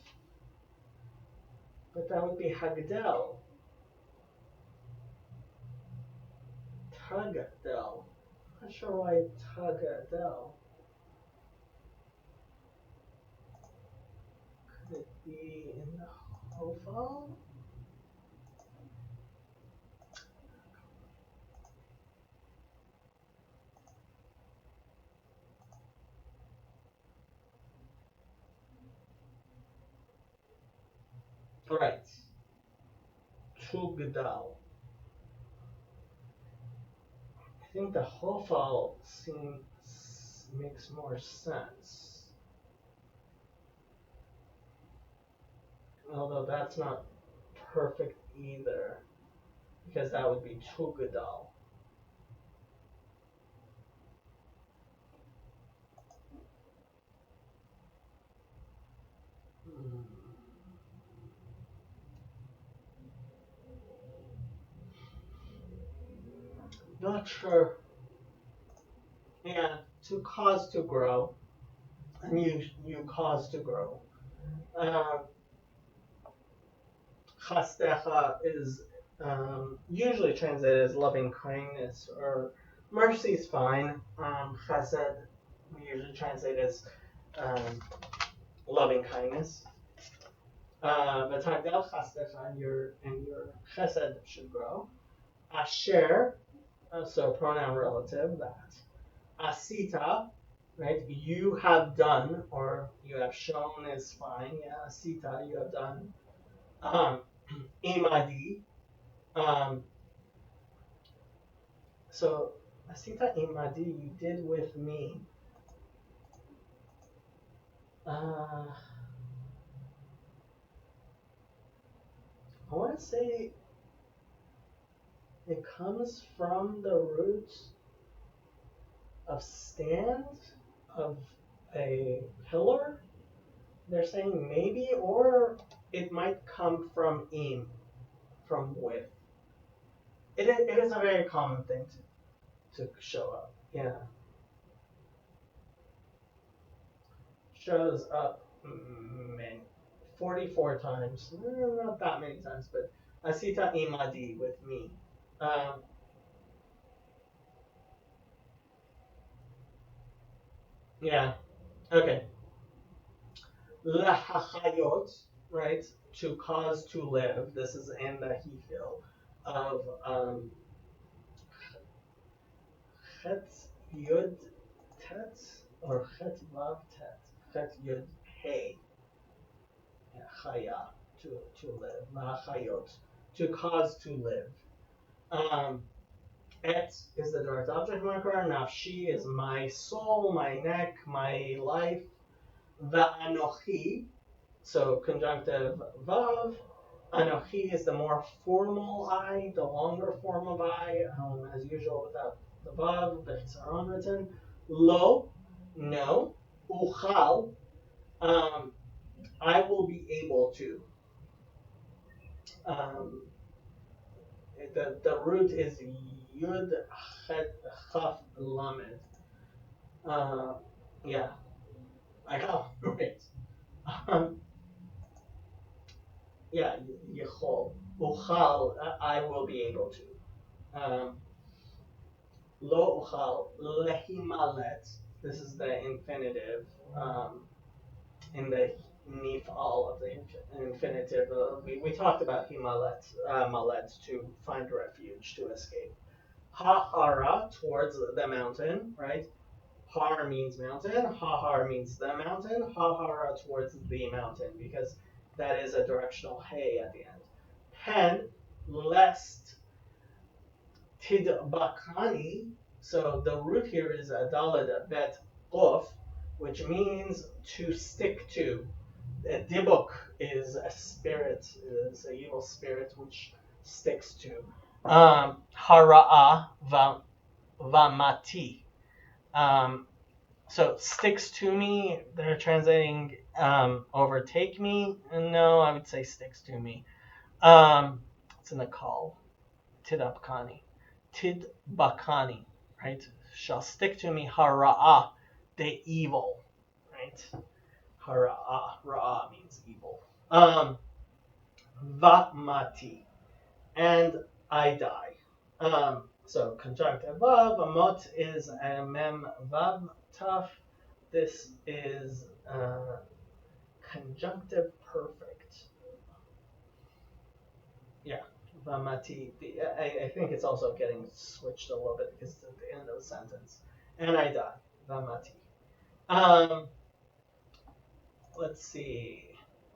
but that would be hagdel. Tagdel. Not sure why tagdel. Could be in the Hofal. Right. Tugdal. I think the Hofal makes more sense. Although that's not perfect either, because that would be Tugdal. Not sure. Yeah, to cause to grow, and you cause to grow. Chastecha is usually translated as loving kindness, or mercy is fine. Chesed we usually translate as loving kindness. V'tagdel chastecha, and your chesed should grow. Asher, so pronoun relative, that. Asita, right? You have done, or you have shown is fine. Yeah, asita, you have done. Imadi. Um, so asita imadi, you did with me. I want to say it comes from the root of stand, of a pillar. They're saying maybe, or it might come from im, from with. It is a very common thing to show up. Yeah. Shows up 44 times. Not that many times, but Asita imadi with me. Um, yeah. Okay. Lahachayot, right? To cause to live. This is in the Hefil of Chet Yud Tet, or Chet Vav Tet. Chet Yud Hey. Chaya, to live. Lahachayot, to cause to live. Et is the direct object marker. Nafshi is my soul, my neck, my life. Va'anochi, so conjunctive vav. Anochi is the more formal I, the longer form of I, as usual without the vav, but it's written. Lo, no. Uchal, I will be able to. Um, the root is yud chet chaf lamed. Yeah, I know, right. Um, yeah, yichol, uchal, I will be able to. Lo uchal, lehimalet, this is the infinitive, in the nifal of the infinitive. We talked about himalet, malet, to find refuge, to escape. Hahara, towards the mountain, right? Har means mountain, hahar means the mountain, hahara towards the mountain, because that is a directional hey at the end. Pen, lest tidbakani, so the root here is adalad bet of, which means to stick to. Dibuk is a spirit, is a evil spirit which sticks to. Hara'a vamati. So sticks to me, they're translating overtake me. No, I would say sticks to me. It's in the call. Tidapkani. Tidbakani, right? Shall stick to me hara'a, the evil, right? Hara'a, ra'a means evil. Vamati, and I die. So conjunctive vav, amot is a mem vav taf. This is conjunctive perfect. Yeah, vamati. I think it's also getting switched a little bit because it's at the end of the sentence. And I die. Vamati. Um, let's see.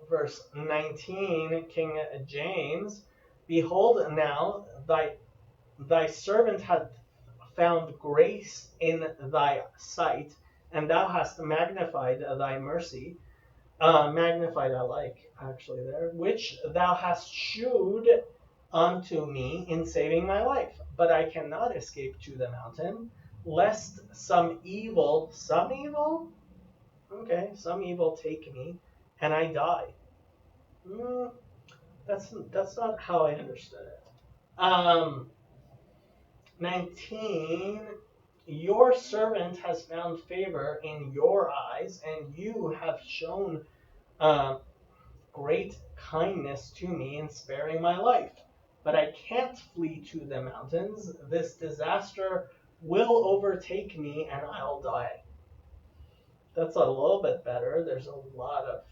Verse 19, King James. Behold, now thy servant hath found grace in thy sight, and thou hast magnified thy mercy. Magnified, I like actually there, which thou hast shewed unto me in saving my life. But I cannot escape to the mountain, lest some evil, okay, some evil take me, and I die. Mm, that's not how I understood it. 19. Your servant has found favor in your eyes, and you have shown uh, great kindness to me in sparing my life. But I can't flee to the mountains. This disaster will overtake me, and I'll die. That's a little bit better. There's a lot of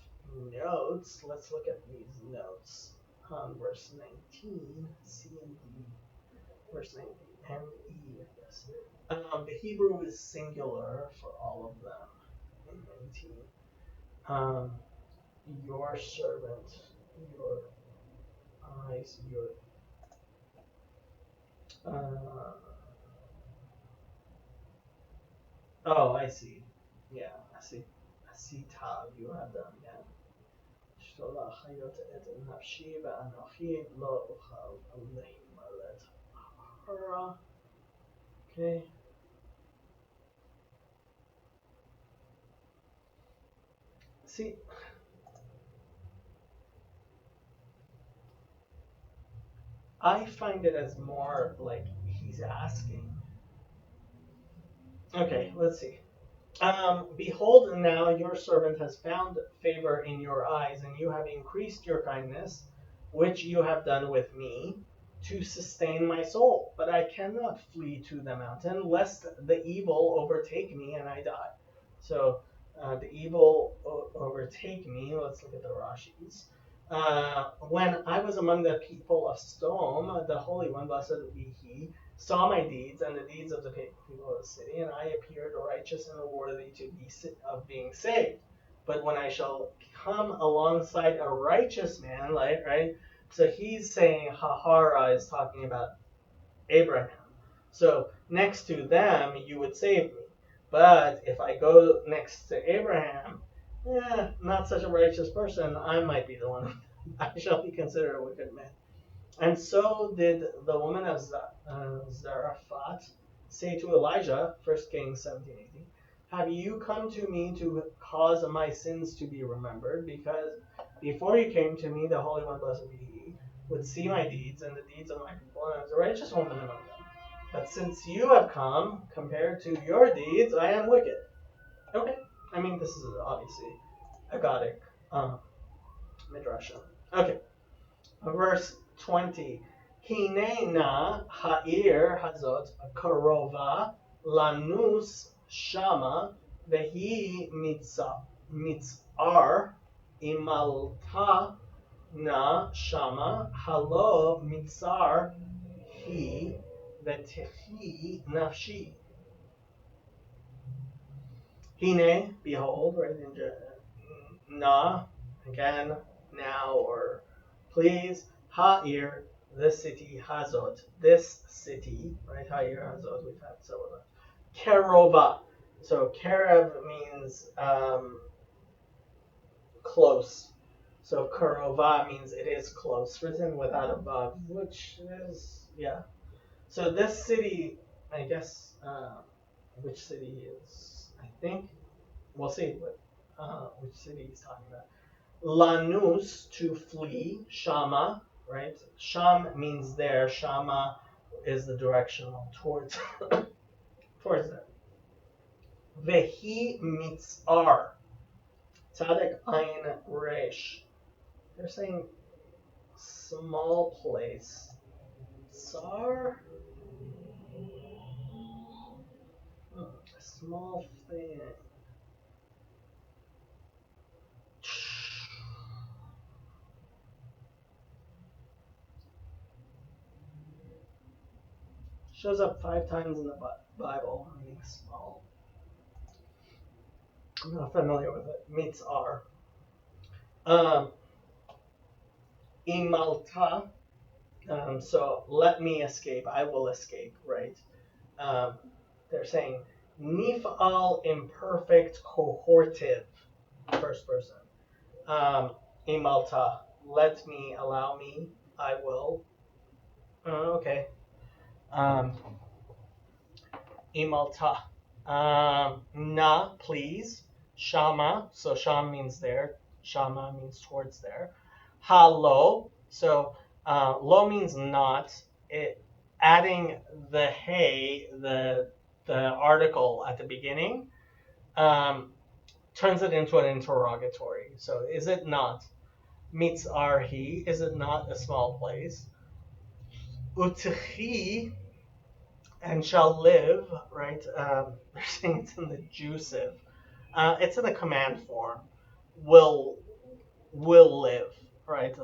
notes. Let's look at these notes. Verse 19, C and D. Verse 19, M, E, I guess. The Hebrew is singular for all of them in 19. Um, your servant, your eyes, your. Oh, I see. Yeah, I see. I see. Tab, you have them. Yeah. اشترى خيرة نفسي وأنوخي لا أخاف عليهم ولا. Okay. See, I find it as more like he's asking. Okay, let's see. Behold, now your servant has found favor in your eyes, and you have increased your kindness, which you have done with me, to sustain my soul. But I cannot flee to the mountain, lest the evil overtake me and I die. So the evil overtake me. Let's look at the Rashis. When I was among the people of Sodom, the Holy One, blessed be He, saw my deeds and the deeds of the people of the city, and I appeared righteous and worthy of being saved. But when I shall come alongside a righteous man, like, right? So he's saying Hahara is talking about Abraham. So next to them, you would save me. But if I go next to Abraham, not such a righteous person, I might be the one. I shall be considered a wicked man. And so did the woman of Zarephath say to Elijah, 1 Kings 17:18, have you come to me to cause my sins to be remembered? Because before you came to me, the Holy One, blessed be He, would see my deeds and the deeds of my people, and I was a righteous woman among them. But since you have come, compared to your deeds, I am wicked. Okay. I mean, this is obviously a Godic midrash. Okay. Verse 20. Hinena ha'ir hazot karova lanus shama vehi mitzar imalta na shama halo mitzar he vetehi nafshi. Hine, behold, right in na, again, now, or please, ha'ir, this city, hazot, this city, right, ha'ir, hazot, we've had several of that. Kerova, so kerev means close. So kerova means it is close, written without a vav, which is, yeah. So this city, I guess, which city is, I think, we'll see which city he's talking about. Lanus, to flee. Shama, right? Sham means there. Shama is the directional towards towards it. Vehi mitzar. Tzadek ayin resh. They're saying small place. Tsar? Small thing. Shows up 5 times in the Bible, meaning small. I'm not familiar with it. Meets are. Imalta. So let me escape. I will escape, right? Um, they're saying nifal imperfect cohortive, first person. Imalta, let me, allow me, I will. Okay. Imalta. Na, please. Shama, so sham means there. Shama means towards there. Ha lo, so lo means not. Adding the hey, the article at the beginning, turns it into an interrogatory. So is it not? Meets arhi, is it not a small place? Utchi, and shall live, right? They're saying it's in the jussive. It's in the command form. Will live, right?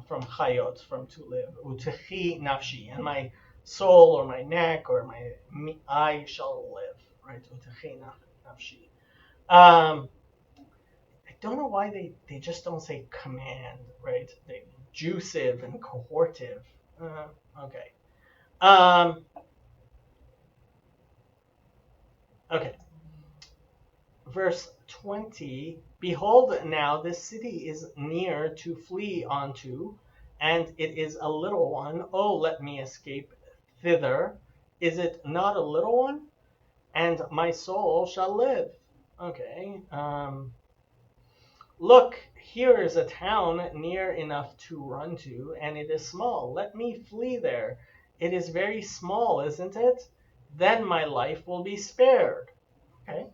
From chayot, from to live. Utechi nafshi, and my soul or my neck or my I shall live, right? Utechi nafshi. I don't know why they just don't say command, right? They jussive and cohortive. Okay. Okay. Verse 20, behold, now this city is near to flee unto, and it is a little one. Oh, let me escape thither. Is it not a little one? And my soul shall live. Okay. Look, here is a town near enough to run to, and it is small. Let me flee there. It is very small, isn't it? Then my life will be spared. Okay.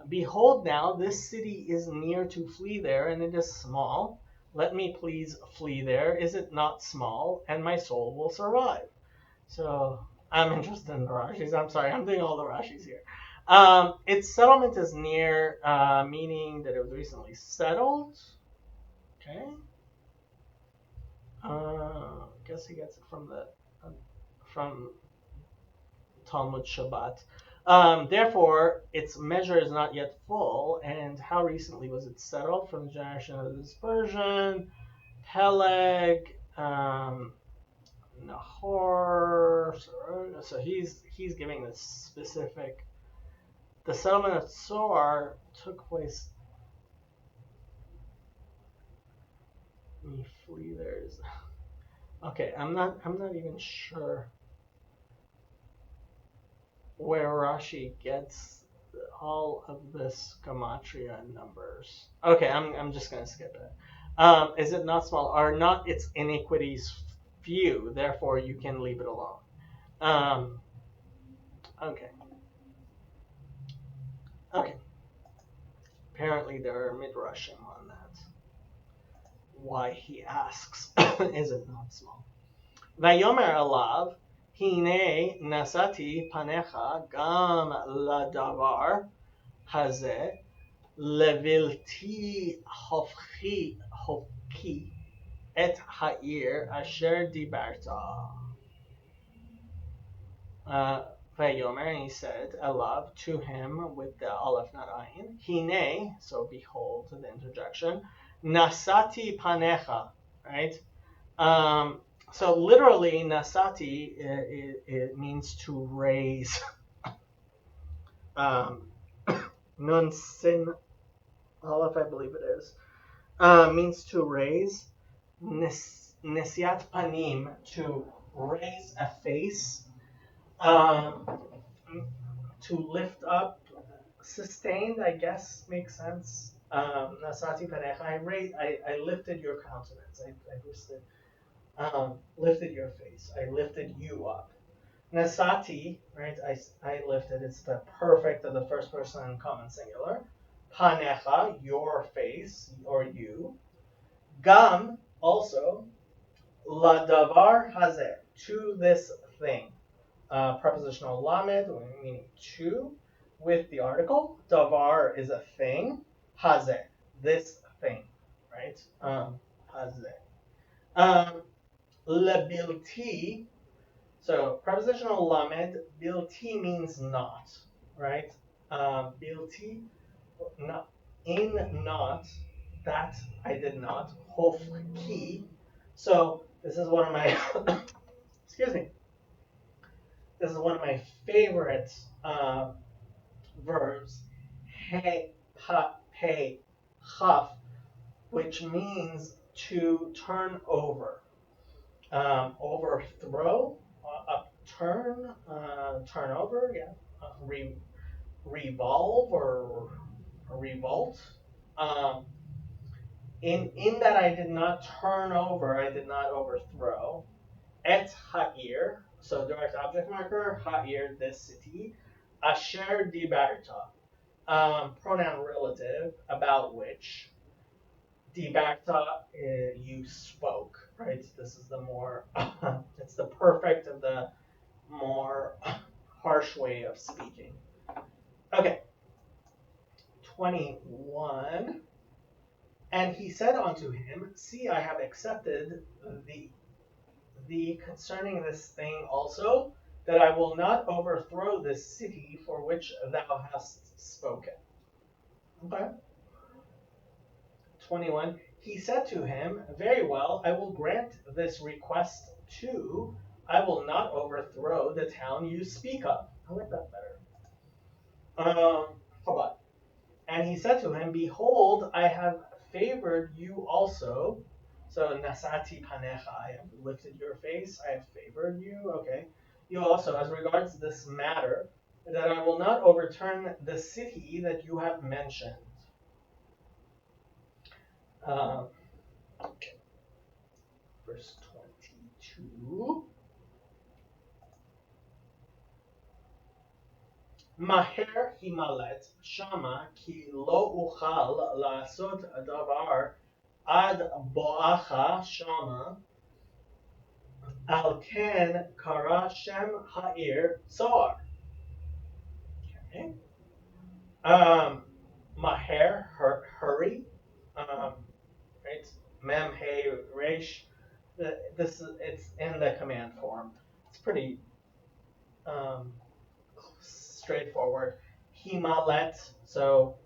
Behold, now this city is near to flee there, and it is small. Let me please flee there. Is it not small? And my soul will survive. So I'm interested in the Rashis. I'm sorry, I'm doing all the Rashis here. Its settlement is near, meaning that it was recently settled. Okay. I guess he gets it from from Talmud Shabbat. Therefore, its measure is not yet full. And how recently was it settled? From the generation of the dispersion, Peleg, Nahor. So he's giving this specific. The settlement of Zoar took place. Let me flee. There's. Okay, I'm not even sure where Rashi gets all of this gematria numbers. Okay, I'm just gonna skip it. Is it not small? Are not its iniquities few? Therefore, you can leave it alone. Okay. Okay. Apparently, there are midrashim on that. Why he asks, is it not small? Vayomer alav, hine nasati panecha gam ladavar hazeh levilti hofki et ha'ir asher dibarta. Vayomer, and he said, Elav, to him with the aleph not ayin. Hine, so behold, the interjection. Nasati panecha, right? So literally, nasati it means to raise. Nun sin aleph, I believe it is, means to raise. Nesiat panim, to raise a face. To lift up, sustained, I guess makes sense. Nasati panecha, I lifted your countenance. I lifted your face. I lifted you up. Nasati, right? I lifted. It's the perfect of the first person common singular. Panecha, your face or you. Gam, also. La davar hazeh, to this thing. Prepositional lamed, meaning to, with the article. Davar is a thing. Hazeh, this thing, right? Hazeh. Lebilti, So prepositional lamed, bilti means not, right? Bilti, not, in not, that I did not, hofki. So this is one of my, excuse me, this is one of my favorite verbs, he, pa, pe, chaf, which means to turn over. Overthrow, upturn, turn over, yeah, revolve or revolt. Um, in that I did not turn over, I did not overthrow. Et ha'ir, so direct object marker, ha'ir, this city. Asher dibarta, pronoun relative, about which. Dibarta, you spoke, right? This is the more, it's the perfect of the more harsh way of speaking. Okay, 21. And he said unto him, see, I have accepted thee concerning this thing also, that I will not overthrow this city for which thou hast spoken. Okay. 21. He said to him, very well, I will grant this request too. I will not overthrow the town you speak of. I like that better. Hold on. And he said to him, behold, I have favored you also. So, nasati panecha, I have lifted your face, I have favored you. Okay. You also, as regards this matter, that I will not overturn the city that you have mentioned. Okay. Verse 22. Maher himalet shama ki lo uchal la'asot davar ad bo'acha shama al ken kara shem ha'ir Zoar. Okay. Maher, hurry. Right. Mem hey resh. This is, it's in the command form. It's pretty straightforward. Himalet. So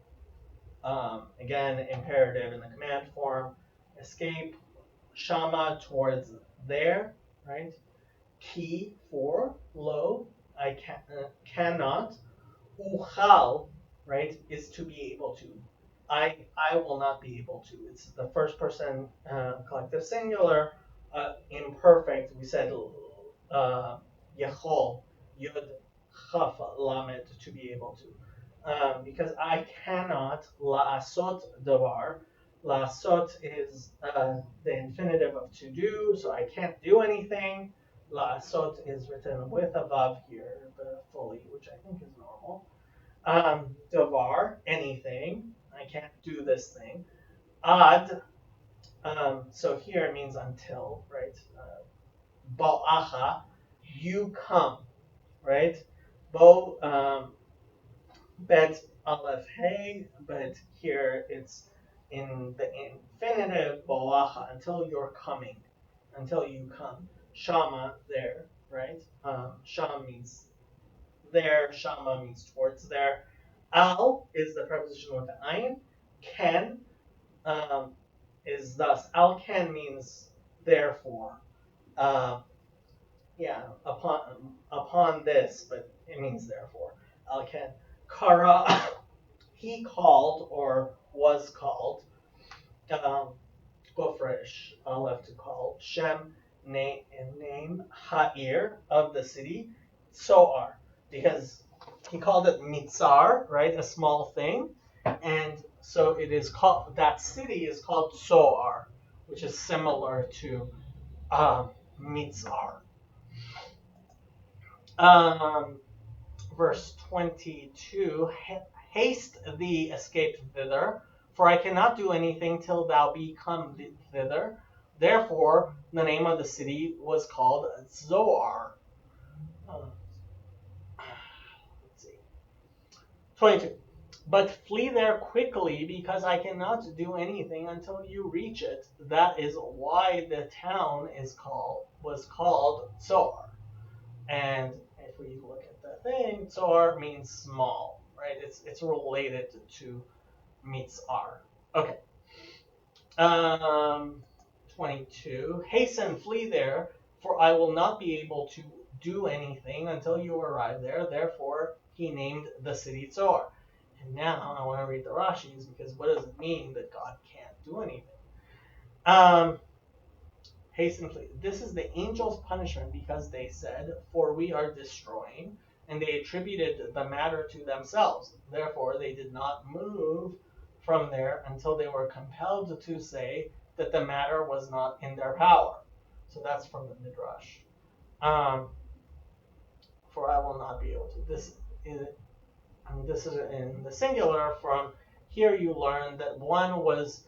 again, imperative in the command form. Escape. Shama, towards there, right? Ki, for, lo, I cannot. Uchal, right, is to be able to. I will not be able to. It's the first person collective singular, imperfect. We said yechol, yud, chaf, lamed, to be able to. Because I cannot la'asot davar. La'asot is the infinitive of to do, so I can't do anything. La'asot is written with a vav here, the fully, which I think is normal. Davar, anything. I can't do this thing. Ad, so here it means until, right? Bo'acha, you come, right? Bet aleph hey, but here it's in the infinitive bo'acha, until you're coming, until you come. Shama, there, right? Sham means there, shama means towards there. Al is the preposition with the ayin. Ken is thus. Al ken means therefore. Yeah, upon this, but it means therefore. Al ken. Kara, he called or was called. Gofresh, left to call. Shem, name. Ha'ir, of the city. Soar, because he called it Mitzar, right, a small thing, and so it is called, that city is called Soar, which is similar to Mitzar. Verse 22, haste thee, escape thither, for I cannot do anything till thou be come thither. Therefore, the name of the city was called Zoar. Let's see. 22. But flee there quickly, because I cannot do anything until you reach it. That is why the town was called Zoar. And if we look at the thing, Tsor means small, right? It's related to Mitzar. Okay. Um, 22. Hasten, flee there, for I will not be able to do anything until you arrive there. Therefore, he named the city Tsor. And now I want to read the Rashis because what does it mean that God can't do anything? Hasten, flee. This is the angels' punishment because they said, "For we are destroying," and they attributed the matter to themselves. Therefore, they did not move from there until they were compelled to say that the matter was not in their power. So that's from the Midrash. For I will not be able to. This is in the singular. From here, you learn that one was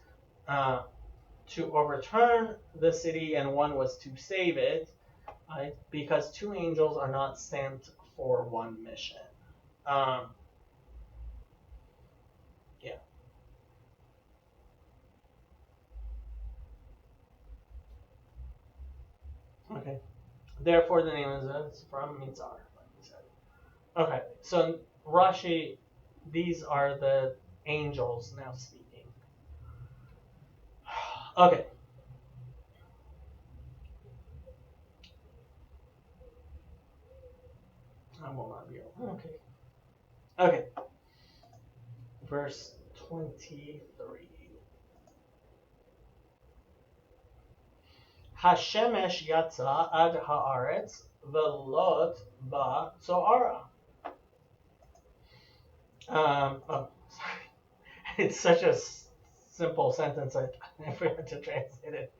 to overturn the city and one was to save it, right? Because two angels are not sent for one mission. Um, yeah. Okay. Therefore, the name is from Mitzar, like we said. Okay. So Rashi, these are the angels now speaking. Okay. I will not be able. Okay. Okay. Verse 23. Hashemesh yatsa ad haaretz velot ba tzoara. Oh, sorry. It's such a simple sentence. I forgot to translate it.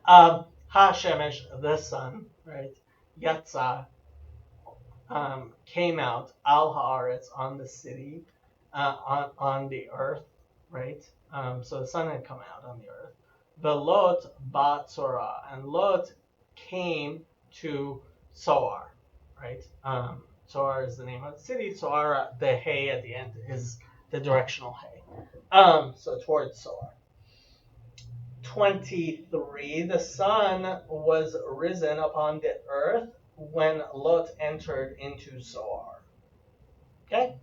Hashemesh, the sun, right? Yatsa, came out. Al haaretz, on the city, on the earth, right? So the sun had come out on the earth. The Lot ba Tzorah, and Lot came to Soar, right? Soar is the name of the city. Soar, the hay at the end is the directional hay. So towards Soar. 23. The sun was risen upon the earth when Lot entered into Soar. Okay.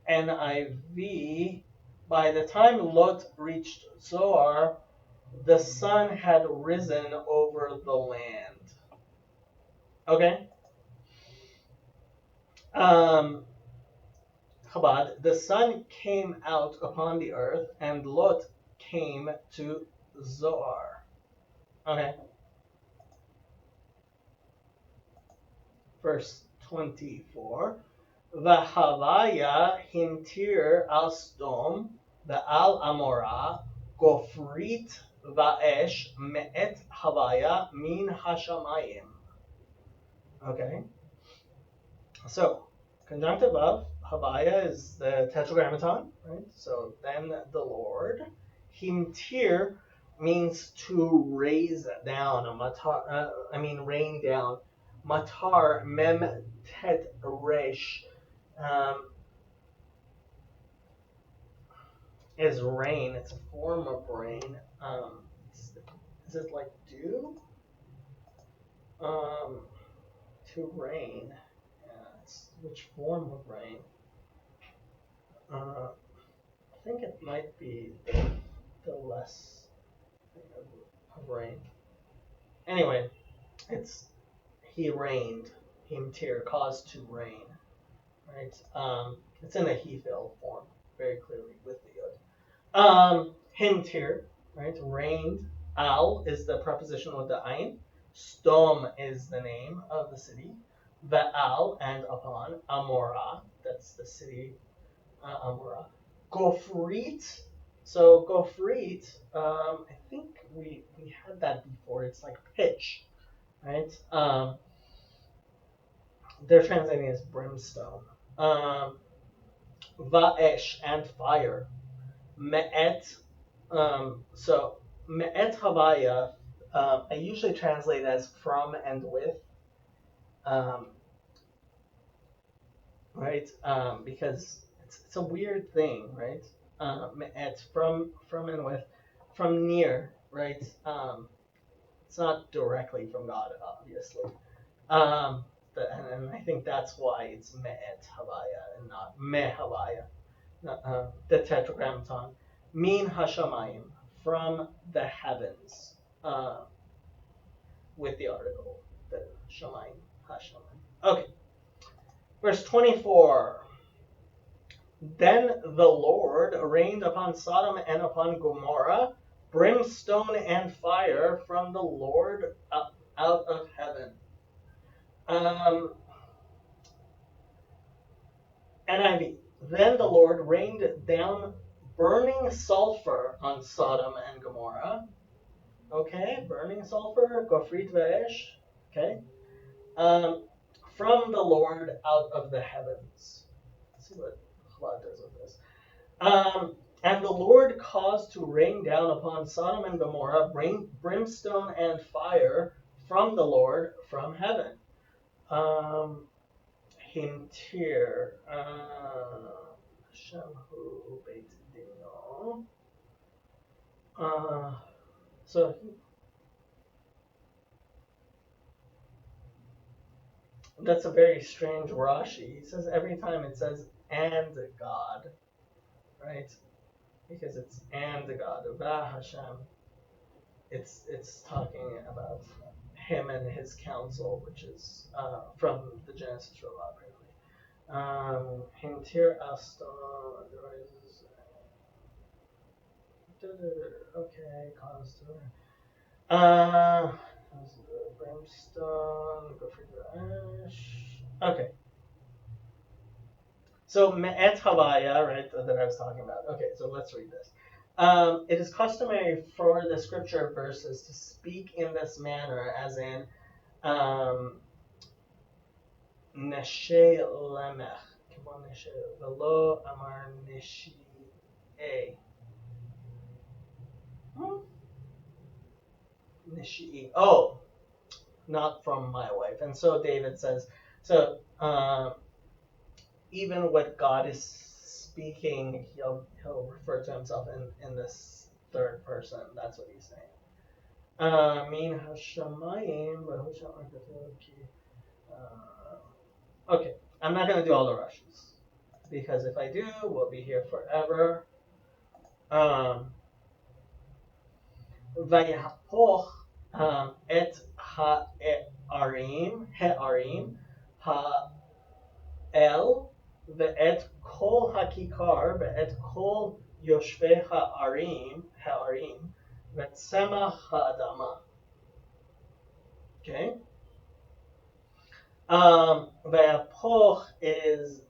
NIV. By the time Lot reached Zoar, the sun had risen over the land. Okay. Chabad, the sun came out upon the earth, and Lot came to Zoar. Okay. Verse 24. Vahavaya himtir al Sdom, Al Amorah, Gofrit Vaesh Me'et Havaya Min Hashamayim. Okay. So, conjunctive of Havaya is the Tetragrammaton, right? So then the Lord. Himtir means to raise down, rain down. Matar mem tet resh is rain. It's a form of rain. Is it like dew? To rain. Which form of rain? I think it might be the less of rain. Anyway, it's he rained. Himtir, caused to rain. Right? It's in a he-fil form, very clearly with the yod. Himtir, right? Rained. Al is the preposition with the ayin. Stom is the name of the city. Ve'al, and upon. Amorah, that's the city. Amorah. Gofrit. So Gofrit, I think we had that before. It's like pitch, right? They're translating as brimstone. Va'esh, and fire. Me'et. So Me'et Havaya, I usually translate as from and with. Right? Because it's a weird thing, right? Me'et, from and with, from near, right? It's not directly from God, obviously. Um, and I think that's why it's Me'et Havaya and not Me Havaya. The Tetragrammaton. Min Hashamayim, from the heavens, with the article, the Shamayim, Hashamayim. Okay, verse 24. Then the Lord rained upon Sodom and upon Gomorrah brimstone and fire from the Lord out of heaven. NIV. Then the Lord rained down burning sulfur on Sodom and Gomorrah. Okay, burning sulfur, gofrit ve'esh. Okay, from the Lord out of the heavens. Let's see what Chabad does with this. And the Lord caused to rain down upon Sodom and Gomorrah brimstone and fire from the Lord from heaven. Hintir. Shamhu Beit Dino. So that's a very strange Rashi. He says every time it says and God, right? Because it's and God. Va Hashem. It's talking about him and his council, which is from the Genesis Rabbah, apparently. Hintir Aston. Okay, cause brimstone, go for the ash. Okay. So Me'et Havaya, right, that I was talking about. Okay, so let's read this. It is customary for the scripture verses to speak in this manner, as in Neshe Lemech, Velo Amar Nishi A. Nishi. Oh, not from my wife. And so David says, so even what God is speaking, he'll refer to himself in this third person. That's what he's saying. Min hashamayim. Okay, I'm not going to do all the Russians, because if I do, we'll be here forever. Vayapoch et ha'arim ha'el ve'et kol hakikar ve'et kol yoshvei ha'arim ve'tzemach ha'adama. Okay. Vayapoch is,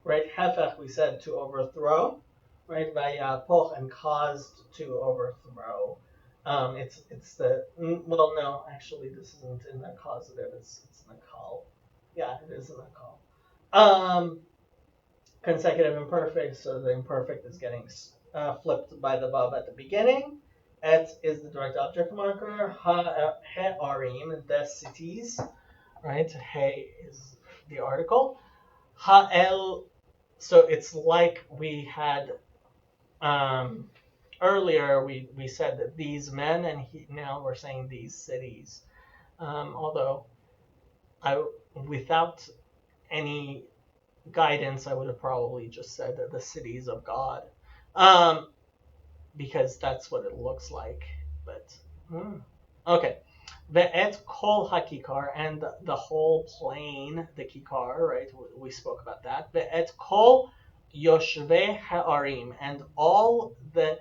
right, hefech we said to overthrow, right, vayapoch and caused to overthrow. It's the, well, no, actually this isn't in the causative, it's nakal. Yeah, it is in nakal. Consecutive imperfect, so the imperfect is getting flipped by the vav at the beginning. Et is the direct object marker. Ha'arim, the cities, right? He is the article. Ha'el, so it's like we had earlier, we said that these men, and now we're saying these cities. Although without any guidance, I would have probably just said that the cities of God, because that's what it looks like. But okay, ve'et kol hakikar, and the whole plain, the kikar, right? We spoke about that. Ve'et kol yoshvei ha'arim, and all the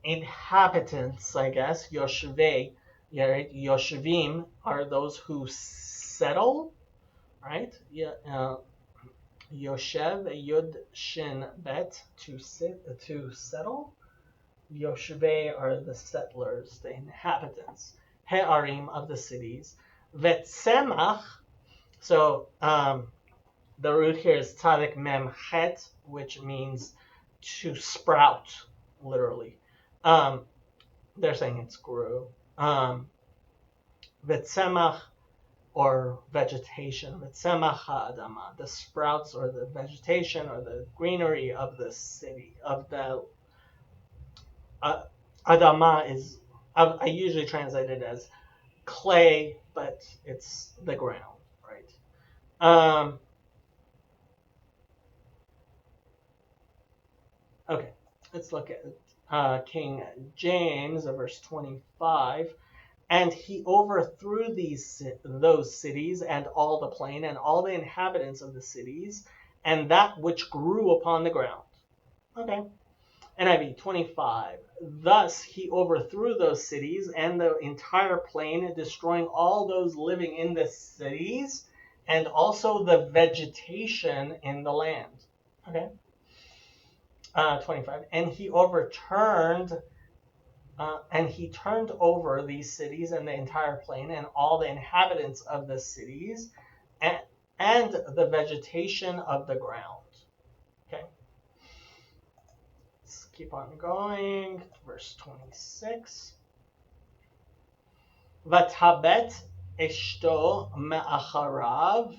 inhabitants, I guess, yoshvei, right? Yoshvim are those who settle, right? Yeah. Yoshev, Yud, Shin, Bet, to settle. Yoshvei are the settlers, the inhabitants. He'arim, of the cities. Vetzemach, so the root here is tzadik mem chet, which means to sprout, literally. They're saying it's grew. Vetzemach, or vegetation, vetzemach ha'adama, the sprouts or the vegetation or the greenery of the city, of the adama is, I usually translate it as clay, but it's the ground, right? Um, okay, let's look at King James, verse 25. And he overthrew those cities and all the plain and all the inhabitants of the cities and that which grew upon the ground. Okay. NIV 25. Thus he overthrew those cities and the entire plain, destroying all those living in the cities and also the vegetation in the land. Okay. 25. And he turned over these cities and the entire plain and all the inhabitants of the cities and, and the vegetation of the ground. Okay. Let's keep on going. Verse 26. Vatabet eshto me'acharav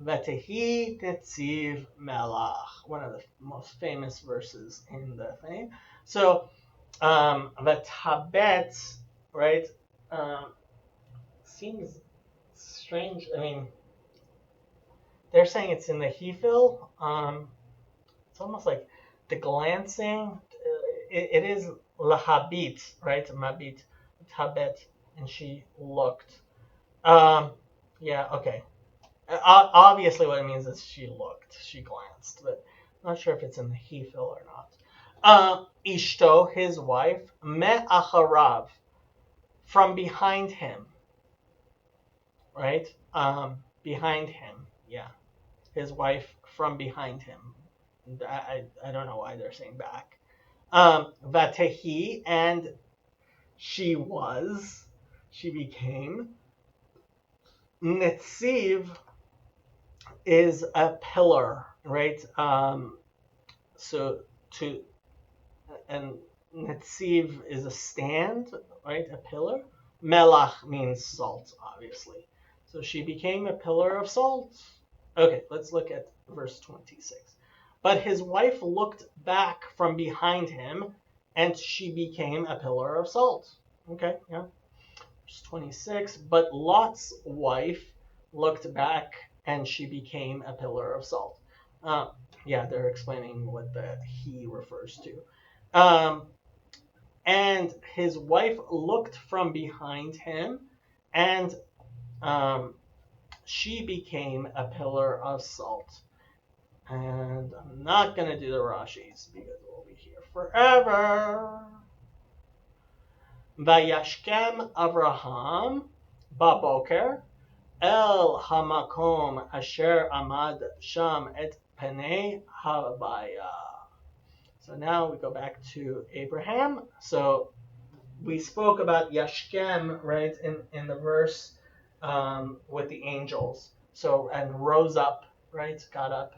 v'tehi netziv melach. One of the most famous verses in the thing. So, Vatabet, right, seems strange. I mean, they're saying it's in the Hefil. It's almost like the glancing. It is lahabit, right? Mabit, tabet, and she looked. Yeah, okay. Obviously, what it means is she looked, she glanced, but I'm not sure if it's in the Hefil or not. Ishto, his wife, me'acharav, from behind him, right? Behind him, yeah. His wife from behind him. I don't know why they're saying back. Vatehi, and she became. Netziv is a pillar, right? And Netziv is a stand, right? A pillar. Melach means salt, obviously. So she became a pillar of salt. Okay, let's look at verse 26. But his wife looked back from behind him, and she became a pillar of salt. Okay, yeah. Verse 26. But Lot's wife looked back, and she became a pillar of salt. Yeah, they're explaining what the he refers to. And his wife looked from behind him, and she became a pillar of salt. And I'm not going to do the Rashis because we'll be here forever. Vayashkem Avraham baboker el hamakom asher amad sham et penei havaya. So now we go back to Abraham. So we spoke about Yashkem, right, in the verse with the angels. So, and rose up, right, got up,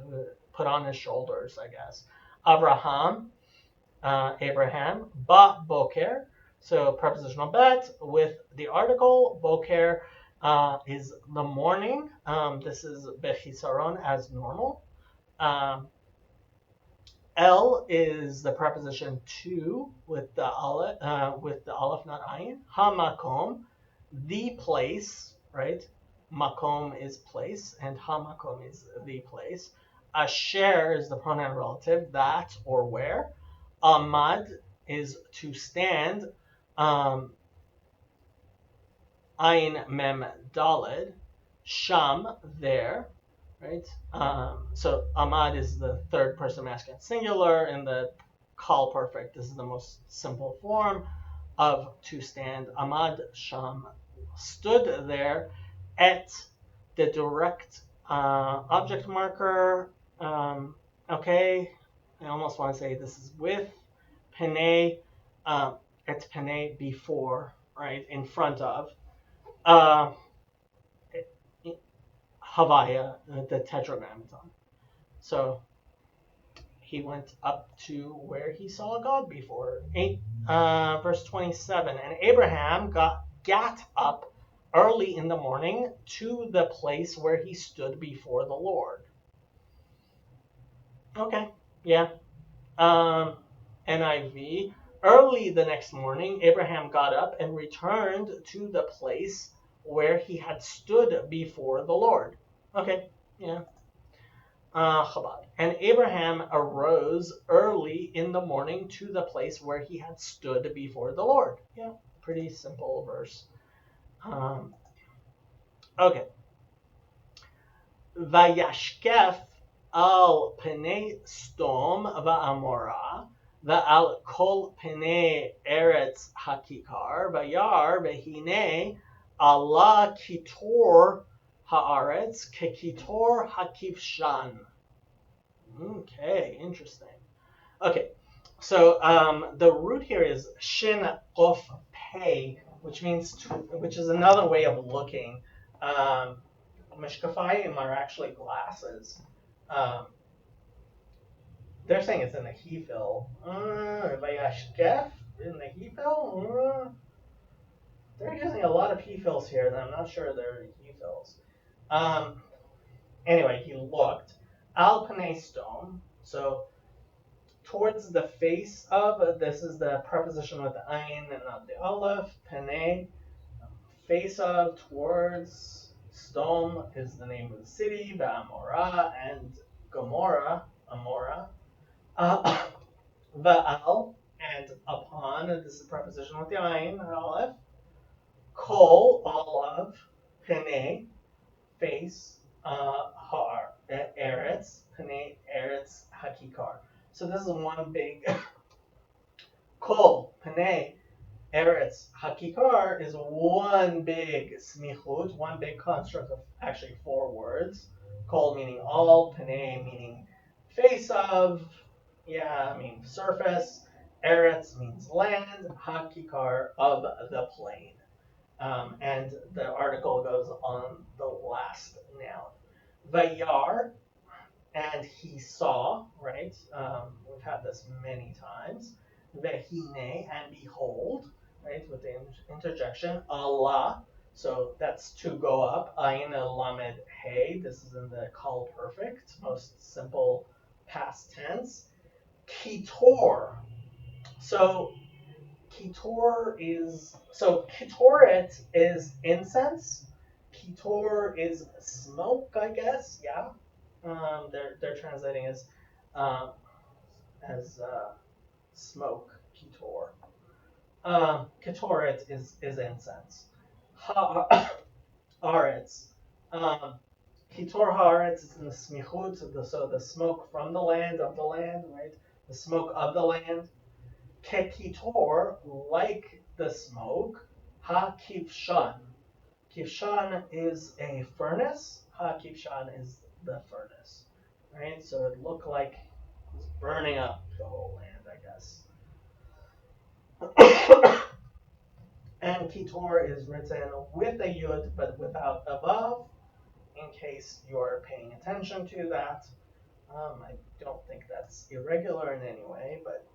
put on his shoulders, I guess. Abraham, Abraham, ba boker. So prepositional bet with the article. Boker is the morning. This is bechisaron, as normal. El is the preposition to with the aleph, not ayin. Hamakom, the place, right? Makom is place, and hamakom is the place. Asher is the pronoun relative, that or where. Amad is to stand. Ayin mem daled. Sham, there. Right? So Amad is the third person masculine singular, and the call perfect. This is the most simple form of to stand. Amad Sham, stood there. Et, the direct object marker. Okay, I almost want to say this is with. Pene, et pene, before, right, in front of. Havaya, the tetragrammaton. So he went up to where he saw God before. Verse 27. And Abraham got up early in the morning to the place where he stood before the Lord. Okay, yeah. NIV. Early the next morning, Abraham got up and returned to the place where he had stood before the Lord. Okay, yeah. Chabad. And Abraham arose early in the morning to the place where he had stood before the Lord. Yeah, pretty simple verse. Okay. Vayashkef al pnei stom va'amora va'al kol pnei eretz hakikar vayar vehine Allah kitor haaretz kekitor hakivshan. Okay, interesting. Okay, so the root here is shin of pei, which is another way of looking. Mishkafayim are actually glasses. Um, they're saying it's in the hefil. Vayashkef in the hefil. They're using a lot of hefils here, and I'm not sure they're hefils. Anyway, he looked al panei stone. So towards the face of, this is the preposition with the ayin and not the aleph, pene, face of, towards, Sdom is the name of the city, Ba'amora, and Gomorrah, Amora, Va'al, and upon, this is the preposition with the ayin and aleph, kol, all of, pene, face, har, eretz, pene, eretz, hakikar. So this is one big kol, pene, eretz, hakikar is one big smichut, one big construct of actually 4 words. Kol meaning all, pene meaning face of, surface. Eretz means land, hakikar of the plain. And the article goes on the last noun. Vayar, and he saw, right? We've had this many times. Vehine, and behold, right? With the interjection. Allah, so that's to go up. Ayin lamed hey. This is in the call perfect, most simple past tense. Kitor. So Ketoret is incense. Ketor is smoke, I guess. Yeah. They're translating as smoke. Ketor. Ketoret is incense. Haaretz. Ketor haaretz is in the smichut, so the smoke from the land, of the land, right? The smoke of the land. Kekitor, like the smoke. Ha kivshan. Kivshan is a furnace. Ha kivshan is the furnace. Right? So it looked like it was burning up the whole land, I guess. And Kitor is written with a yud but without a vav, in case you're paying attention to that. I don't think that's irregular in any way, but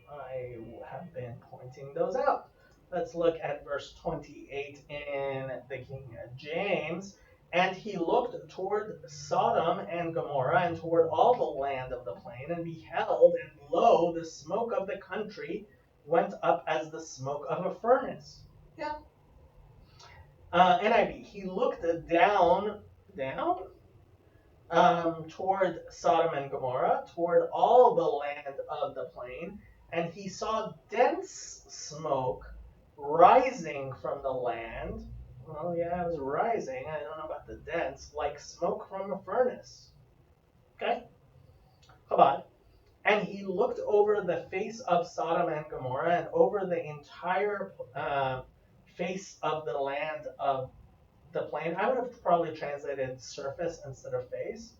I have been pointing those out. Let's look at verse 28 in the King James. And he looked toward Sodom and Gomorrah and toward all the land of the plain, and beheld, and lo, the smoke of the country went up as the smoke of a furnace. Yeah. NIV, he looked down, toward Sodom and Gomorrah, toward all the land of the plain, and he saw dense smoke rising from the land. Well, yeah, it was rising. I don't know about the dense, like smoke from a furnace. Okay? Chabad. And he looked over the face of Sodom and Gomorrah and over the entire face of the land of the plain. I would have probably translated surface instead of face.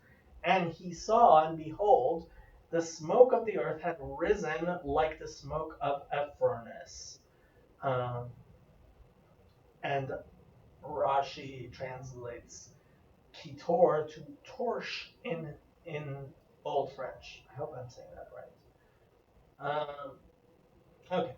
And he saw, and behold, the smoke of the earth had risen like the smoke of a furnace. And Rashi translates kitor to torch in Old French. I hope I'm saying that right. Okay.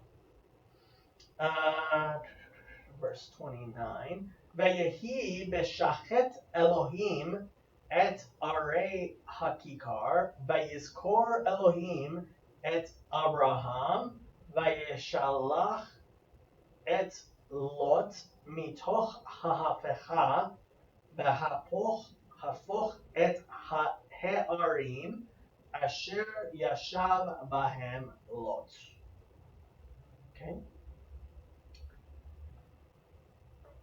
Verse 29. Vayehi b'shachet Elohim et arei hakikar, vayizkor Elohim et Abraham, vayeshalach et לוט מתוך ההפכה בהפוך את ההרים אשר ישב בהם לוט. Okay.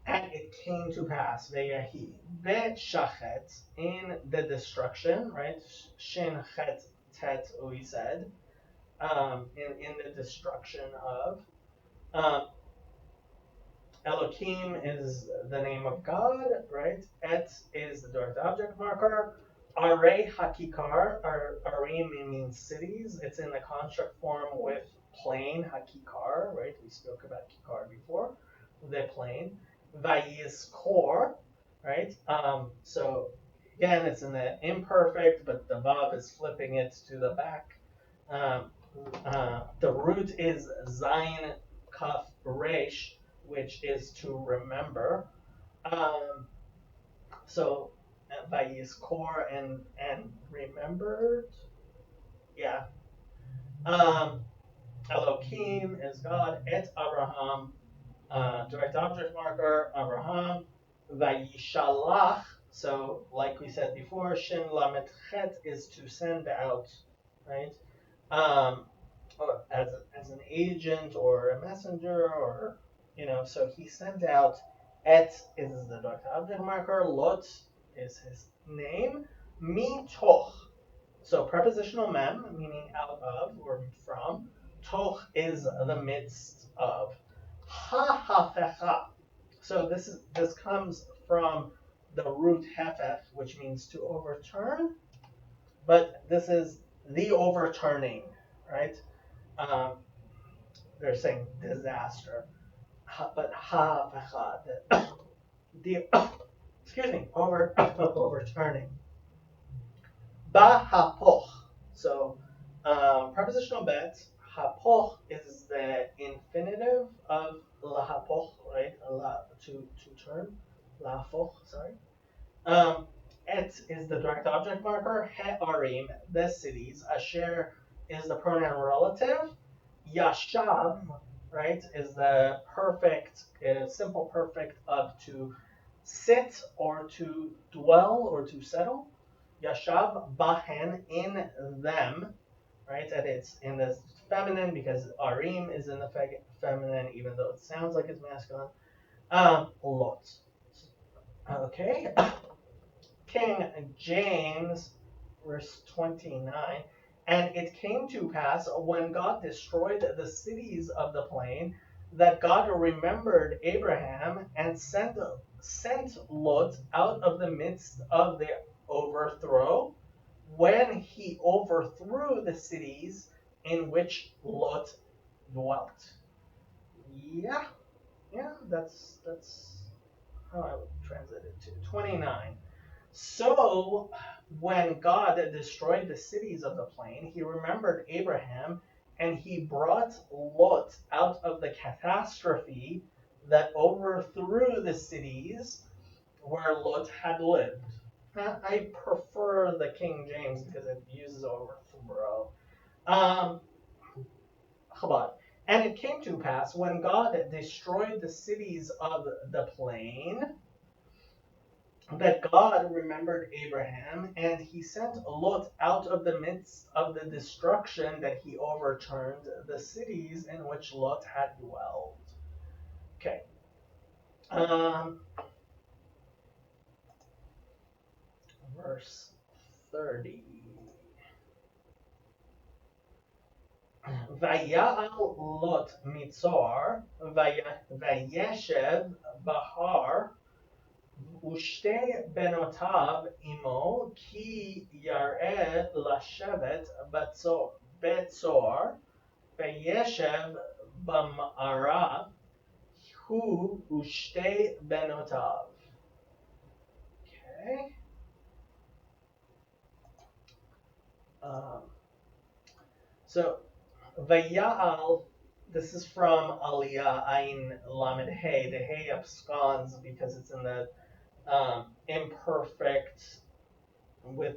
And it came to pass, Vayahi, Shachet, in the destruction, right? Shin Chet Tet, we said, in the destruction of. Elohim is the name of God, right? Et is the direct object marker. Are Hakikar, Arim means cities. It's in the construct form with plain, Hakikar, right? We spoke about Kikar before, the plain. Vayiskor, right? So again, it's in the imperfect, but the Vav is flipping it to the back. The root is Zayin Kaf Resh, which is to remember. So Vayiskor and remembered. Yeah. Elohim is God. Et Abraham, direct object marker, Abraham. Vayishalach. So, like we said before, Shin Lamet Chet is to send out, right? As an agent or a messenger, or so he sent out. Et is the direct object marker. Lot is his name. Mitoch. So prepositional mem, meaning out of or from. Toch is the midst of. Ha-ha-fecha. So this comes from the root hefef, which means to overturn, but this is the overturning, right? They're saying disaster, but ha-fecha, the excuse me, overturning. Ba-hapoch. So prepositional bet. Hapoch is the infinitive of lahapoch, right? To turn. Lahapoch, sorry. Et is the direct object marker. He'arim, the cities. Asher is the pronoun relative. Yashab, right, is the perfect, simple perfect of to sit or to dwell or to settle. Yashab bahen, in them, right? And it's in the feminine because arim is in the feminine, even though it sounds like it's masculine. Lot. Okay. King James, verse 29. And it came to pass when God destroyed the cities of the plain that God remembered Abraham and sent Lot out of the midst of the overthrow when he overthrew the cities in which Lot dwelt. Yeah, that's how I would translate it to 29. So when God destroyed the cities of the plain, he remembered Abraham and he brought Lot out of the catastrophe that overthrew the cities where Lot had lived. I prefer the King James because it uses overthrow. Chabad. And it came to pass when God destroyed the cities of the plain that God remembered Abraham and he sent Lot out of the midst of the destruction that he overturned the cities in which Lot had dwelled. Okay. Verse 30. Vayal Lot mitzor, vayeshev bahar, ushte benotav imo, ki yareh lashevet betzor, vayeshev b'ma'ara, hu ushte benotav. Okay. So Vayal, this is from Aliyah Ayin Lamed Hey. The Hey absconds because it's in the imperfect with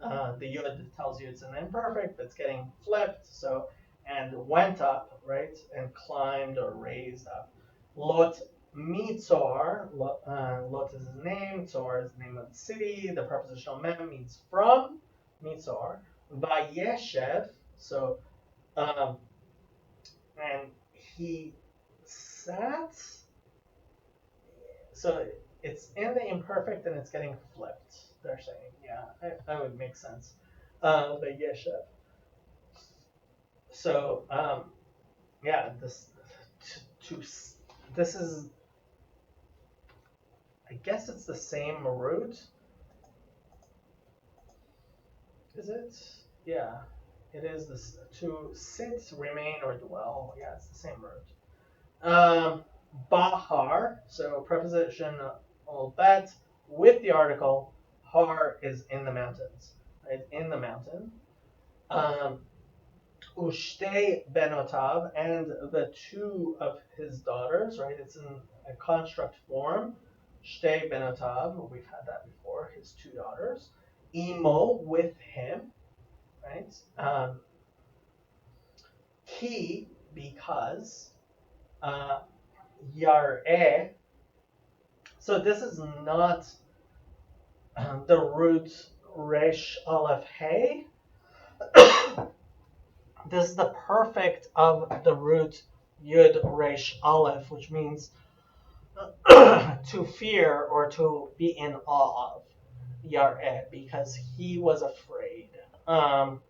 the Yud tells you it's an imperfect that's getting flipped. So, and went up, right? And climbed or raised up. Lot Mitzor. Lot is his name. Tzor is the name of the city. The prepositional mem means from. Mitzor. Vayeshev. So, and he sat. So it's in the imperfect and it's getting flipped. They're saying, yeah, that would make sense. Vayeshev. So, yeah, this is, I guess it's the same root. Is it? Yeah, it is this to sit, remain, or dwell. Yeah, it's the same root. Bahar. So prepositional bet with the article. Har is in the mountains. Right, in the mountain. Ushte benotav, and the two of his daughters, right? It's in a construct form. Shte benotav, we've had that before, his two daughters. Imo, with him, right? Ki, because. Yareh. So this is not the root resh aleph hey. This is the perfect of the root yud resh aleph, which means to fear or to be in awe of. Yareh, because he was afraid. The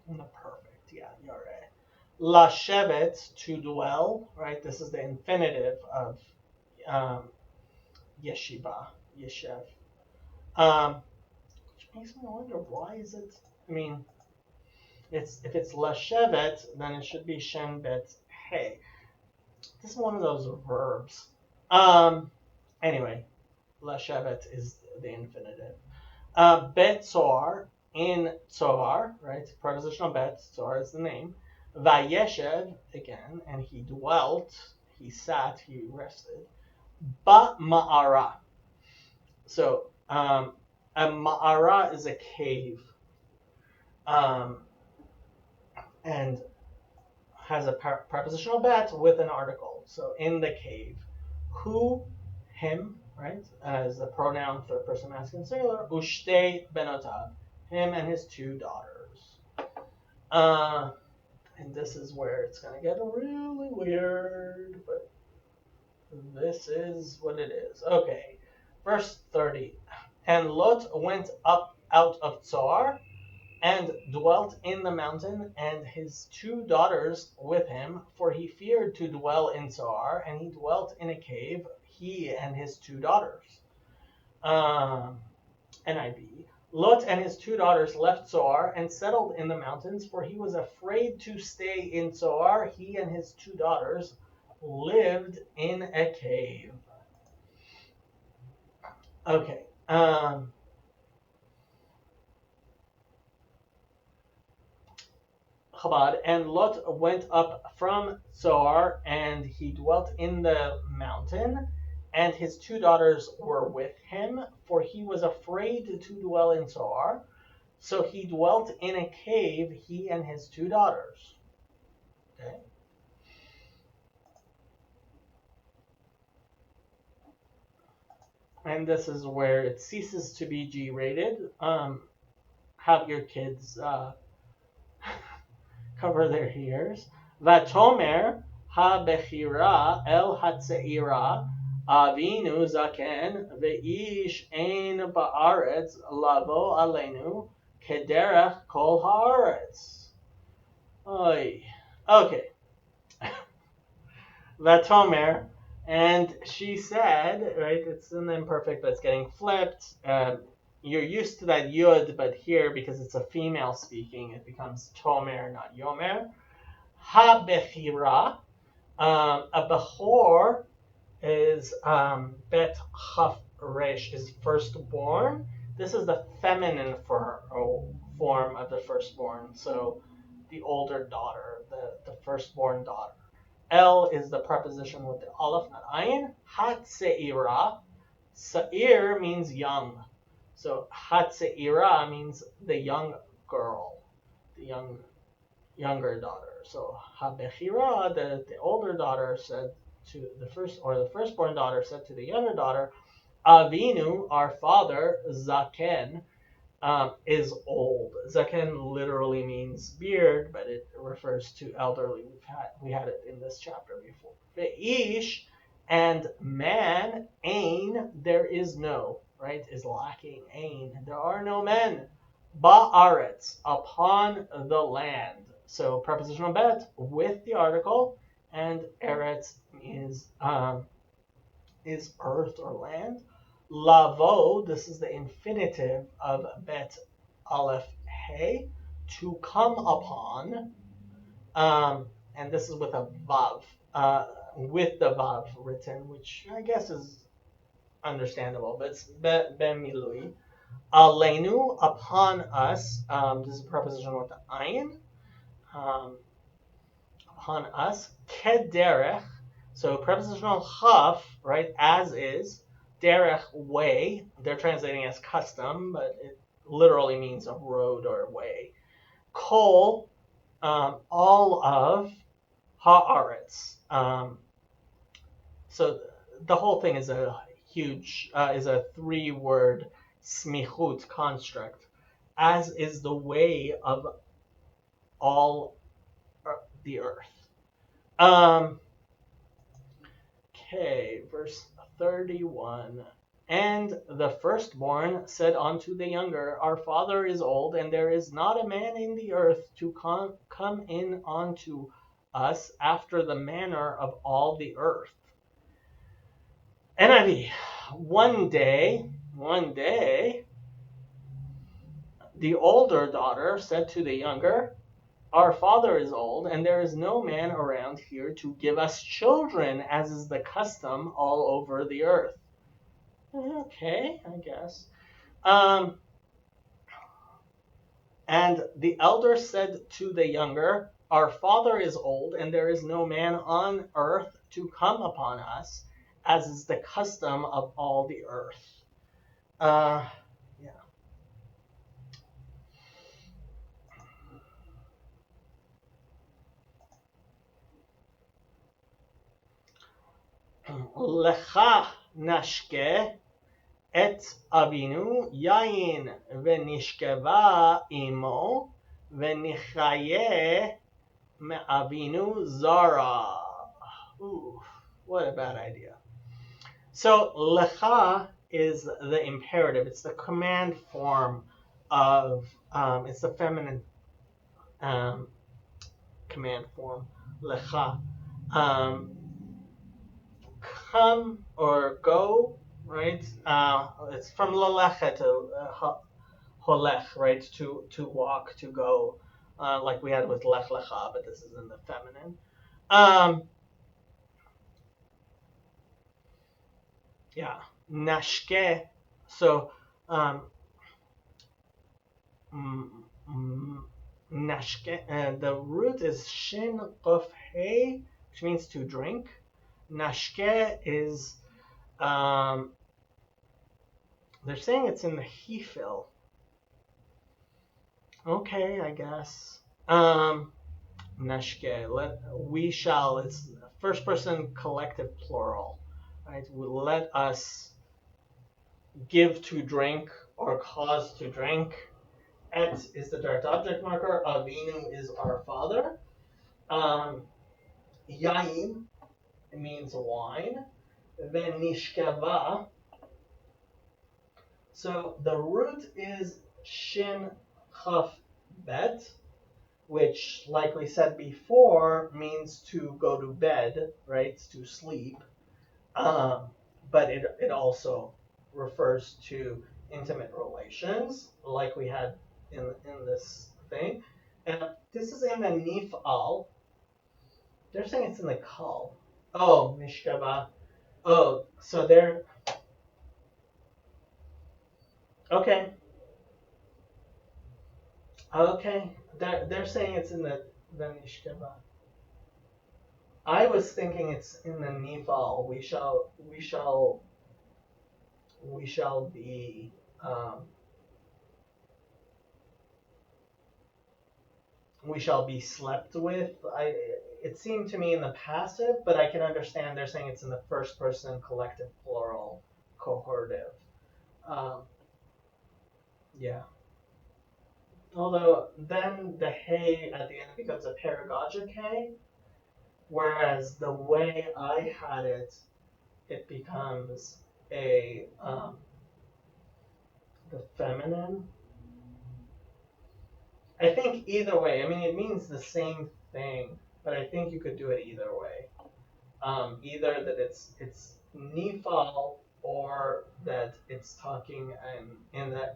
perfect, yeah, Yareh. Lashevet, to dwell, right? This is the infinitive of yeshiva, yeshev. Which makes me wonder, why is it? I mean, if it's lashevet, then it should be shem bet hey. This is one of those verbs. Anyway, lashevet is the infinitive. Bet tzor, in tzor, right? Prepositional bet, tzor is the name. Vayeshev, again, and he dwelt, he sat, he rested. Ba ma'ara. So, a ma'ara is a cave. And has a prepositional bet with an article. So, in the cave. Who, him, right, as the pronoun third person masculine singular, ushte benotav, him and his two daughters. And this is where it's going to get really weird, but this is what it is. Okay, verse 30. And Lot went up out of Zoar and dwelt in the mountain, and his two daughters with him, for he feared to dwell in Zoar, and he dwelt in a cave, he and his two daughters. NIV. Lot and his two daughters left Zoar and settled in the mountains, for he was afraid to stay in Zoar. He and his two daughters lived in a cave. Okay. Chabad, and Lot went up from Zoar, and he dwelt in the mountain, and his two daughters were with him, for he was afraid to dwell in Zoar. So he dwelt in a cave, he and his two daughters. Okay. And this is where it ceases to be G-rated. Have your kids cover their ears. Vatomer ha-bechira el hatzeira avinu zaken ve'ish ein ba'aretz lavo alenu kederech kol haaretz. Oy. Okay. Vatomer, and she said, right, it's an imperfect, but it's getting flipped. You're used to that yud, but here, because it's a female speaking, it becomes tomer, not yomer. Ha-bechira. A bechor is bet chaf resh, is firstborn. This is the feminine form of the firstborn. So the older daughter, the firstborn daughter. El is the preposition with the aleph, not ayin. Hat-se'ira. Sa'ir means young. So Hatzeira means the young girl, the younger daughter. So Habechira, the older daughter, said, to the firstborn daughter said to the younger daughter, Avinu, our father, Zaken, is old. Zaken literally means beard, but it refers to elderly. We had it in this chapter before. Ve'ish, and man, ain, there is no, right, is lacking. Ain, there are no men. Ba'aretz, upon the land. So prepositional bet with the article, and eretz is earth or land. Lavo, this is the infinitive of bet aleph hey, to come upon, and this is with a vav, with the vav written, which I guess is understandable, but it's ben milui. Aleinu, upon us, this is a preposition with the ayin, um, upon us, kederech, so prepositional chaf, right, as is, derech, way, they're translating as custom, but it literally means a road or a way. Kol, all of, haaretz. So the whole thing is a huge, is a 3-word smichut construct, as is the way of all the earth. Okay, verse 31. And the firstborn said unto the younger, Our father is old, and there is not a man in the earth to come in unto us after the manner of all the earth. NIV. One day, the older daughter said to the younger, Our father is old, and there is no man around here to give us children, as is the custom all over the earth. Okay, I guess. And the elder said to the younger, Our father is old, and there is no man on earth to come upon us, as is the custom of all the earth. Yeah. Lecha nashke et avinu yain venishkeva imo venichaye me'avinu zara. Ooh, what a bad idea. So lecha is the imperative. It's the command form of, it's the feminine command form, lecha. Come or go, right? It's from lalecha to holech, right? To walk, to go, like we had with lech lecha, but this is in the feminine. Yeah, nashke. So nashke. The root is shin qaf hey, which means to drink. Nashke is, they're saying it's in the hefil. Okay, I guess. Nashke. We shall. It's first person collective plural, right? Let us give to drink or cause to drink. Et is the direct object marker. Avinu is our father. Yain means wine. Venishkava. So the root is shin chaf bet, which, like we said before, means to go to bed, right? To sleep. But it also refers to intimate relations, like we had in this thing. And this is in the nifal. They're saying it's in the kal. Oh, mishkava. Oh, so they're okay. Okay, they're saying it's in the mishkava. I was thinking it's in the nifal. We shall be. we shall be slept with. It seemed to me in the passive, but I can understand they're saying it's in the first person collective plural cohortive. Um, yeah. Although then the hey at the end becomes a paragogic hey, whereas the way I had it, it becomes a the feminine. I think either way. I mean, it means the same thing, but I think you could do it either way. Either that it's nifal or that it's talking in the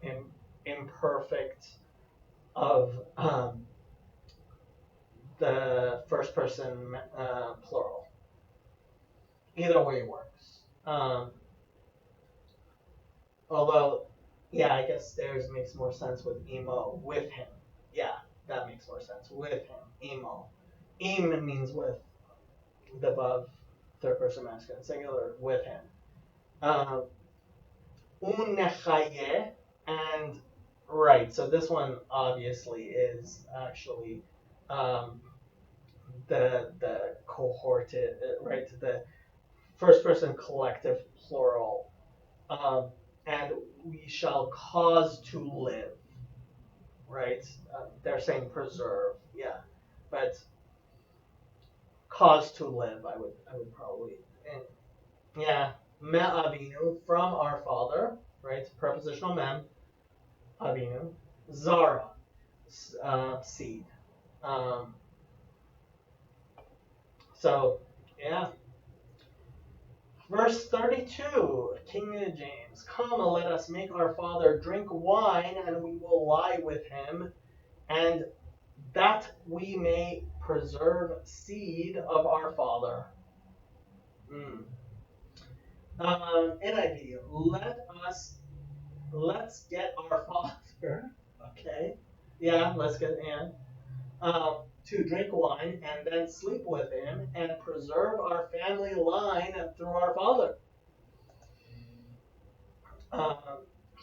imperfect of the first person plural. Either way works. Although, yeah, I guess theirs makes more sense with emo with him. Yeah, that makes more sense with him. Emo. Im means with the above third person masculine singular with him. Um, Unechaye, and right, so this one obviously is actually um, the cohorted, right, the first person collective plural, um, and we shall cause to live, right? They're saying preserve, yeah, but cause to live, I would probably, and yeah, me avinu from our father, right? Prepositional mem, avinu, zara, seed. Um, so yeah, verse 32, King James, come, let us make our father drink wine, and we will lie with him, and that we may preserve seed of our father. Mm. NIV, let's get our father. Okay, yeah, let's get and to drink wine and then sleep with him and preserve our family line through our father. Um,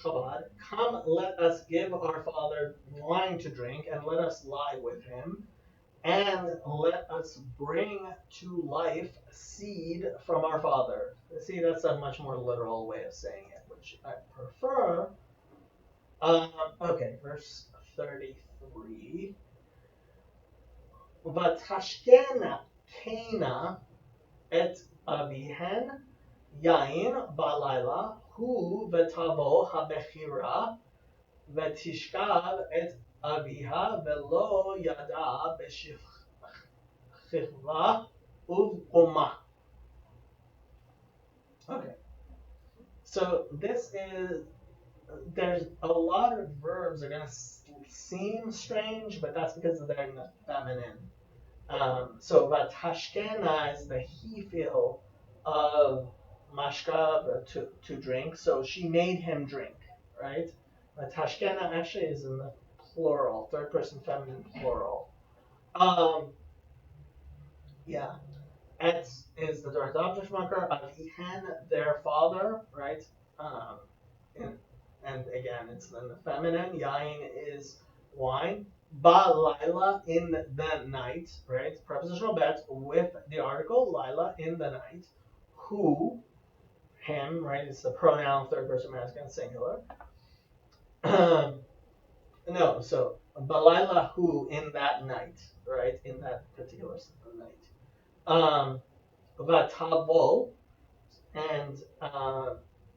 Chabad, come, let us give our father wine to drink and let us lie with him and let us bring to life seed from our father. See, that's a much more literal way of saying it, which I prefer. Okay, verse 33. Vatashkena Cana et avihen yain balayla hu vetavo habechira vetishkav et aviha velo yada beshivcha uv'oma. Okay, so this is there's a lot of verbs that are gonna seem strange, but that's because they're in the feminine. So Vatashkena is the he feel of mashka to drink. So she made him drink, right? Vatashkena actually is in the plural, third person feminine plural. Um, yeah. Et is the direct object marker. Avihen, their father, right? Um, and, and again, it's in the feminine. Yain is wine. Ba Lila in the night, right? Prepositional bet with the article Lila in the night. Who, him, right? It's the pronoun third person masculine singular. No, so Balila who in that night, right? In that particular night. Vatavo, and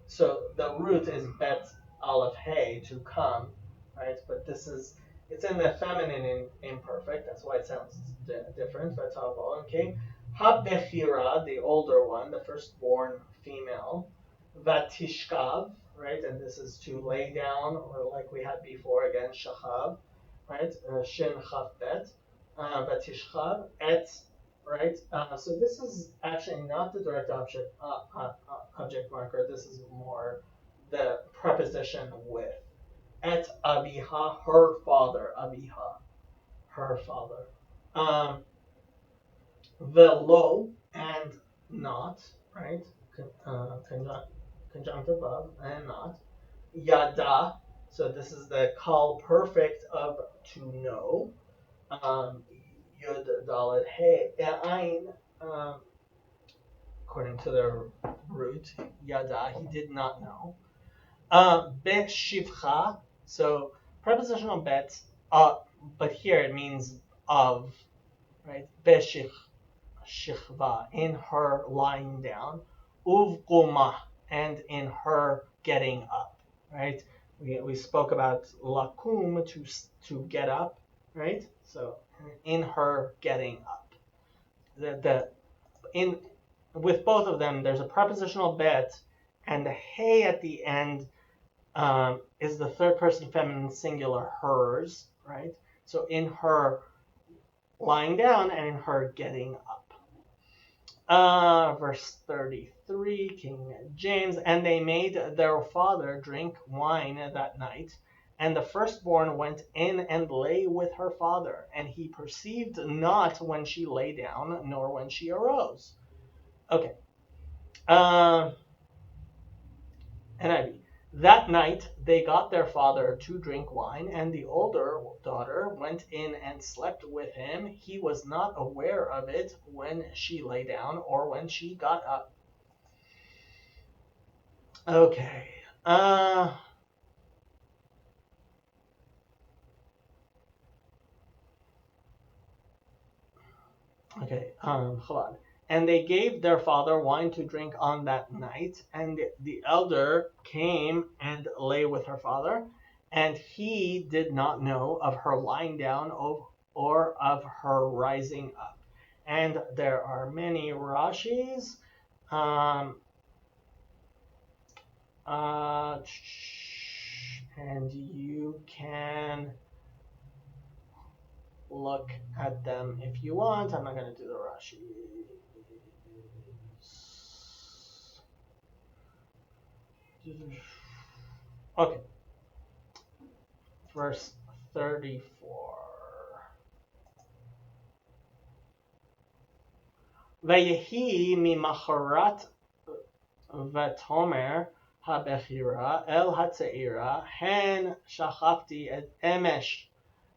so the root is bet aleph hey to come, right? But this is it's in the feminine imperfect. That's why it sounds different. Vatavo, okay. Habechira, the older one, the firstborn female. Vatishkav, right? And this is to lay down, or like we had before again, shachav, right? Shin chav bet. Vatishkav et, right? So this is actually not the direct object marker. This is more the preposition with. Et abiha, her father. Abiha, her father. Velo and not, right? Conjunctive of and not. Yada. So this is the call perfect of to know. Yud Dalet He Ayin. According to the root, Yada, he did not know. Bet Shivcha. So prepositional bet. But here it means of, right? Bet Shichva, in her lying down. Uvquma, and in her getting up, right? We spoke about lakum, to get up, right? So in her getting up. The in With both of them, there's a prepositional bet, and the hey at the end is the third person feminine singular hers, right? So in her lying down and in her getting up. Verse 33, King James, and they made their father drink wine that night. And the firstborn went in and lay with her father, and he perceived not when she lay down, nor when she arose. Okay. NIV. That night they got their father to drink wine, and the older daughter went in and slept with him. He was not aware of it when she lay down or when she got up. Okay. Hold on. And they gave their father wine to drink on that night, and the elder came and lay with her father, and he did not know of her lying down or of her rising up. And there are many Rashis. And you can look at them if you want. I'm not going to do the Rashi. Okay. Verse 34. Vayehi mimacharat v'tomer habechira el hatzeira hen shachafti et emesh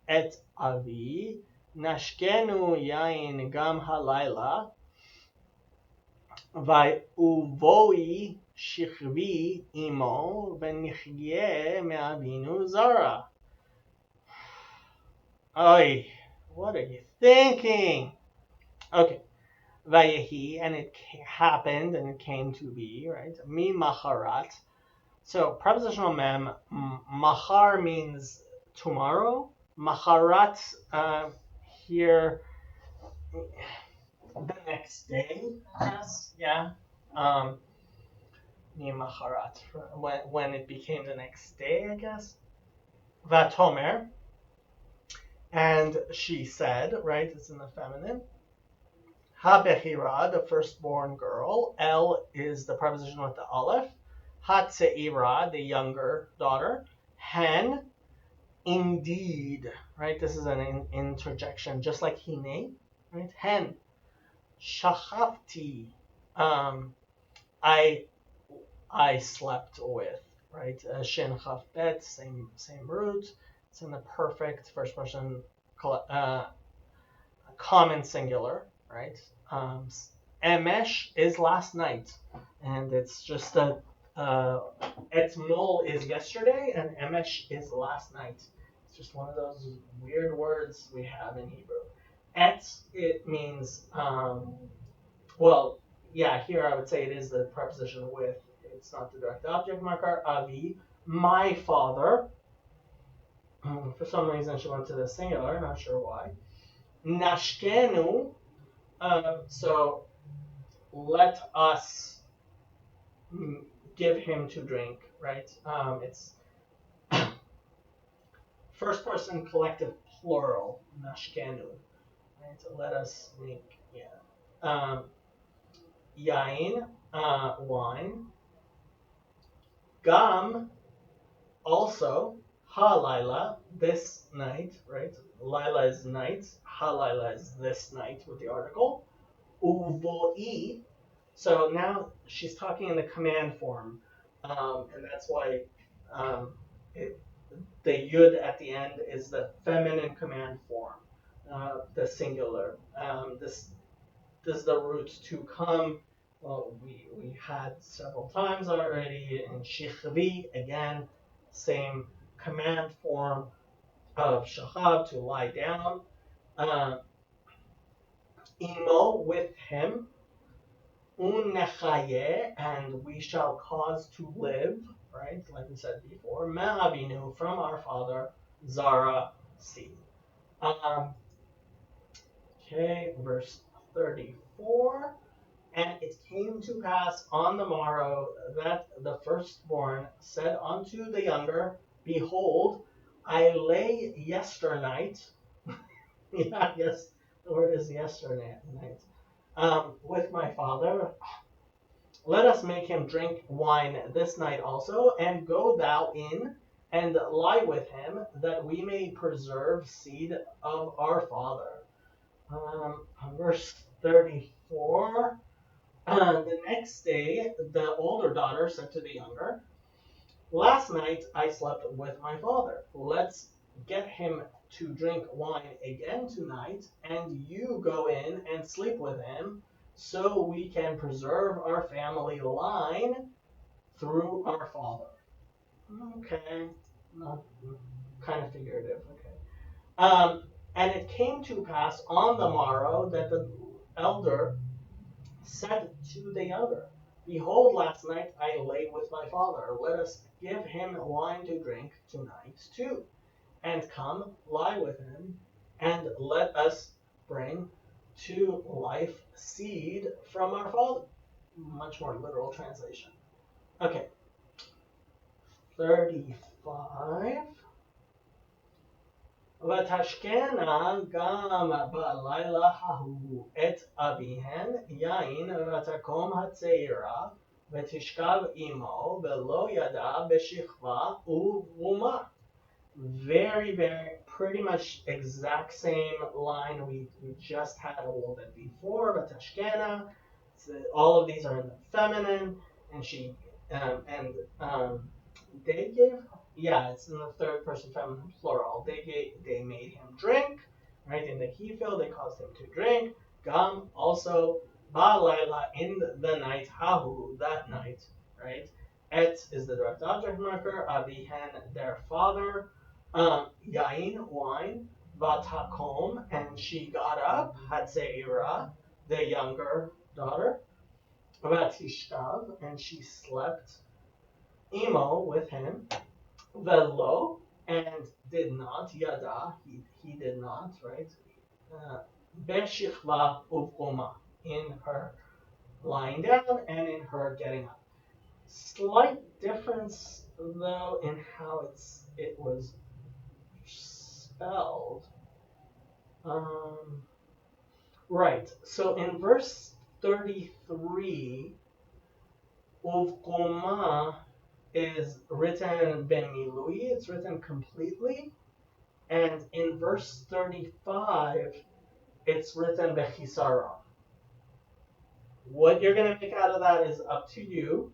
et avi nashkenu yain gam halayla vayuvoi shichvi imo v'nichyeh me'avinu zara. Oy, what are you thinking? Okay. Vayehi, and it happened, and it came to be, right? Mi macharat. So prepositional mem, machar means tomorrow. Macharat here, the next day, yes, yeah. Mi macharat, when it became the next day, I guess. Vatomer, and she said, right? It's in the feminine. Ha-bechira, the firstborn girl. El is the preposition with the aleph. Ha-tzeira, the younger daughter. Hen, indeed, right? This is an interjection, just like hine, right? Hen, shachafti, I slept with, right? Shin chaf bet, same root. It's in the perfect first person common singular, right? Emesh is last night, and it's just a etmol is yesterday, and emesh is last night. It's just one of those weird words we have in Hebrew. It means here I would say it is the preposition with. It's not the direct object marker. Avi, my father. For some reason she went to the singular, not sure why. Nashkenu, so let us give him to drink, right? It's first person collective plural, nashkenu, right? So let us make, yain, wine. Gam, also. Ha-laila, this night, right? Lila is night. Ha-laila is this night with the article. Uvoi. So now she's talking in the command form, and that's why the yud at the end is the feminine command form. the singular. This is the root to come. Well, we had several times already in shichvi, again, same command form of shachab, to lie down. Uh, imo, with him, unechaye, and we shall cause to live, right? Like we said before, me'avinu, from our father, zara, seed. Um, okay, verse 34. And it came to pass on the morrow that the firstborn said unto the younger, Behold, I lay yesternight. Yeah, yes, the word is yesternight. With my father. Let us make him drink wine this night also, and go thou in and lie with him, that we may preserve seed of our father. Verse 34. The next day, the older daughter said to the younger, Last night I slept with my father. Let's get him to drink wine again tonight, and you go in and sleep with him, so we can preserve our family line through our father. Okay, not kind of figurative. Okay. And it came to pass on the morrow that the elder said to the younger, Behold, last night I lay with my father. Let us give him wine to drink tonight too, and come lie with him, and let us bring to life seed from our father. Much more literal translation. Okay, 35. ותשכנה גם בלילה ההוא את אביהן יין ותקום הצעירה ותשכב עמו ולא ידע בשכבה וברומה. Very, very, pretty much exact same line we just had a little bit before. Vatashkena, so all of these are in the feminine, and they gave, yeah, it's in the third person feminine plural. They made him drink, right? In the he field, they caused him to drink. Gam, also, Ba'layla, in the night, Hahu, that night, right? Et is the direct object marker. Avihen, their father. Yain, wine. Vatakom, and she got up. Hatzeira, the younger daughter. Vatishkav, and she slept. Imo, with him. Velo, and did not. Yada, he did not, right? Beshichva uvkoma, in her lying down and in her getting up. Slight difference though in how it was spelled. Right. So in verse 33, uvkoma is written ben milui. It's written completely. And in verse 35, it's written bechisara. What you're going to make out of that is up to you.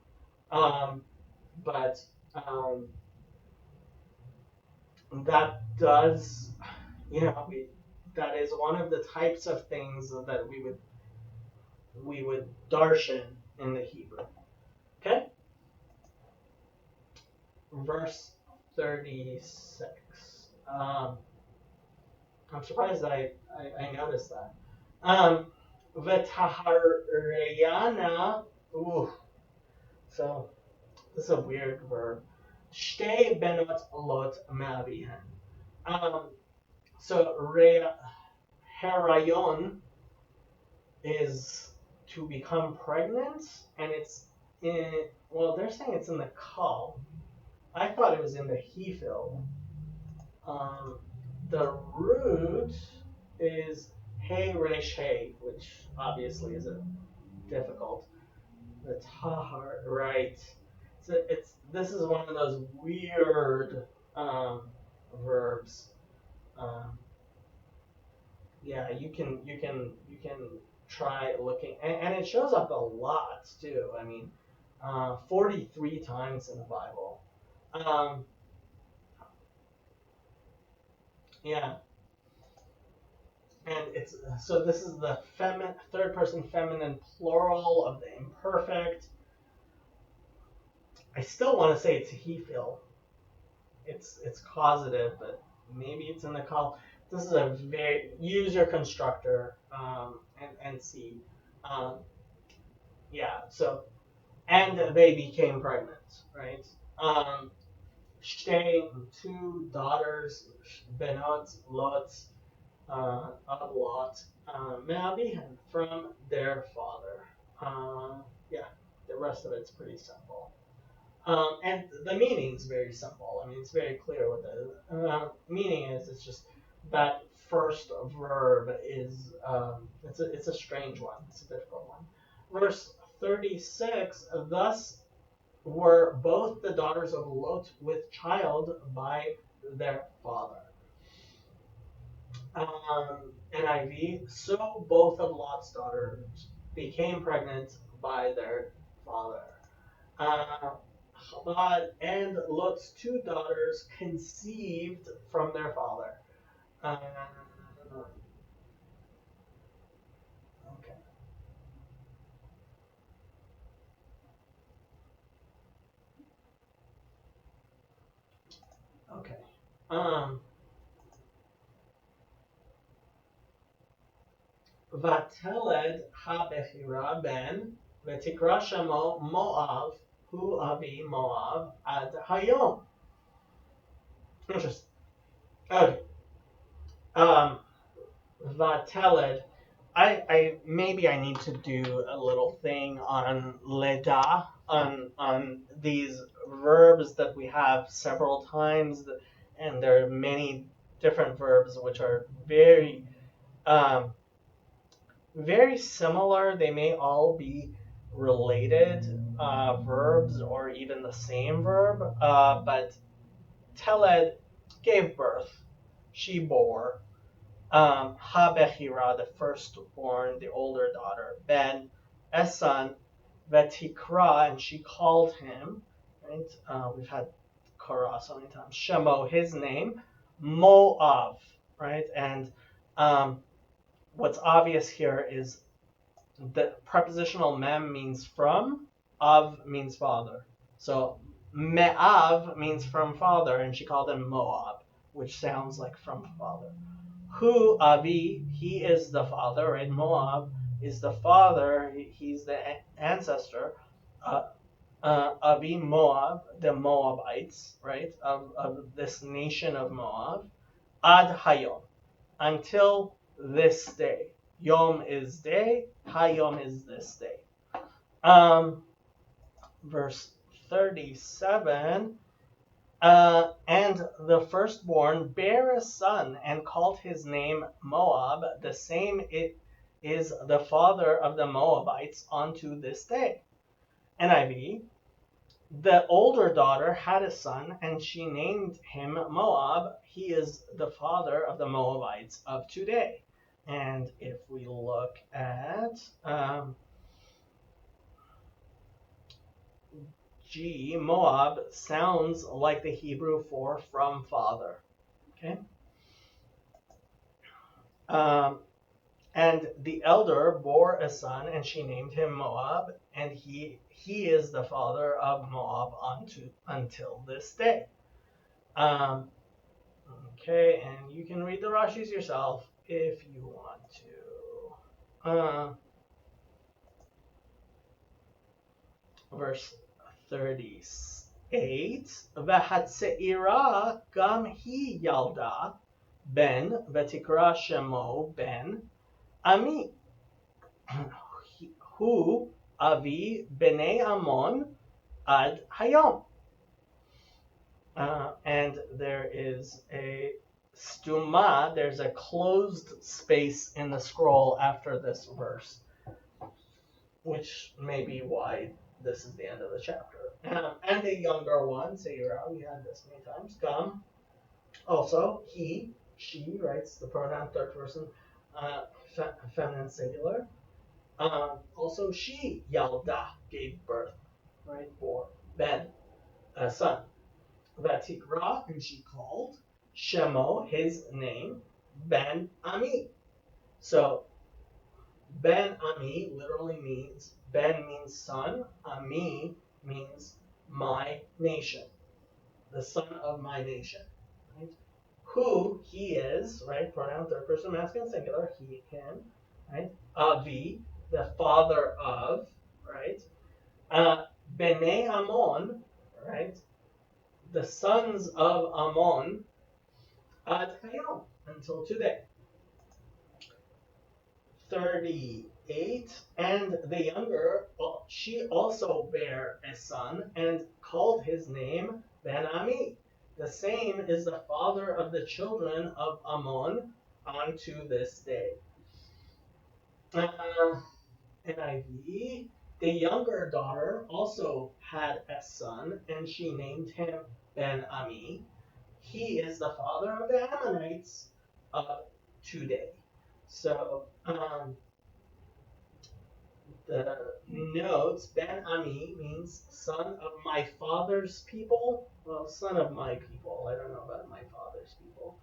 But that does, that is one of the types of things that we would darshan in the Hebrew. Okay? Verse 36. I'm surprised that I noticed that. V'tahareyana. So this is a weird verb. Shtei benot lot ma'avihen. So herayon is to become pregnant, and it's they're saying it's in the kal. I thought it was in the he field. The root is hey resh hey, which obviously is difficult. The tahar, right? So this is one of those weird verbs. Yeah, you can try looking, and it shows up a lot too. I mean, 43 times in the Bible. Yeah. And it's so this is the third person feminine plural of the imperfect. I still want to say it's he feel. It's causative, but maybe it's in the call. This is a very use your constructor and see. Um, yeah. So and they became pregnant, right? Um, Shtei, two daughters, Benot, Lot, of Lot, Me'avihem, from their father. Yeah, the rest of it's pretty simple. And the meaning is very simple. I mean, it's very clear what the meaning is. It's just that first verb is it's a strange one. It's a difficult one. Verse 36. Thus were both the daughters of Lot with child by their father. NIV. So both of Lot's daughters became pregnant by their father. Chabad and Lot's two daughters conceived from their father. Uh, okay. Okay. Um, Vateled ha-bechira ben v'tikra shemo Moav hu avi Moav ad hayom. Interesting. Okay. Um, Vateled. I maybe I need to do a little thing on leda on these verbs that we have several times, and there are many different verbs which are um, very similar. They may all be related verbs or even the same verb, but teled gave birth, she bore. Ha-Bechira, the firstborn, the older daughter, Ben, Esan, Vetikra, and she called him, right? We've had Korah so many times. Shemo, his name, Moav, right? And um, what's obvious here is the prepositional mem means from, av means father. So me'av means from father, and she called him Moab, which sounds like from father. Hu Avi, he is the father, right? Moab is the father, he's the ancestor. Uh, Avi Moab, the Moabites, right? Of this nation of Moab. Ad Hayom, until this day. Yom is day, Hayom is this day. Verse 37. And the firstborn bare a son and called his name Moab. The same it is the father of the Moabites unto this day. NIV. The older daughter had a son, and she named him Moab. He is the father of the Moabites of today. And if we look at G, Moab sounds like the Hebrew for from father. Okay. Um, and the elder bore a son, and she named him Moab, and he is the father of Moab until this day. Okay, and you can read the Rashis yourself if you want to. Verse 38. V'hatseira gam hi yalda ben v'tikra shemo ben Ami. Hu avi b'nei Ammon ad hayom. And there is a stuma, there's a closed space in the scroll after this verse, which may be why this is the end of the chapter. And the younger one, Seirah, we had this many times. Gam, also, he, she, writes the pronoun third person, feminine singular. Also, she, Yalda, gave birth, right, for Ben, a son. Vatikra, and she called. Shemo, his name. Ben Ami, So Ben Ami literally means, Ben means son, Ami means my nation, the son of my nation. Right? Who he is, right? Pronoun third person masculine singular, he, him, right? Avi, the father of, right? Bnei Ammon, right? The sons of Ammon, ad hayom, until today. 38, and the younger, she also bare a son and called his name Ben Ami. The same is the father of the children of Ammon unto this day. NIV, the younger daughter also had a son, and she named him Ben Ami. He is the father of the Ammonites of today. So, the notes, Ben Ami means son of my father's people. Well, son of my people. I don't know about my father's people.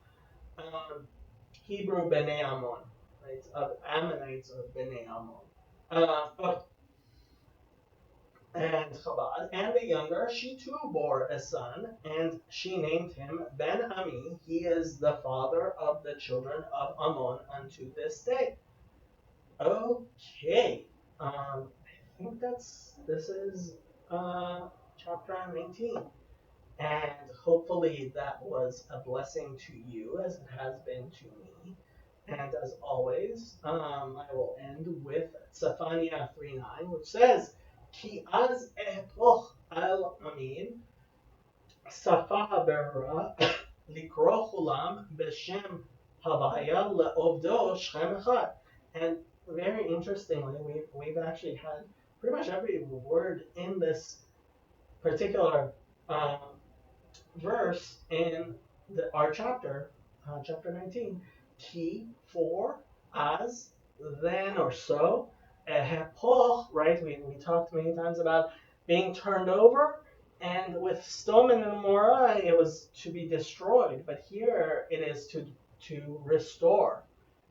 Hebrew Bnei Ammon, right? Of Ammonites or Bnei Ammon. And Chabad, and the younger, she too bore a son, and she named him Ben Ami. He is the father of the children of Ammon unto this day. Okay, I think this is chapter 19, and hopefully that was a blessing to you as it has been to me. And as always, I will end with Zephaniah 3:9, which says, Ki az epoch al amin, safa berra, likro chulam b'shem havaya le'ovdo shchem echad. And very interestingly, we've actually had pretty much every word in this particular verse in our chapter, chapter 19. Ki, for, as, then, or so. Epoch, right? We talked many times about being turned over, and with Sodom and Gomorrah, it was to be destroyed, but here it is to restore,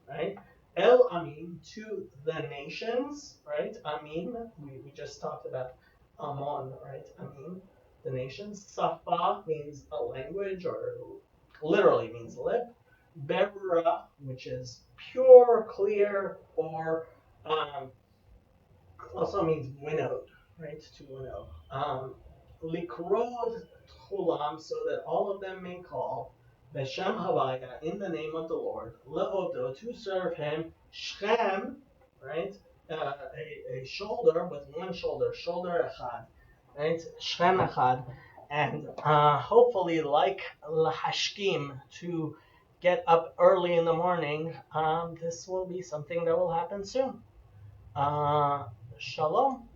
right? El Amin, to the nations, right? Amin, we just talked about Ammon, right? Amin, the nations. Safa means a language, or literally means lip. Berra, which is pure, clear, or also means winnowed, right? To winnow. Likrod chulam, so that all of them may call. Beshem Havaya, in the name of the Lord. Le'odo, to serve him. Shchem, right? A shoulder with one shoulder. Shoulder echad, right? Shchem echad. And hopefully, like lahashkim, to get up early in the morning, this will be something that will happen soon. Shalom.